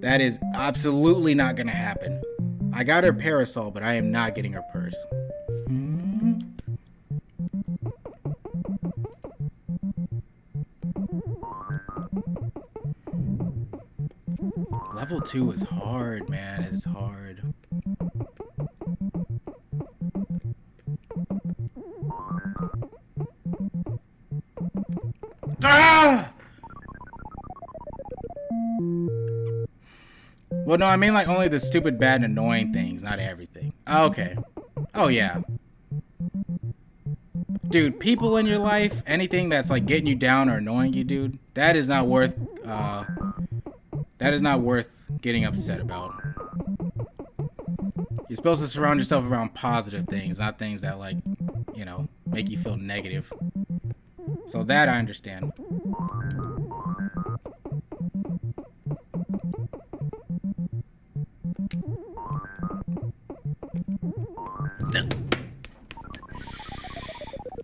That is absolutely not gonna happen. I got her parasol, but I am not getting her purse. Level 2 is hard, man. It's hard. Ah! Well, no, I mean like only the stupid, bad, and annoying things, not everything. Okay. Oh, yeah. Dude, people in your life, anything that's like getting you down or annoying you, dude, that is not worth getting upset about. You're supposed to surround yourself around positive things, not things that like, you know, make you feel negative. So that I understand.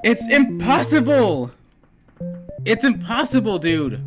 It's impossible! It's impossible, dude!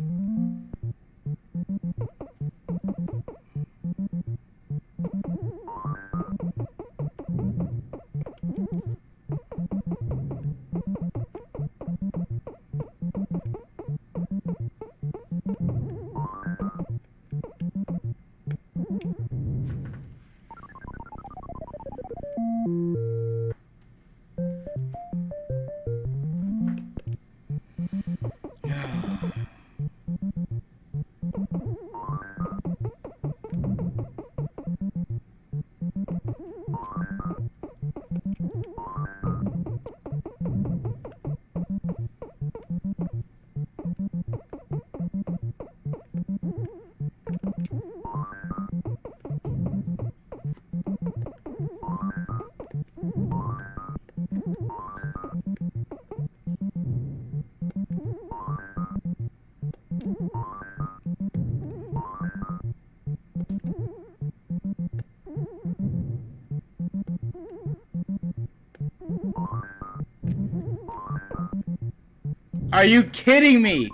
Are you kidding me?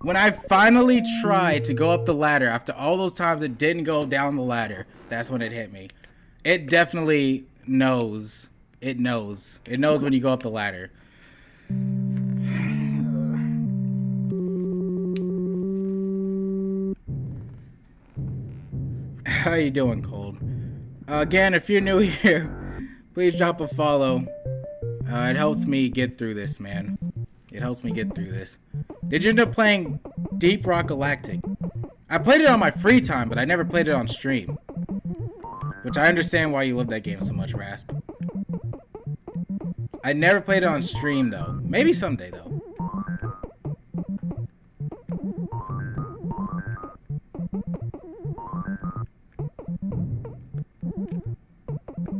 When I finally tried to go up the ladder, after all those times it didn't go down the ladder, that's when it hit me. It definitely knows. It knows. It knows when you go up the ladder. How you doing, Cold? Again, if you're new here, please drop a follow. It helps me get through this, man. It helps me get through this. Did you end up playing Deep Rock Galactic? I played it on my free time, but I never played it on stream. Which I understand why you love that game so much, Rasp. I never played it on stream, though. Maybe someday, though.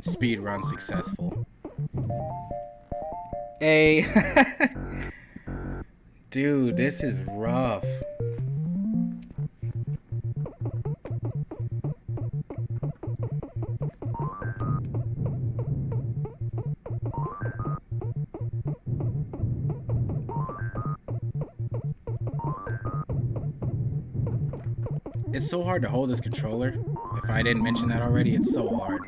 Speed run successful. Hey. Dude, this is rough. It's so hard to hold this controller. If I didn't mention that already, it's so hard.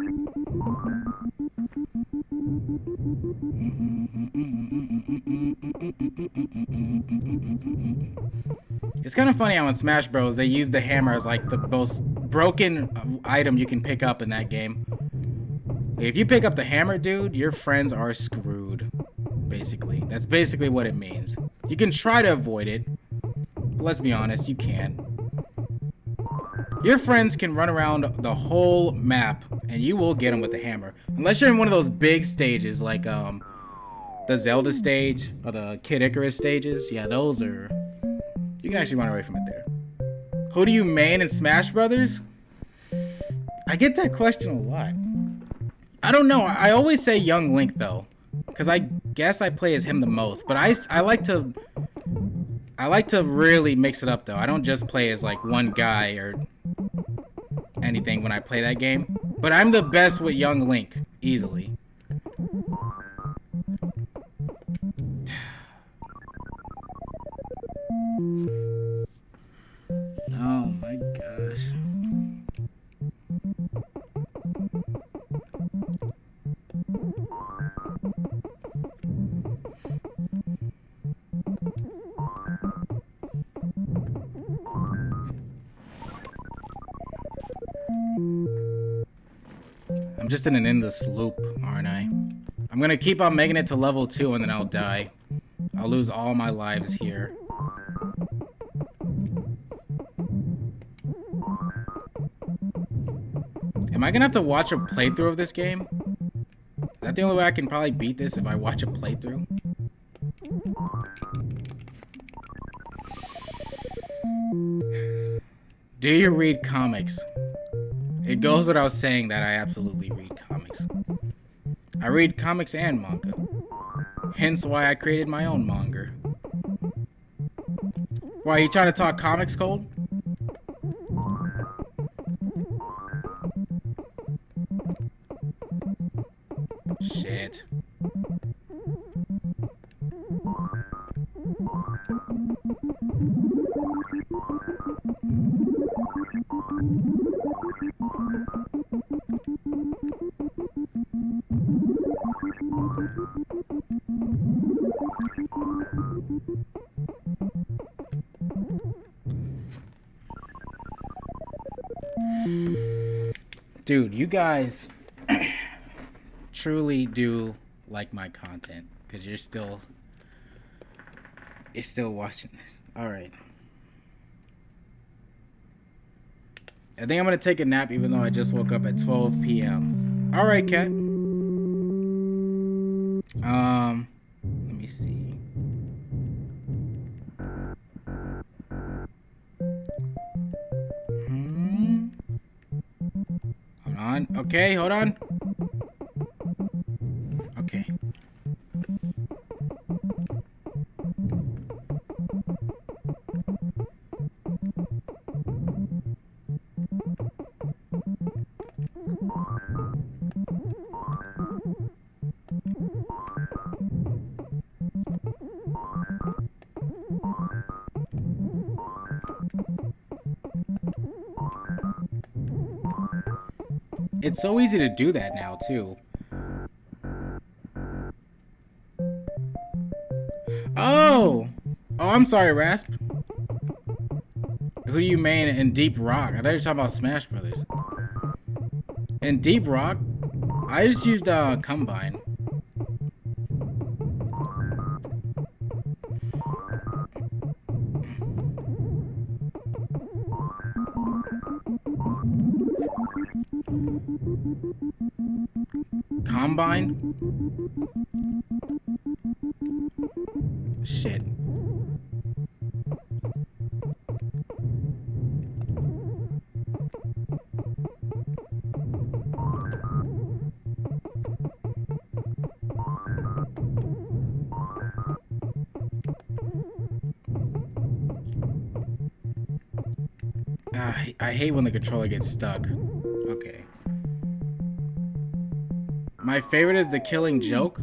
It's kind of funny how in Smash Bros. They use the hammer as like the most broken item you can pick up in that game. If you pick up the hammer, dude, your friends are screwed. Basically. That's basically what it means. You can try to avoid it. But let's be honest, you can't. Your friends can run around the whole map and you will get them with the hammer. Unless you're in one of those big stages like the Zelda stage or the Kid Icarus stages. Yeah, those are... You can actually run away from it there. Who do you main in Smash Brothers? I get that question a lot. I don't know. I always say Young Link though, because I guess I play as him the most. But I like to really mix it up though. I don't just play as like one guy or anything when I play that game. But I'm the best with Young Link easily. Oh my gosh. I'm just in an endless loop, aren't I? I'm gonna keep on making it to level 2 and then I'll die. I'll lose all my lives here. Am I gonna have to watch a playthrough of this game? Is that the only way I can probably beat this, if I watch a playthrough? Do you read comics? It goes without saying that I absolutely read comics. I read comics and manga. Hence why I created my own manga. Why, are you trying to talk comics, Cold? Shit. Dude, you guys truly do like my content because you're still watching this. All right. I think I'm gonna take a nap even though I just woke up at 12 p.m. All right, Kat. Let me see. Hold on. Okay, hold on. Okay. It's so easy to do that now, too. Oh! Oh, I'm sorry, Rasp. Who do you main in Deep Rock? I thought you were talking about Smash Brothers. In Deep Rock, I just used Combine. Combine? Shit. I hate when the controller gets stuck. Okay. My favorite is The Killing Joke.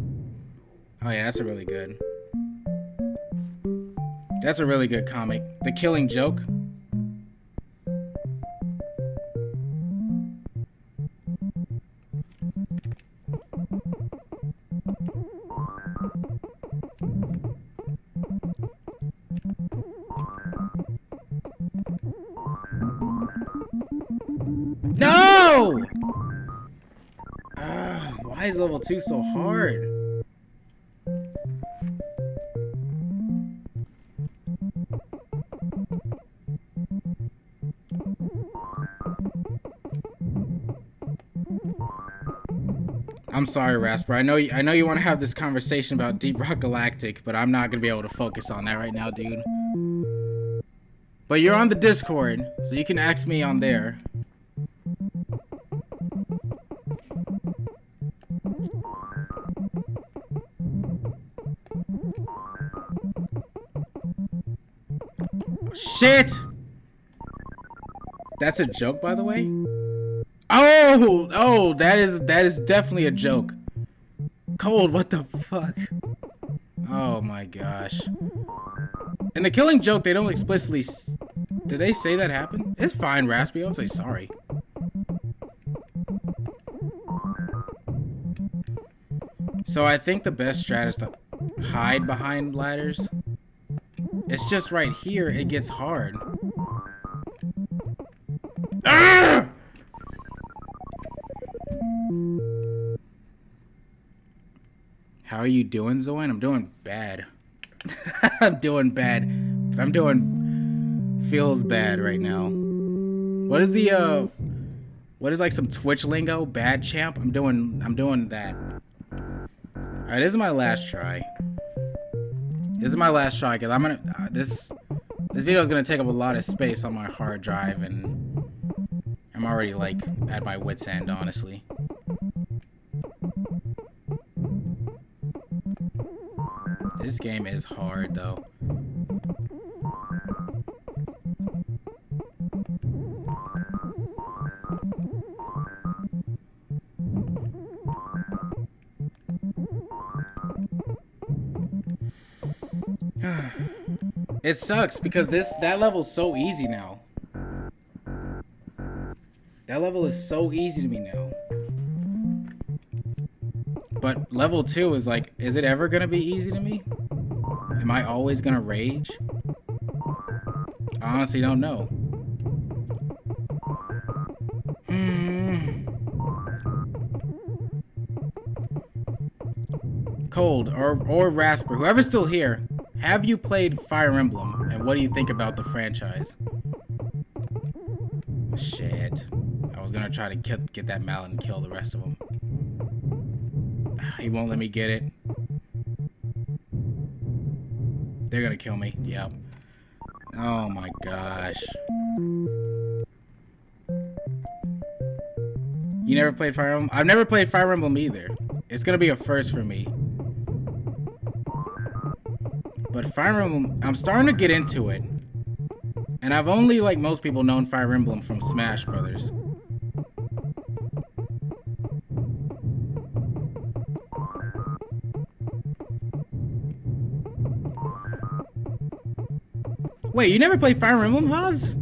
Oh yeah, that's a really good. That's a really good comic. The Killing Joke. No! Why is level 2 so hard? I'm sorry, Rasper. I know you want to have this conversation about Deep Rock Galactic, but I'm not gonna be able to focus on that right now, dude. But you're on the Discord, so you can ask me on there. Shit! That's a joke, by the way? Oh, that is definitely a joke. Cold, what the fuck? Oh my gosh. In The Killing Joke, they don't explicitly... Did they say that happened? It's fine, Raspy. I don't say sorry. So I think the best strat is to hide behind ladders. It's just right here, it gets hard. Ah! How are you doing, Zoin? I'm doing bad. I'm doing bad. I'm doing... Feels bad right now. What is the, What is like some Twitch lingo? Bad champ? I'm doing that. Alright, this is my last try. This is my last try, because I'm gonna... this video is gonna take up a lot of space on my hard drive, and... I'm already, like, at my wit's end, honestly. This game is hard, though. It sucks because that level's so easy now. That level is so easy to me now. But level 2 is like, is it ever gonna be easy to me? Am I always gonna rage? I honestly don't know. Cold or Rasper, whoever's still here, have you played Fire Emblem, and what do you think about the franchise? Shit. I was gonna try to get that mallet and kill the rest of them. He won't let me get it. They're gonna kill me. Yep. Oh my gosh. You never played Fire Emblem? I've never played Fire Emblem either. It's gonna be a first for me. But Fire Emblem, I'm starting to get into it. And I've only, like most people, known Fire Emblem from Smash Brothers. Wait, you never played Fire Emblem, Hobbs?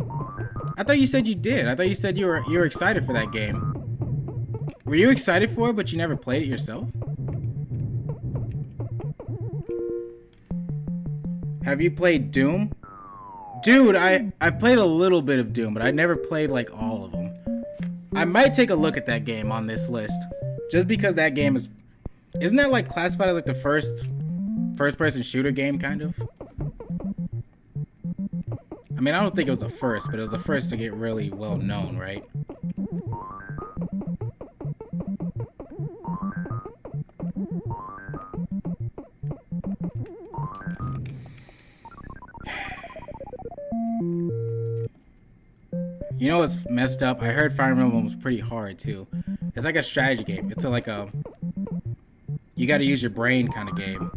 I thought you said you did. I thought you said you were excited for that game. Were you excited for it, but you never played it yourself? Have you played Doom? Dude, I've played a little bit of Doom, but I never played like all of them. I might take a look at that game on this list. Just because that game is... Isn't that like classified as like the first-person shooter game, kind of? I mean, I don't think it was the first, but it was the first to get really well known, right? You know what's messed up? I heard Fire Emblem was pretty hard too. It's like a strategy game. It's like a you gotta use your brain kind of game.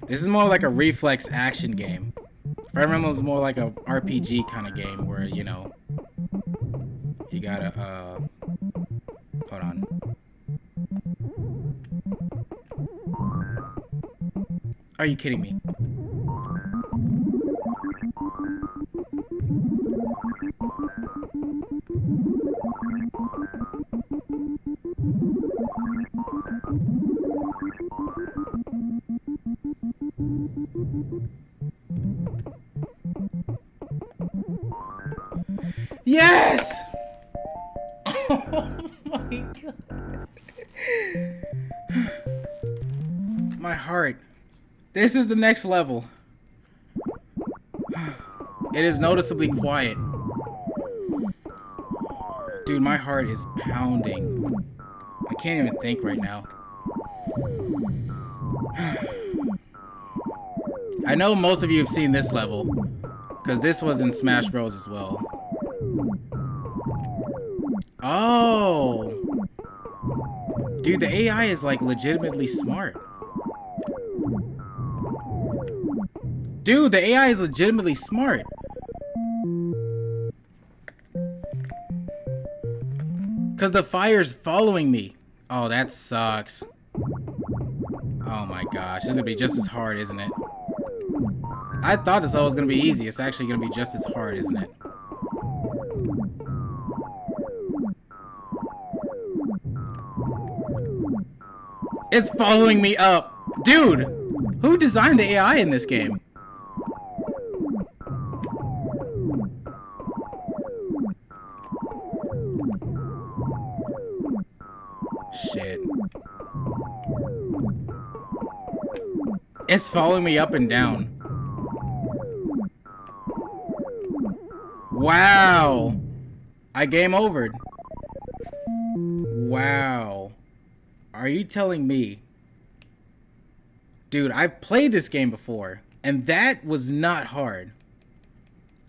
This is more like a reflex action game. Fire Emblem is more like a RPG kind of game where, you know, you gotta hold on. Are you kidding me? Yes! Oh my god. My heart. This is the next level. It is noticeably quiet. Dude, my heart is pounding. I can't even think right now. I know most of you have seen this level, because this was in Smash Bros. As well. Oh! Dude, the AI is like legitimately smart. Dude, the AI is legitimately smart. Because the fire's following me. Oh, that sucks. Oh my gosh. This is going to be just as hard, isn't it? I thought this level was going to be easy. It's actually going to be just as hard, isn't it? It's following me up. Dude, who designed the AI in this game? Shit. It's following me up and down. Wow. I game overed. Wow. Are you telling me? Dude, I've played this game before, and that was not hard.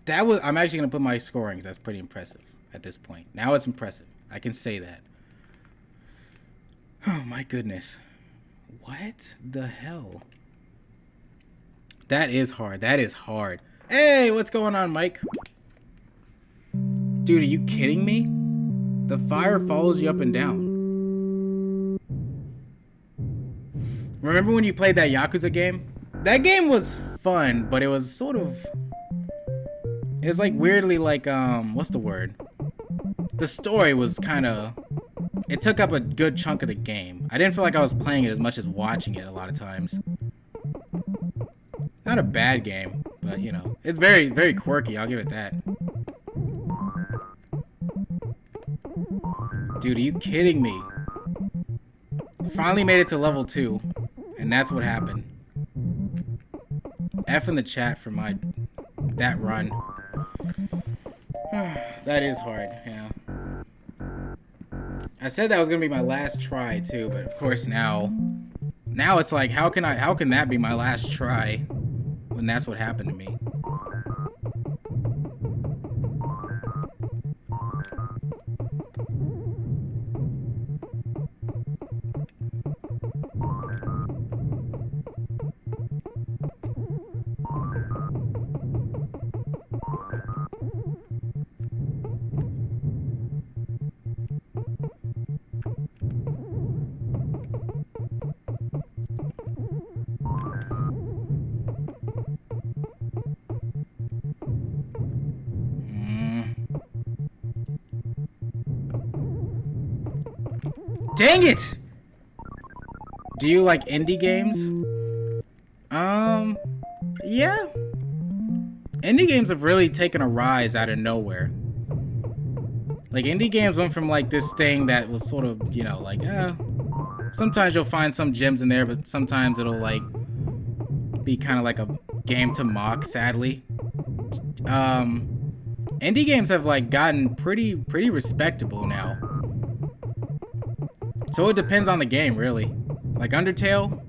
That was... I'm actually going to put my scorings. That's pretty impressive at this point. Now it's impressive. I can say that. Oh my goodness. What the hell? That is hard. That is hard. Hey, what's going on, Mike? Dude, are you kidding me? The fire follows you up and down. Remember when you played that Yakuza game? That game was fun, but it was sort of... It was like weirdly like, what's the word? The story was kind of... It took up a good chunk of the game. I didn't feel like I was playing it as much as watching it a lot of times. Not a bad game, but you know, it's very, very quirky. I'll give it that. Dude, are you kidding me? Finally made it to level 2, and that's what happened. F in the chat for that run. That is hard, yeah. I said that was gonna be my last try too, but of course now it's like, how can that be my last try when that's what happened to me? Dang it! Do you like indie games? Yeah. Indie games have really taken a rise out of nowhere. Like, indie games went from, like, this thing that was sort of, you know, like, sometimes you'll find some gems in there, but sometimes it'll, like, be kind of like a game to mock, sadly. Indie games have, like, gotten pretty respectable now. So it depends on the game, really. Like, Undertale,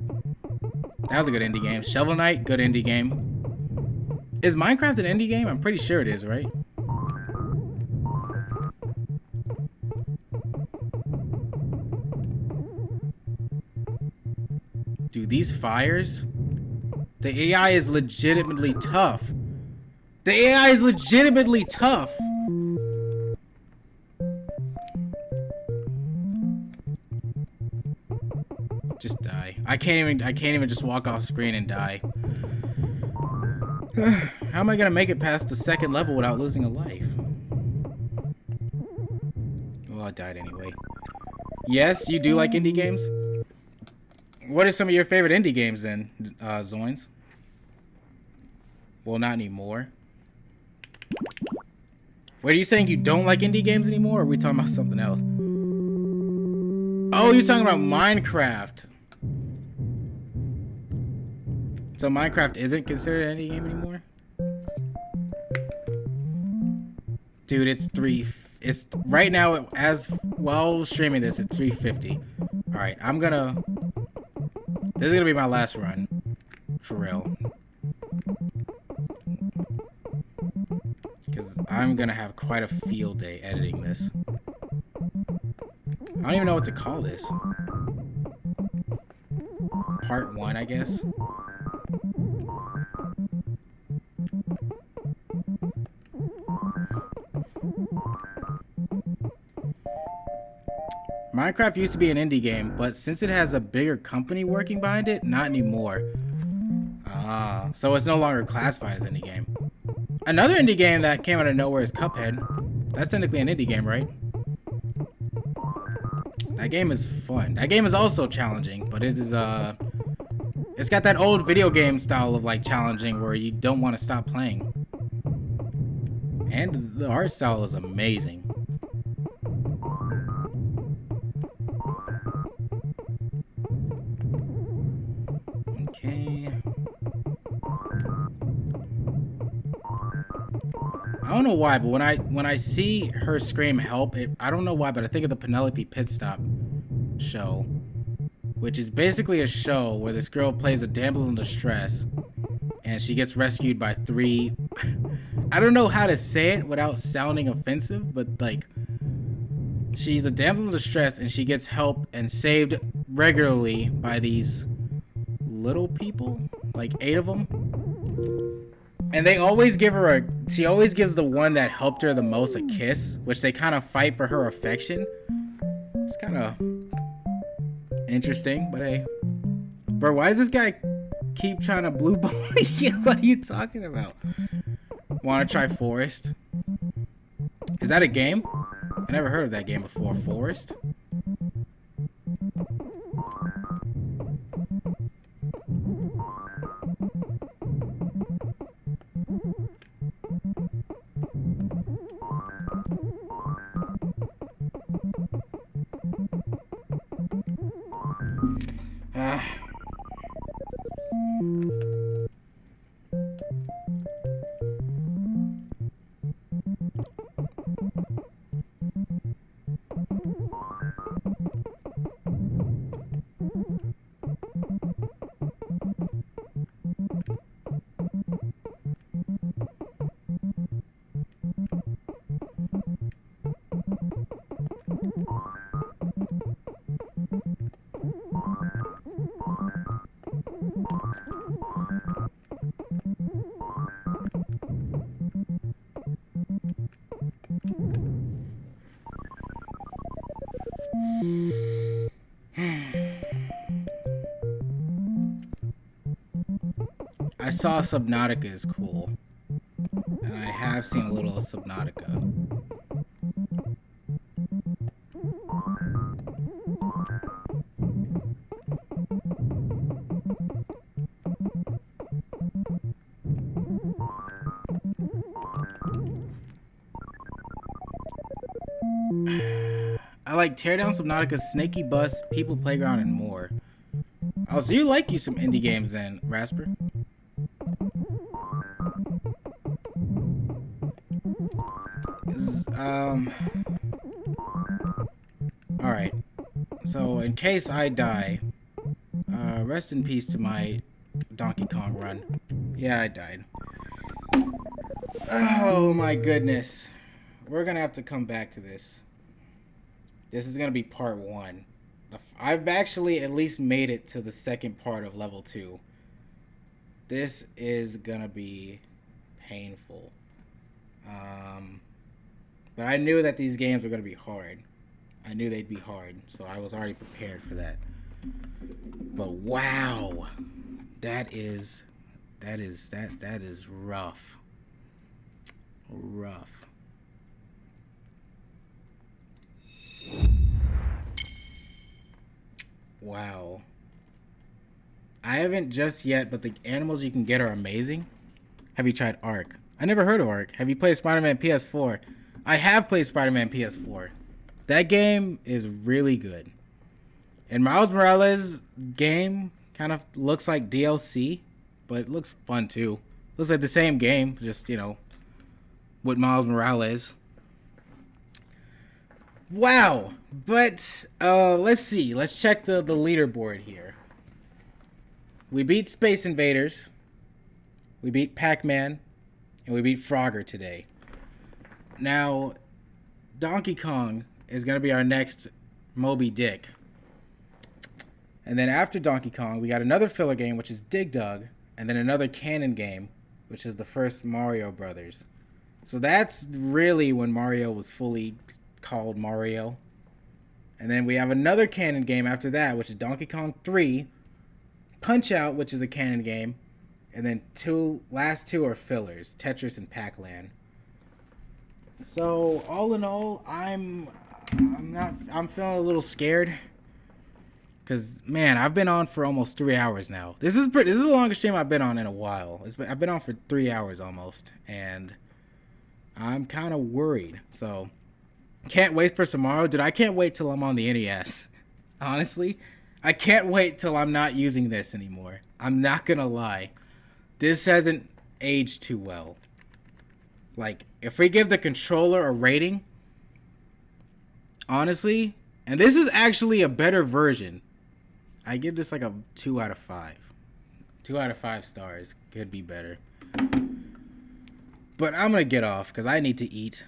that was a good indie game. Shovel Knight, good indie game. Is Minecraft an indie game? I'm pretty sure it is, right? Dude, these fires? The AI is legitimately tough. The AI is legitimately tough. Just die. I can't even just walk off screen and die. How am I gonna make it past the second level without losing a life? Well, I died anyway. Yes, you do like indie games? What are some of your favorite indie games then, Zoins? Well, not anymore. Wait, are you saying you don't like indie games anymore, or are we talking about something else? Oh, you're talking about Minecraft. So Minecraft isn't considered an indie game anymore? Dude, it's right now, as while streaming this, it's 3:50. Alright, this is gonna be my last run. For real. Because I'm gonna have quite a field day editing this. I don't even know what to call this. Part 1, I guess. Minecraft used to be an indie game, but since it has a bigger company working behind it, not anymore. So it's no longer classified as an indie game. Another indie game that came out of nowhere is Cuphead. That's technically an indie game, right? That game is fun. That game is also challenging, but it is, it's got that old video game style of, like, challenging where you don't want to stop playing. And the art style is amazing. Okay. I don't know why, but when I see her scream help, I don't know why, but I think of the Penelope Pitstop show, which is basically a show where this girl plays a damsel in distress, and she gets rescued by 3. I don't know how to say it without sounding offensive, but like, she's a damsel in distress, and she gets help and saved regularly by these little people, like 8 of them. And they always give her she always gives the one that helped her the most a kiss, which they kind of fight for her affection. It's kind of interesting, but hey. Bro, why does this guy keep trying to blue ball you? What are you talking about? Want to try Forest? Is that a game? I never heard of that game before. Forest? I saw Subnautica is cool, and I have seen a little of Subnautica. like Teardown, Subnautica, Snaky Bus, People Playground, and more. Oh, so you like some indie games then, Rasper? Alright. So, in case I die, rest in peace to my Donkey Kong run. Yeah, I died. Oh my goodness. We're gonna have to come back to this. This is gonna be part 1. I've actually at least made it to the second part of level 2. This is gonna be painful. But I knew that these games were gonna be hard. I knew they'd be hard, so I was already prepared for that. But wow, that is rough. Rough. Wow. I haven't just yet, but the animals you can get are amazing. Have you tried Ark? I never heard of Ark. Have you played Spider-Man PS4? I have played Spider-Man PS4. That game is really good. And Miles Morales game kind of looks like DLC, but it looks fun too. Looks like the same game, just, with Miles Morales. Wow. But let's see. Let's check the leaderboard here. We beat Space Invaders. We beat Pac-Man. And we beat Frogger today. Now, Donkey Kong is going to be our next Moby Dick. And then after Donkey Kong, we got another filler game, which is Dig Dug. And then another canon game, which is the first Mario Brothers. So that's really when Mario was fully called Mario. And then we have another canon game after that, which is Donkey Kong 3. Punch-Out, which is a canon game. And then last two are fillers, Tetris and Pac-Man. So all in all, I'm feeling a little scared. Cause man, I've been on for almost 3 hours now. This is the longest stream I've been on in a while. I've been on for 3 hours almost, and I'm kind of worried. So can't wait for tomorrow, dude. I can't wait till I'm on the NES. Honestly, I can't wait till I'm not using this anymore. I'm not gonna lie. This hasn't aged too well. Like, if we give the controller a rating, honestly, and this is actually a better version, I give this like a 2 out of 5. 2 out of 5 stars. Could be better. But I'm going to get off because I need to eat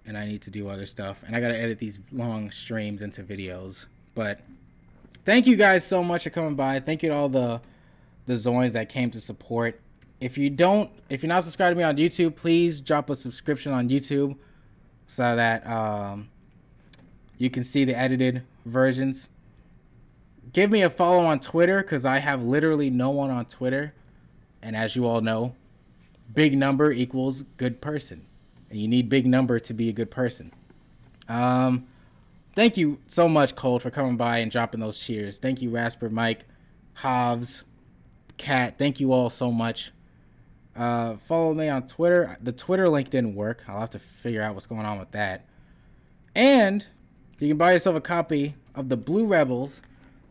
and I need to do other stuff. And I got to edit these long streams into videos. But thank you guys so much for coming by. Thank you to all the Zoins that came to support. If you're not subscribed to me on YouTube, please drop a subscription on YouTube so that you can see the edited versions. Give me a follow on Twitter because I have literally no one on Twitter. And as you all know, big number equals good person. And you need big number to be a good person. Thank you so much, Cold, for coming by and dropping those cheers. Thank you, Rasper, Mike, Hobbs, Cat. Thank you all so much. Follow me on Twitter. The Twitter link didn't work. I'll have to figure out what's going on with that. And you can buy yourself a copy of the Blue Rebels,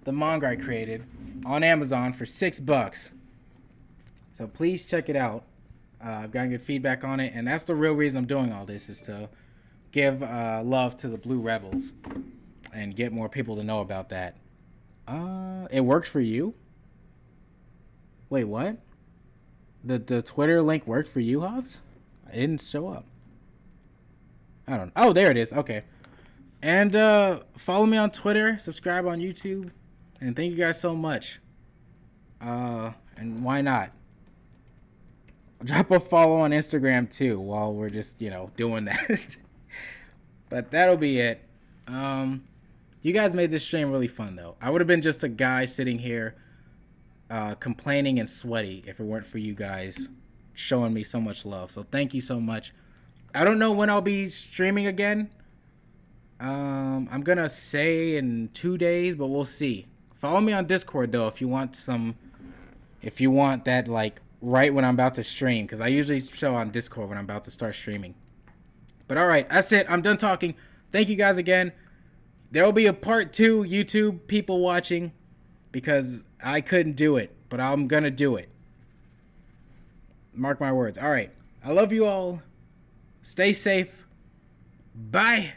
the manga I created, on Amazon for $6. So please check it out. I've gotten good feedback on it, and that's the real reason I'm doing all this, is to give love to the Blue Rebels and get more people to know about that. It works for you? Wait, what? The Twitter link worked for you, Hobbs? It didn't show up. I don't know. Oh, there it is. Okay. And follow me on Twitter, subscribe on YouTube, and thank you guys so much. And why not? Drop a follow on Instagram too while we're just, doing that. But that'll be it. You guys made this stream really fun though. I would have been just a guy sitting here complaining and sweaty if it weren't for you guys showing me so much love. So thank you so much. I don't know when I'll be streaming again. I'm gonna say in 2 days, but we'll see. Follow me on Discord though if you want that like right when I'm about to stream, because I usually show on Discord when I'm about to start streaming. But all right, that's it. I'm done talking. Thank you guys again. There'll be a part 2, YouTube people watching, because I couldn't do it, but I'm gonna do it. Mark my words. All right. I love you all. Stay safe. Bye.